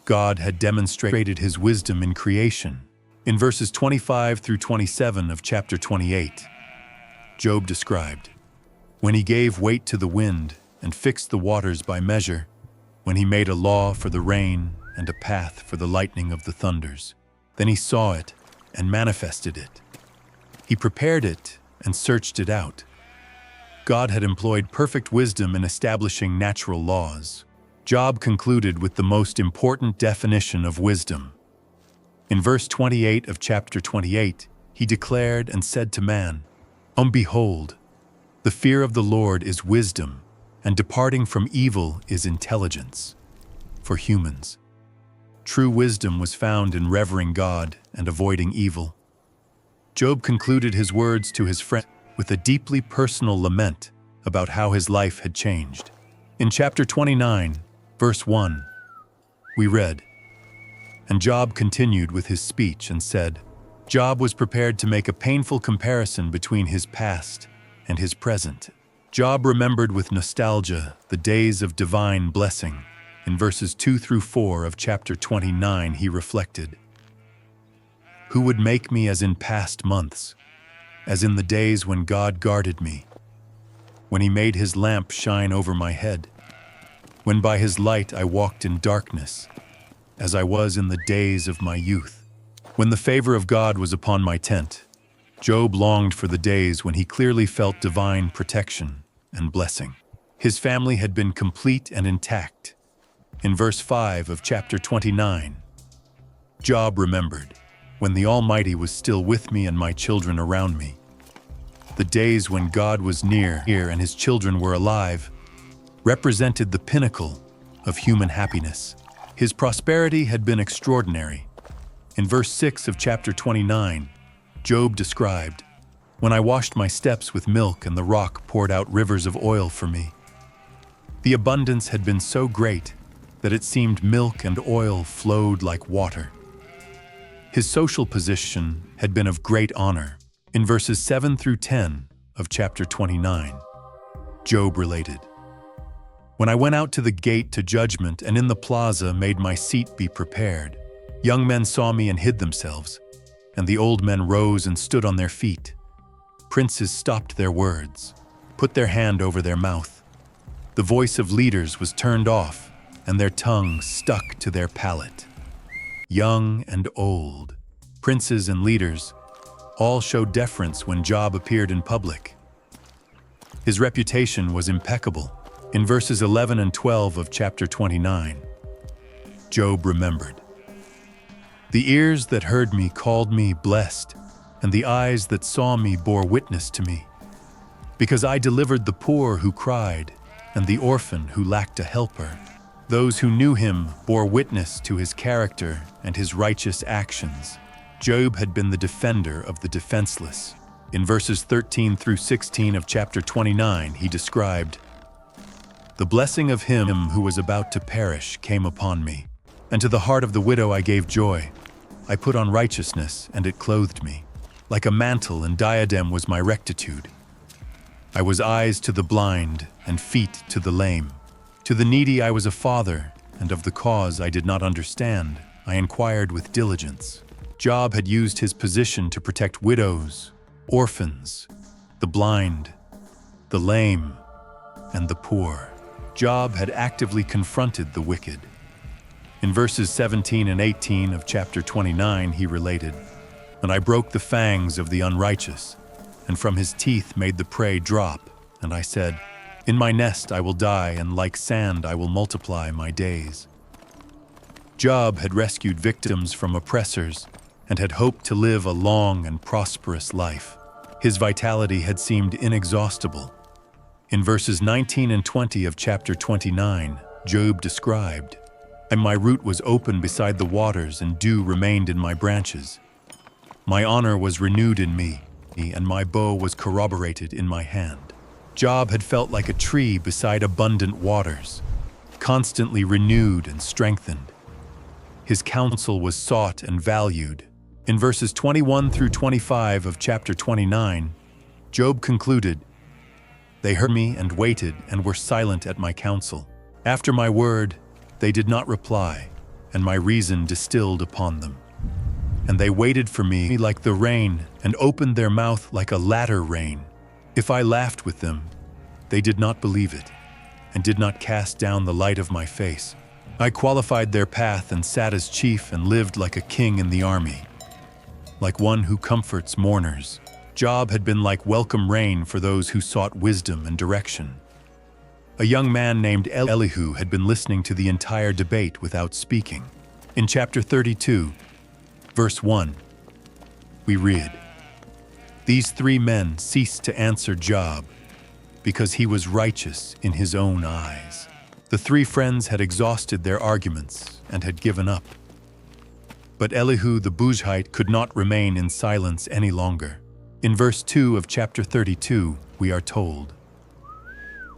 God had demonstrated his wisdom in creation. In verses 25 through 27 of chapter 28, Job described, "When he gave weight to the wind and fixed the waters by measure, when he made a law for the rain and a path for the lightning of the thunders. Then he saw it and manifested it. He prepared it and searched it out. God had employed perfect wisdom in establishing natural laws. Job concluded with the most important definition of wisdom. In verse 28 of chapter 28, he declared and said to man, Behold, the fear of the Lord is wisdom, and departing from evil is intelligence. For humans, true wisdom was found in revering God and avoiding evil. Job concluded his words to his friend with a deeply personal lament about how his life had changed. In chapter 29, verse 1, we read, And Job continued with his speech and said, Job was prepared to make a painful comparison between his past and his present. Job remembered with nostalgia the days of divine blessing. In verses 2 through 4 of chapter 29, he reflected, Who would make me as in past months, as in the days when God guarded me, when he made his lamp shine over my head, when by his light I walked in darkness, as I was in the days of my youth, when the favor of God was upon my tent. Job longed for the days when he clearly felt divine protection and blessing. His family had been complete and intact. In verse 5 of chapter 29, Job remembered, when the Almighty was still with me and my children around me. The days when God was near and his children were alive represented the pinnacle of human happiness. His prosperity had been extraordinary. In verse 6 of chapter 29, Job described, When I washed my steps with milk and the rock poured out rivers of oil for me. The abundance had been so great that it seemed milk and oil flowed like water. His social position had been of great honor. In verses 7 through 10 of chapter 29, Job related, When I went out to the gate to judgment and in the plaza made my seat be prepared, young men saw me and hid themselves, and the old men rose and stood on their feet. Princes stopped their words, put their hand over their mouth. The voice of leaders was turned off, and their tongue stuck to their palate. Young and old, princes and leaders, all showed deference when Job appeared in public. His reputation was impeccable. In verses 11 and 12 of chapter 29, Job remembered, The ears that heard me called me blessed, and the eyes that saw me bore witness to me. Because I delivered the poor who cried, and the orphan who lacked a helper. Those who knew him bore witness to his character and his righteous actions. Job had been the defender of the defenseless. In verses 13 through 16 of chapter 29, he described, The blessing of him who was about to perish came upon me, and to the heart of the widow I gave joy. I put on righteousness, and it clothed me. Like a mantle and diadem was my rectitude. I was eyes to the blind and feet to the lame. To the needy I was a father, and of the cause I did not understand, I inquired with diligence. Job had used his position to protect widows, orphans, the blind, the lame, and the poor. Job had actively confronted the wicked. In verses 17 and 18 of chapter 29, he related, And I broke the fangs of the unrighteous, and from his teeth made the prey drop, and I said, In my nest I will die, and like sand I will multiply my days. Job had rescued victims from oppressors, and had hoped to live a long and prosperous life. His vitality had seemed inexhaustible. In verses 19 and 20 of chapter 29, Job described, And my root was open beside the waters, and dew remained in my branches. My honor was renewed in me, and my bow was corroborated in my hand. Job had felt like a tree beside abundant waters, constantly renewed and strengthened. His counsel was sought and valued. In verses 21 through 25 of chapter 29, Job concluded, They heard me and waited and were silent at my counsel. After my word, they did not reply, and my reason distilled upon them. And they waited for me like the rain, and opened their mouth like a latter rain. If I laughed with them, they did not believe it. and did not cast down the light of my face. I qualified their path and sat as chief and lived like a king in the army, like one who comforts mourners. Job had been like welcome rain for those who sought wisdom and direction. A young man named Elihu had been listening to the entire debate without speaking. In chapter 32, verse 1, we read, "These three men ceased to answer Job because he was righteous in his own eyes." The three friends had exhausted their arguments and had given up. But Elihu the Buzhite could not remain in silence any longer. In verse 2 of chapter 32, we are told,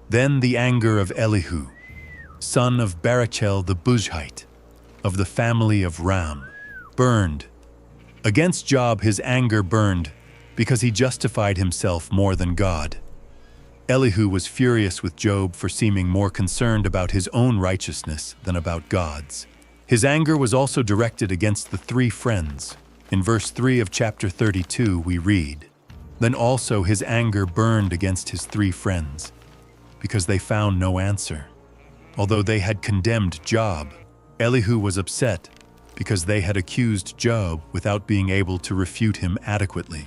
"Then the anger of Elihu, son of Barachel the Buzhite, of the family of Ram, burned. Against Job his anger burned, because he justified himself more than God." Elihu was furious with Job for seeming more concerned about his own righteousness than about God's. His anger was also directed against the three friends. In verse 3 of chapter 32 we read, "Then also his anger burned against his three friends, because they found no answer." Although they had condemned Job, Elihu was upset because they had accused Job without being able to refute him adequately.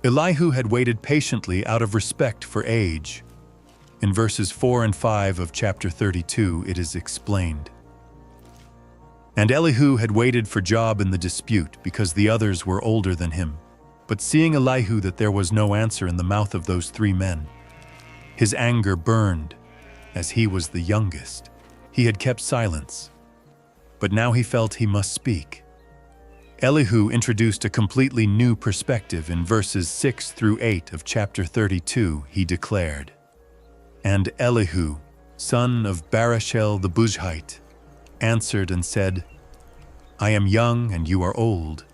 Elihu had waited patiently out of respect for age. In verses 4 and 5 of chapter 32, it is explained, "And Elihu had waited for Job in the dispute because the others were older than him. But seeing Elihu that there was no answer in the mouth of those three men, his anger burned, as he was the youngest. He had kept silence, but now he felt he must speak." Elihu introduced a completely new perspective in verses 6 through 8 of chapter 32. He declared, "And Elihu, son of Barachel the Buzhite, answered and said, I am young and you are old.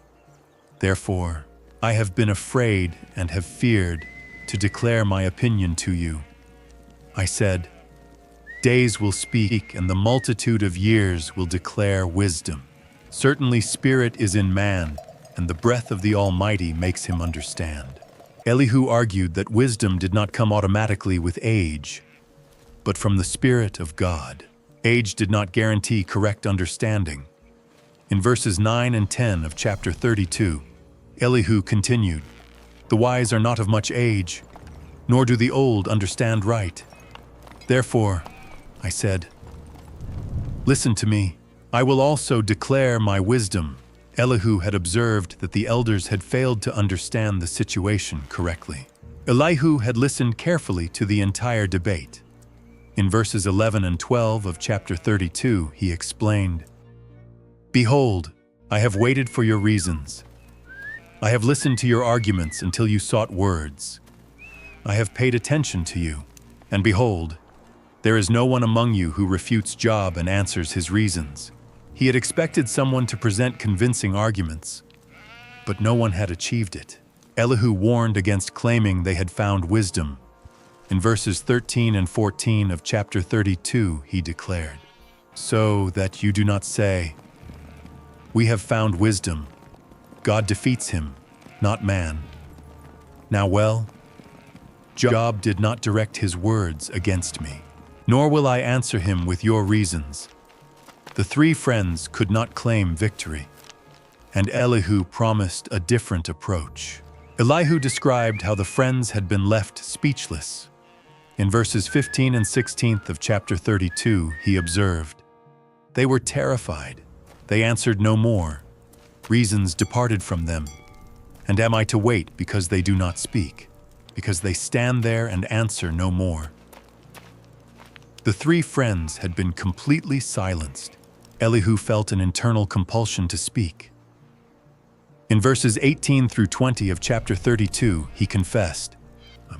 Therefore, I have been afraid and have feared to declare my opinion to you. I said, days will speak and the multitude of years will declare wisdom. Certainly spirit is in man, and the breath of the Almighty makes him understand." Elihu argued that wisdom did not come automatically with age, but from the Spirit of God. Age did not guarantee correct understanding. In verses 9 and 10 of chapter 32, Elihu continued, "The wise are not of much age, nor do the old understand right. Therefore, I said, listen to me. I will also declare my wisdom." Elihu had observed that the elders had failed to understand the situation correctly. Elihu had listened carefully to the entire debate. In verses 11 and 12 of chapter 32, he explained, "Behold, I have waited for your reasons. I have listened to your arguments until you sought words. I have paid attention to you, and behold, there is no one among you who refutes Job and answers his reasons." He had expected someone to present convincing arguments, but no one had achieved it. Elihu warned against claiming they had found wisdom. In verses 13 and 14 of chapter 32, he declared, "So that you do not say, we have found wisdom. God defeats him, not man. Now well, Job did not direct his words against me, nor will I answer him with your reasons." The three friends could not claim victory, and Elihu promised a different approach. Elihu described how the friends had been left speechless. In verses 15 and 16 of chapter 32, he observed, "They were terrified. They answered no more. Reasons departed from them. And am I to wait because they do not speak? Because they stand there and answer no more?" The three friends had been completely silenced. Elihu felt an internal compulsion to speak. In verses 18 through 20 of chapter 32, he confessed,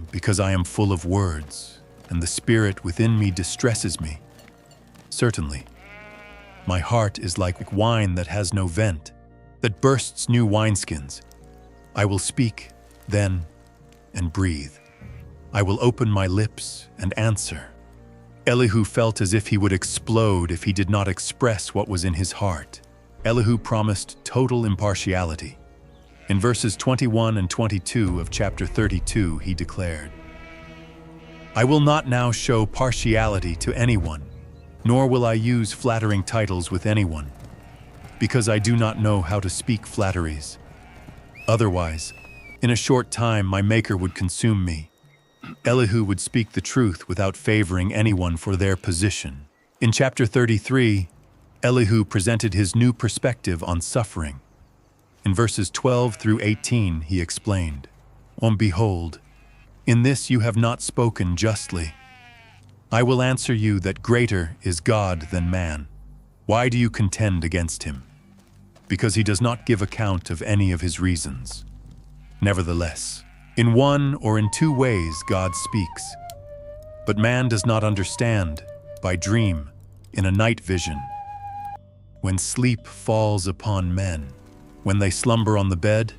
"Because I am full of words, and the spirit within me distresses me. Certainly, my heart is like wine that has no vent, that bursts new wineskins. I will speak, then, and breathe. I will open my lips and answer." Elihu felt as if he would explode if he did not express what was in his heart. Elihu promised total impartiality. In verses 21 and 22 of chapter 32, he declared, I will not now show partiality to anyone, nor will I use flattering titles with anyone, because I do not know how to speak flatteries. Otherwise, in a short time my Maker would consume me. Elihu would speak the truth without favoring anyone for their position. In chapter 33, Elihu presented his new perspective on suffering. In verses 12 through 18, he explained, Behold, in this you have not spoken justly. I will answer you that greater is God than man. Why do you contend against him? Because he does not give account of any of his reasons. Nevertheless, in one or in two ways God speaks. But man does not understand, by dream, in a night vision. When sleep falls upon men, when they slumber on the bed,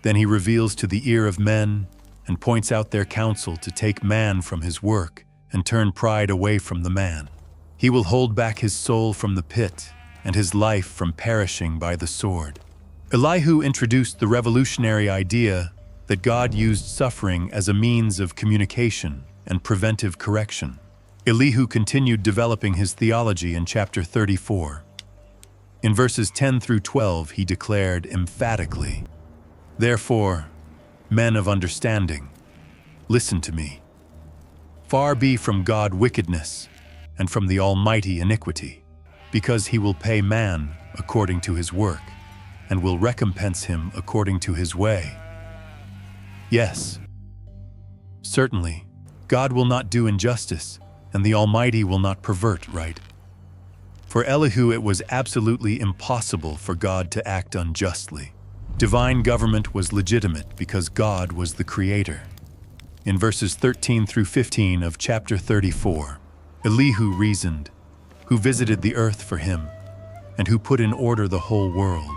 then he reveals to the ear of men and points out their counsel to take man from his work and turn pride away from the man. He will hold back his soul from the pit and his life from perishing by the sword. Elihu introduced the revolutionary idea that God used suffering as a means of communication and preventive correction. Elihu continued developing his theology in chapter 34. In verses 10 through 12, he declared emphatically, Therefore, men of understanding, listen to me. Far be from God wickedness, and from the Almighty iniquity, because he will pay man according to his work, and will recompense him according to his way. Yes, certainly, God will not do injustice, and the Almighty will not pervert right. For Elihu, it was absolutely impossible for God to act unjustly. Divine government was legitimate because God was the creator. In verses 13 through 15 of chapter 34, Elihu reasoned, who visited the earth for him, and who put in order the whole world.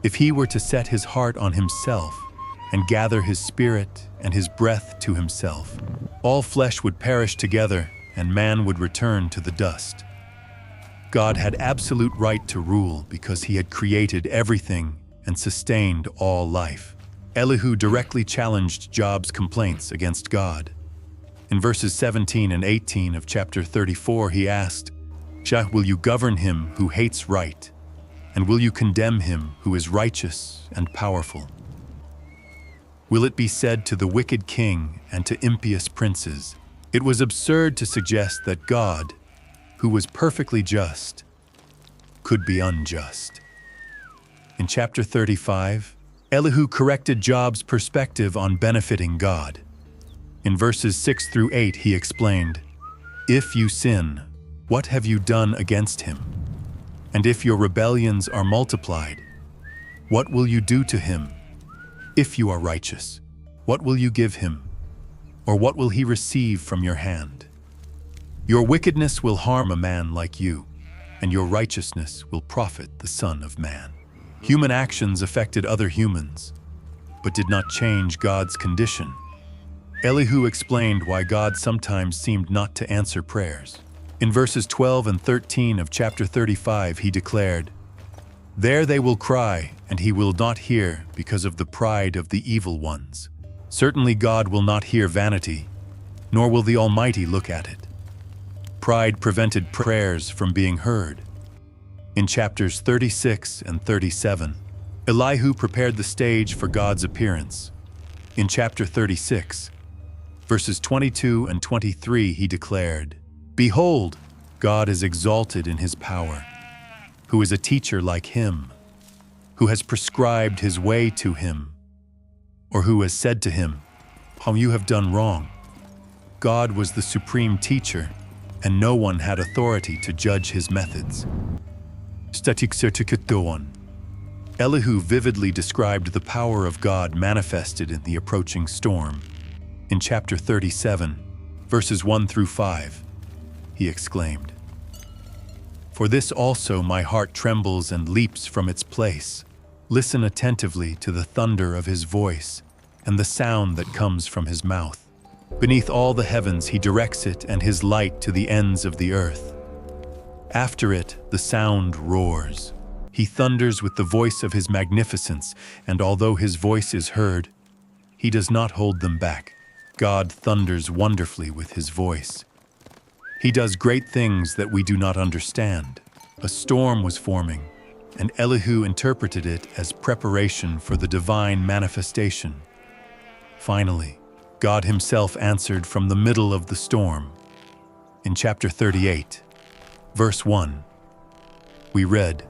If he were to set his heart on himself, and gather his spirit and his breath to himself, all flesh would perish together, and man would return to the dust. God had absolute right to rule because he had created everything and sustained all life. Elihu directly challenged Job's complaints against God. In verses 17 and 18 of chapter 34, he asked, Will you govern him who hates right, and will you condemn him who is righteous and powerful? Will it be said to the wicked king and to impious princes, it was absurd to suggest that God, who was perfectly just, could be unjust. In chapter 35, Elihu corrected Job's perspective on benefiting God. In verses 6 through 8, he explained, If you sin, what have you done against him? And if your rebellions are multiplied, what will you do to him? If you are righteous, what will you give him? Or what will he receive from your hand? Your wickedness will harm a man like you, and your righteousness will profit the Son of Man. Human actions affected other humans, but did not change God's condition. Elihu explained why God sometimes seemed not to answer prayers. In verses 12 and 13 of chapter 35, he declared, There they will cry, and he will not hear because of the pride of the evil ones. Certainly God will not hear vanity, nor will the Almighty look at it. Pride prevented prayers from being heard. In chapters 36 and 37, Elihu prepared the stage for God's appearance. In chapter 36, verses 22 and 23, he declared, Behold, God is exalted in his power, who is a teacher like him, who has prescribed his way to him, or who has said to him, How you have done wrong. God was the supreme teacher, and no one had authority to judge his methods. Elihu vividly described the power of God manifested in the approaching storm. In chapter 37, verses 1 through 5, he exclaimed, For this also my heart trembles and leaps from its place. Listen attentively to the thunder of his voice and the sound that comes from his mouth. Beneath all the heavens he directs it and his light to the ends of the earth. After it, the sound roars. He thunders with the voice of his magnificence, and although his voice is heard, he does not hold them back. God thunders wonderfully with his voice. He does great things that we do not understand. A storm was forming, and Elihu interpreted it as preparation for the divine manifestation. Finally, God himself answered from the middle of the storm. In chapter 38, verse 1, we read,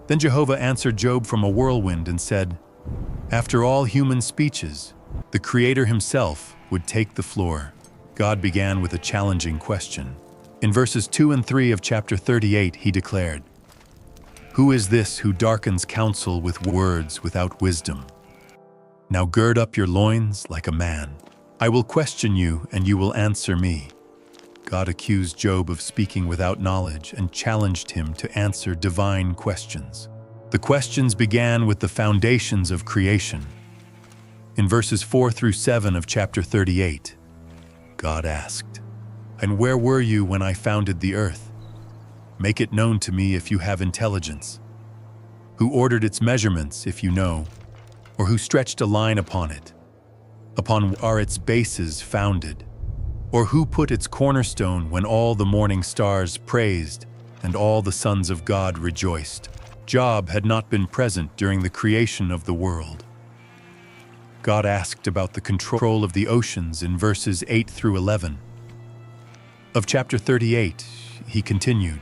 "Then Jehovah answered Job from a whirlwind and said, after all human speeches, the Creator himself would take the floor." God began with a challenging question. In verses 2 and 3 of chapter 38, he declared, "Who is this who darkens counsel with words without wisdom? Now gird up your loins like a man. I will question you, and you will answer me." God accused Job of speaking without knowledge and challenged him to answer divine questions. The questions began with the foundations of creation. In verses 4 through 7 of chapter 38, God asked, "And where were you when I founded the earth? Make it known to me if you have intelligence. Who ordered its measurements, if you know, or who stretched a line upon it? Upon what are its bases founded? Or who put its cornerstone when all the morning stars praised and all the sons of God rejoiced?" Job had not been present during the creation of the world. God asked about the control of the oceans in verses 8 through 11. Of chapter 38, he continued,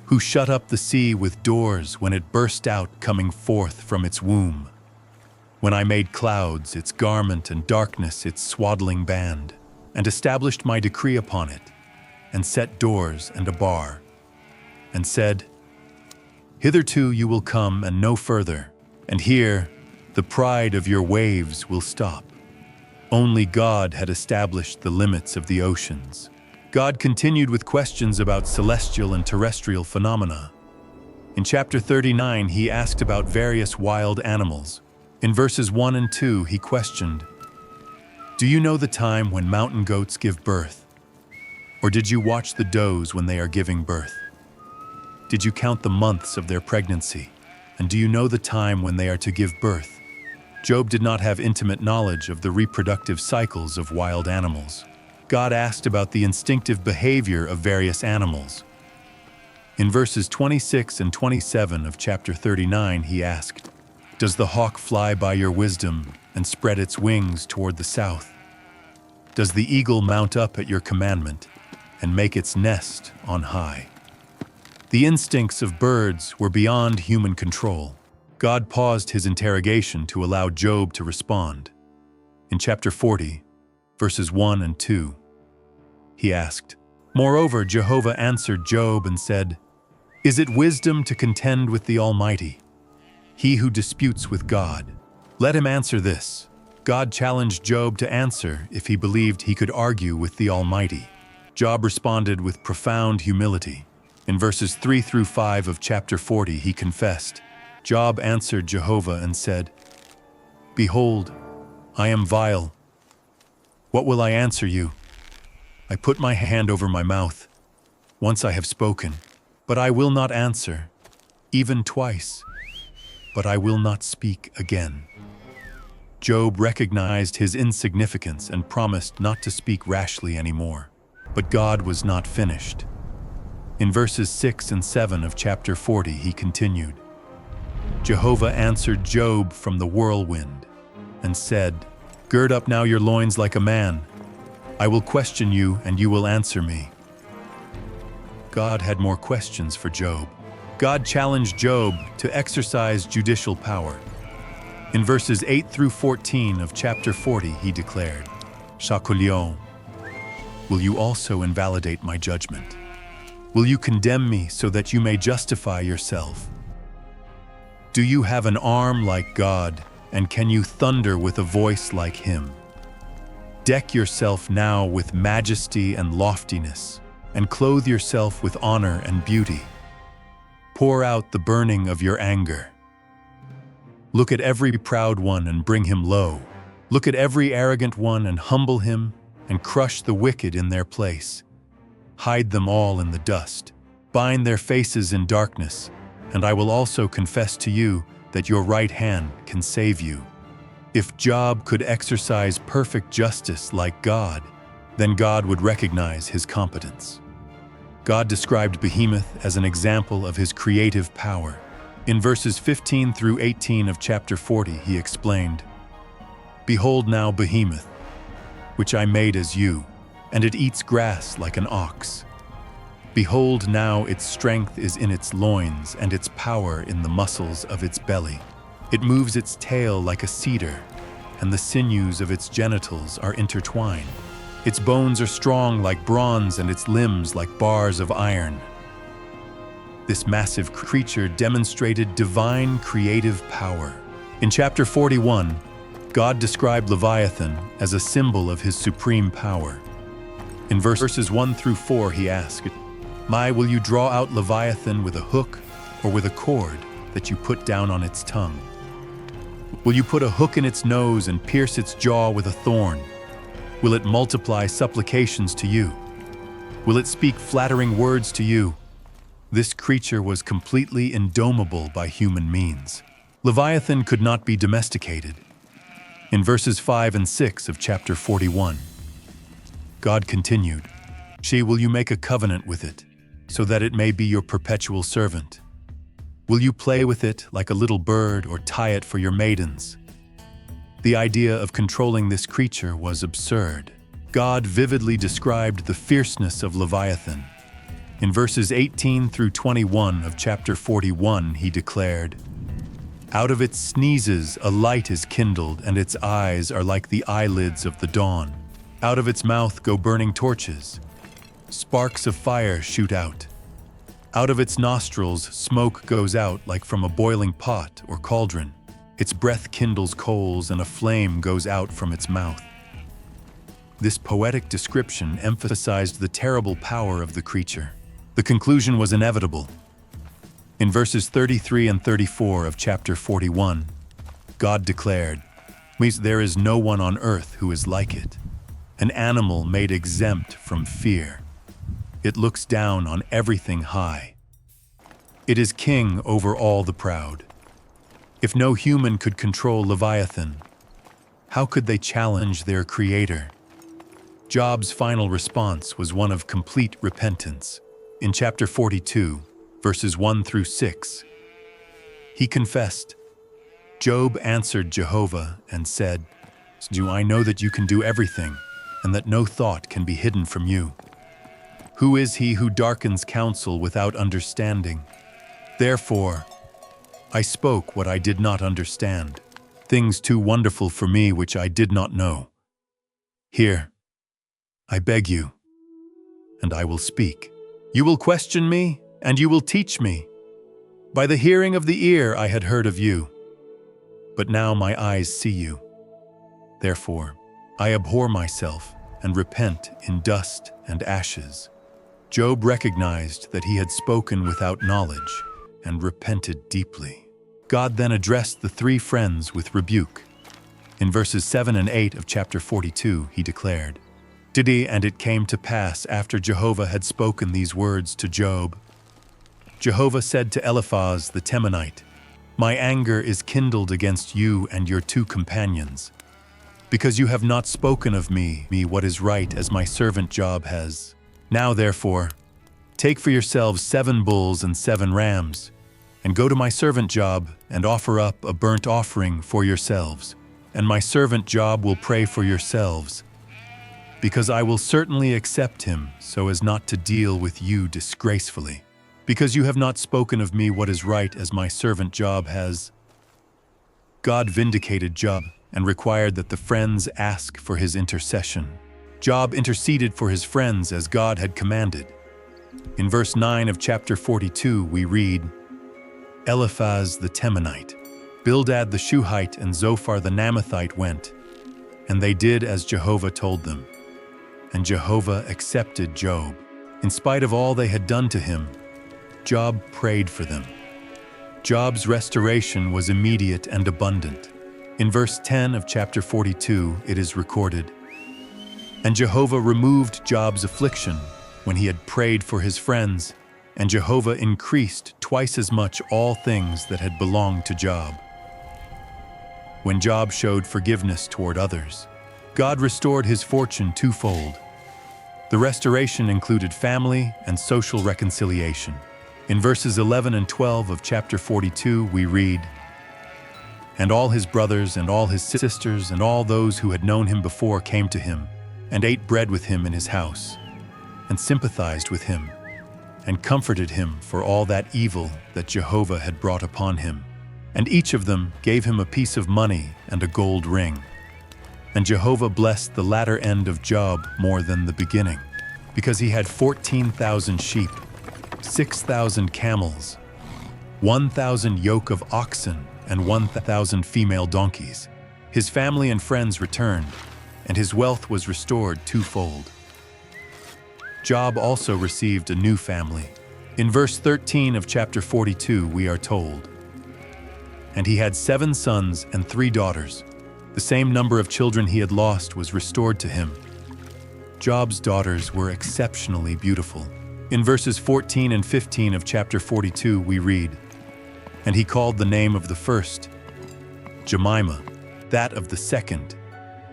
"Who shut up the sea with doors when it burst out coming forth from its womb? When I made clouds its garment and darkness its swaddling band, and established my decree upon it, and set doors and a bar, and said, hitherto you will come and no further, and here the pride of your waves will stop." Only God had established the limits of the oceans. God continued with questions about celestial and terrestrial phenomena. In chapter 39, he asked about various wild animals. In verses 1 and 2, he questioned, "Do you know the time when mountain goats give birth? Or did you watch the does when they are giving birth? Did you count the months of their pregnancy? And do you know the time when they are to give birth?" Job did not have intimate knowledge of the reproductive cycles of wild animals. God asked about the instinctive behavior of various animals. In verses 26 and 27 of chapter 39, he asked, "Does the hawk fly by your wisdom and spread its wings toward the south? Does the eagle mount up at your commandment and make its nest on high?" The instincts of birds were beyond human control. God paused his interrogation to allow Job to respond. In chapter 40, verses 1 and 2, he asked, "Moreover, Jehovah answered Job and said, is it wisdom to contend with the Almighty? He who disputes with God, let him answer this." God challenged Job to answer if he believed he could argue with the Almighty. Job responded with profound humility. In verses 3 through 5 of chapter 40, he confessed, Job answered Jehovah and said, "Behold, I am vile. What will I answer you? I put my hand over my mouth. Once I have spoken, but I will not answer, even twice, but I will not speak again." Job recognized his insignificance and promised not to speak rashly anymore. But God was not finished. In verses 6 and 7 of chapter 40, he continued, "Jehovah answered Job from the whirlwind and said, gird up now your loins like a man. I will question you and you will answer me." God had more questions for Job. God challenged Job to exercise judicial power. In verses 8 through 14 of chapter 40, he declared, "Shakulion, will you also invalidate my judgment? Will you condemn me so that you may justify yourself? Do you have an arm like God, and can you thunder with a voice like him? Deck yourself now with majesty and loftiness, and clothe yourself with honor and beauty. Pour out the burning of your anger. Look at every proud one and bring him low. Look at every arrogant one and humble him, and crush the wicked in their place. Hide them all in the dust. Bind their faces in darkness, and I will also confess to you that your right hand can save you. If Job could exercise perfect justice like God, then God would recognize his competence. God described Behemoth as an example of his creative power. In verses 15 through 18 of chapter 40, he explained, "Behold now Behemoth, which I made as you, and it eats grass like an ox. Behold now its strength is in its loins, and its power in the muscles of its belly. It moves its tail like a cedar, and the sinews of its genitals are intertwined. Its bones are strong like bronze, and its limbs like bars of iron." This massive creature demonstrated divine creative power. In chapter 41, God described Leviathan as a symbol of his supreme power. In verses 1 through 4, he asked, Will you draw out Leviathan with a hook or with a cord that you put down on its tongue? Will you put a hook in its nose and pierce its jaw with a thorn? Will it multiply supplications to you? Will it speak flattering words to you? This creature was completely indomitable by human means. Leviathan could not be domesticated. In verses 5 and 6 of chapter 41, God continued, Will you make a covenant with it, so that it may be your perpetual servant? Will you play with it like a little bird or tie it for your maidens? The idea of controlling this creature was absurd. God vividly described the fierceness of Leviathan. In verses 18 through 21 of chapter 41, he declared, "Out of its sneezes a light is kindled, and its eyes are like the eyelids of the dawn. Out of its mouth go burning torches. Sparks of fire shoot out. Out of its nostrils smoke goes out like from a boiling pot or cauldron. Its breath kindles coals, and a flame goes out from its mouth." This poetic description emphasized the terrible power of the creature. The conclusion was inevitable. In verses 33 and 34 of chapter 41, God declared, "There is no one on earth who is like it, an animal made exempt from fear. It looks down on everything high. It is king over all the proud." If no human could control Leviathan, how could they challenge their creator? Job's final response was one of complete repentance. In chapter 42, verses 1 through 6, he confessed, "Job answered Jehovah and said, Do I know that you can do everything, and that no thought can be hidden from you? Who is he who darkens counsel without understanding? Therefore, I spoke what I did not understand, things too wonderful for me which I did not know. Here, I beg you, and I will speak. You will question me, and you will teach me. By the hearing of the ear I had heard of you, but now my eyes see you. Therefore, I abhor myself and repent in dust and ashes." Job recognized that he had spoken without knowledge and repented deeply. God then addressed the three friends with rebuke. In verses 7 and 8 of chapter 42, he declared, And it came to pass after Jehovah had spoken these words to Job, Jehovah said to Eliphaz the Temanite, My anger is kindled against you and your two companions, because you have not spoken of me what is right as my servant Job has. Now therefore, take for yourselves 7 bulls and 7 rams, and go to my servant Job and offer up a burnt offering for yourselves, and my servant Job will pray for yourselves, because I will certainly accept him so as not to deal with you disgracefully, because you have not spoken of me what is right as my servant Job has." God vindicated Job and required that the friends ask for his intercession. Job interceded for his friends as God had commanded. In verse 9 of chapter 42, we read, "Eliphaz the Temanite, Bildad the Shuhite, and Zophar the Naamathite went, and they did as Jehovah told them. And Jehovah accepted Job. In spite of all they had done to him, Job prayed for them. Job's restoration was immediate and abundant. In verse 10 of chapter 42, it is recorded, And Jehovah removed Job's affliction when he had prayed for his friends, and Jehovah increased twice as much all things that had belonged to Job." When Job showed forgiveness toward others, God restored his fortune twofold. The restoration included family and social reconciliation. In verses 11 and 12 of chapter 42, we read, "And all his brothers and all his sisters and all those who had known him before came to him, and ate bread with him in his house, and sympathized with him, and comforted him for all that evil that Jehovah had brought upon him. And each of them gave him a piece of money and a gold ring. And Jehovah blessed the latter end of Job more than the beginning, because he had 14,000 sheep, 6,000 camels, 1,000 yoke of oxen, and 1,000 female donkeys. His family and friends returned, and his wealth was restored twofold." Job also received a new family. In verse 13 of chapter 42, we are told, "And he had 7 sons and 3 daughters. The same number of children he had lost was restored to him." Job's daughters were exceptionally beautiful. In verses 14 and 15 of chapter 42, we read, "And he called the name of the first Jemimah, that of the second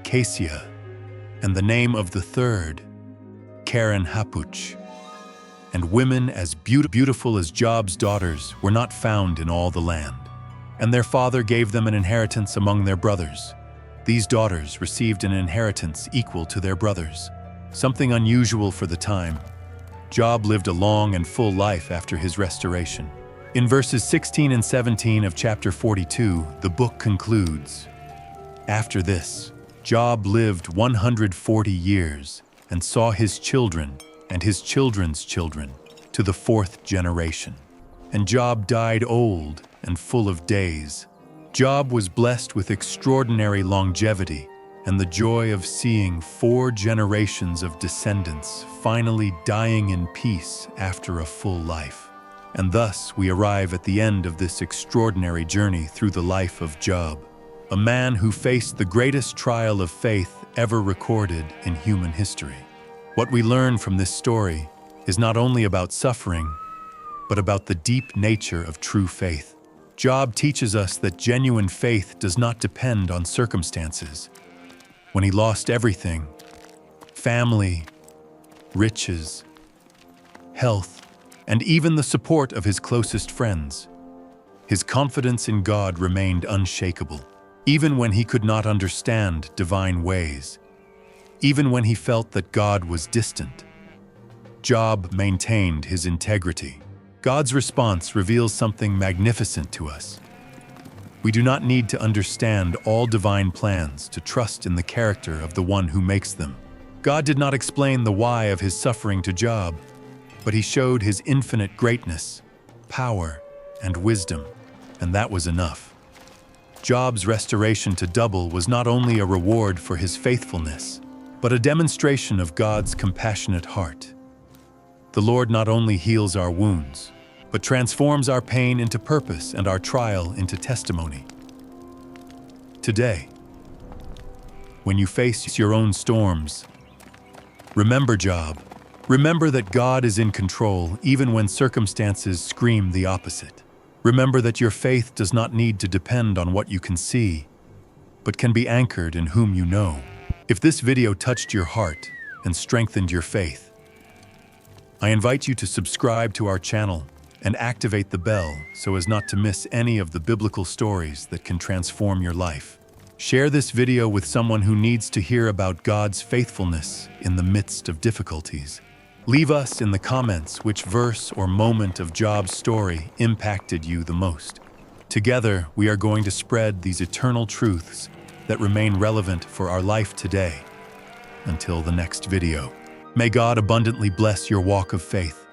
Cassia, and the name of the third Karen Hapuch. And women as beautiful as Job's daughters were not found in all the land. And their father gave them an inheritance among their brothers. These daughters received an inheritance equal to their brothers, something unusual for the time. Job lived a long and full life after his restoration." In verses 16 and 17 of chapter 42, the book concludes, "After this, Job lived 140 years and saw his children and his children's children to the 4th generation. And Job died old and full of days." Job was blessed with extraordinary longevity and the joy of seeing 4 generations of descendants finally dying in peace after a full life. And thus we arrive at the end of this extraordinary journey through the life of Job, a man who faced the greatest trial of faith ever recorded in human history. What we learn from this story is not only about suffering, but about the deep nature of true faith. Job teaches us that genuine faith does not depend on circumstances. When he lost everything, family, riches, health, and even the support of his closest friends, his confidence in God remained unshakable. Even when he could not understand divine ways, even when he felt that God was distant, Job maintained his integrity. God's response reveals something magnificent to us. We do not need to understand all divine plans to trust in the character of the one who makes them. God did not explain the why of his suffering to Job, but he showed his infinite greatness, power, and wisdom, and that was enough. Job's restoration to double was not only a reward for his faithfulness, but a demonstration of God's compassionate heart. The Lord not only heals our wounds, but transforms our pain into purpose and our trial into testimony. Today, when you face your own storms, remember Job. Remember that God is in control even when circumstances scream the opposite. Remember that your faith does not need to depend on what you can see, but can be anchored in whom you know. If this video touched your heart and strengthened your faith, I invite you to subscribe to our channel and activate the bell so as not to miss any of the biblical stories that can transform your life. Share this video with someone who needs to hear about God's faithfulness in the midst of difficulties. Leave us in the comments which verse or moment of Job's story impacted you the most. Together, we are going to spread these eternal truths that remain relevant for our life today. Until the next video, may God abundantly bless your walk of faith.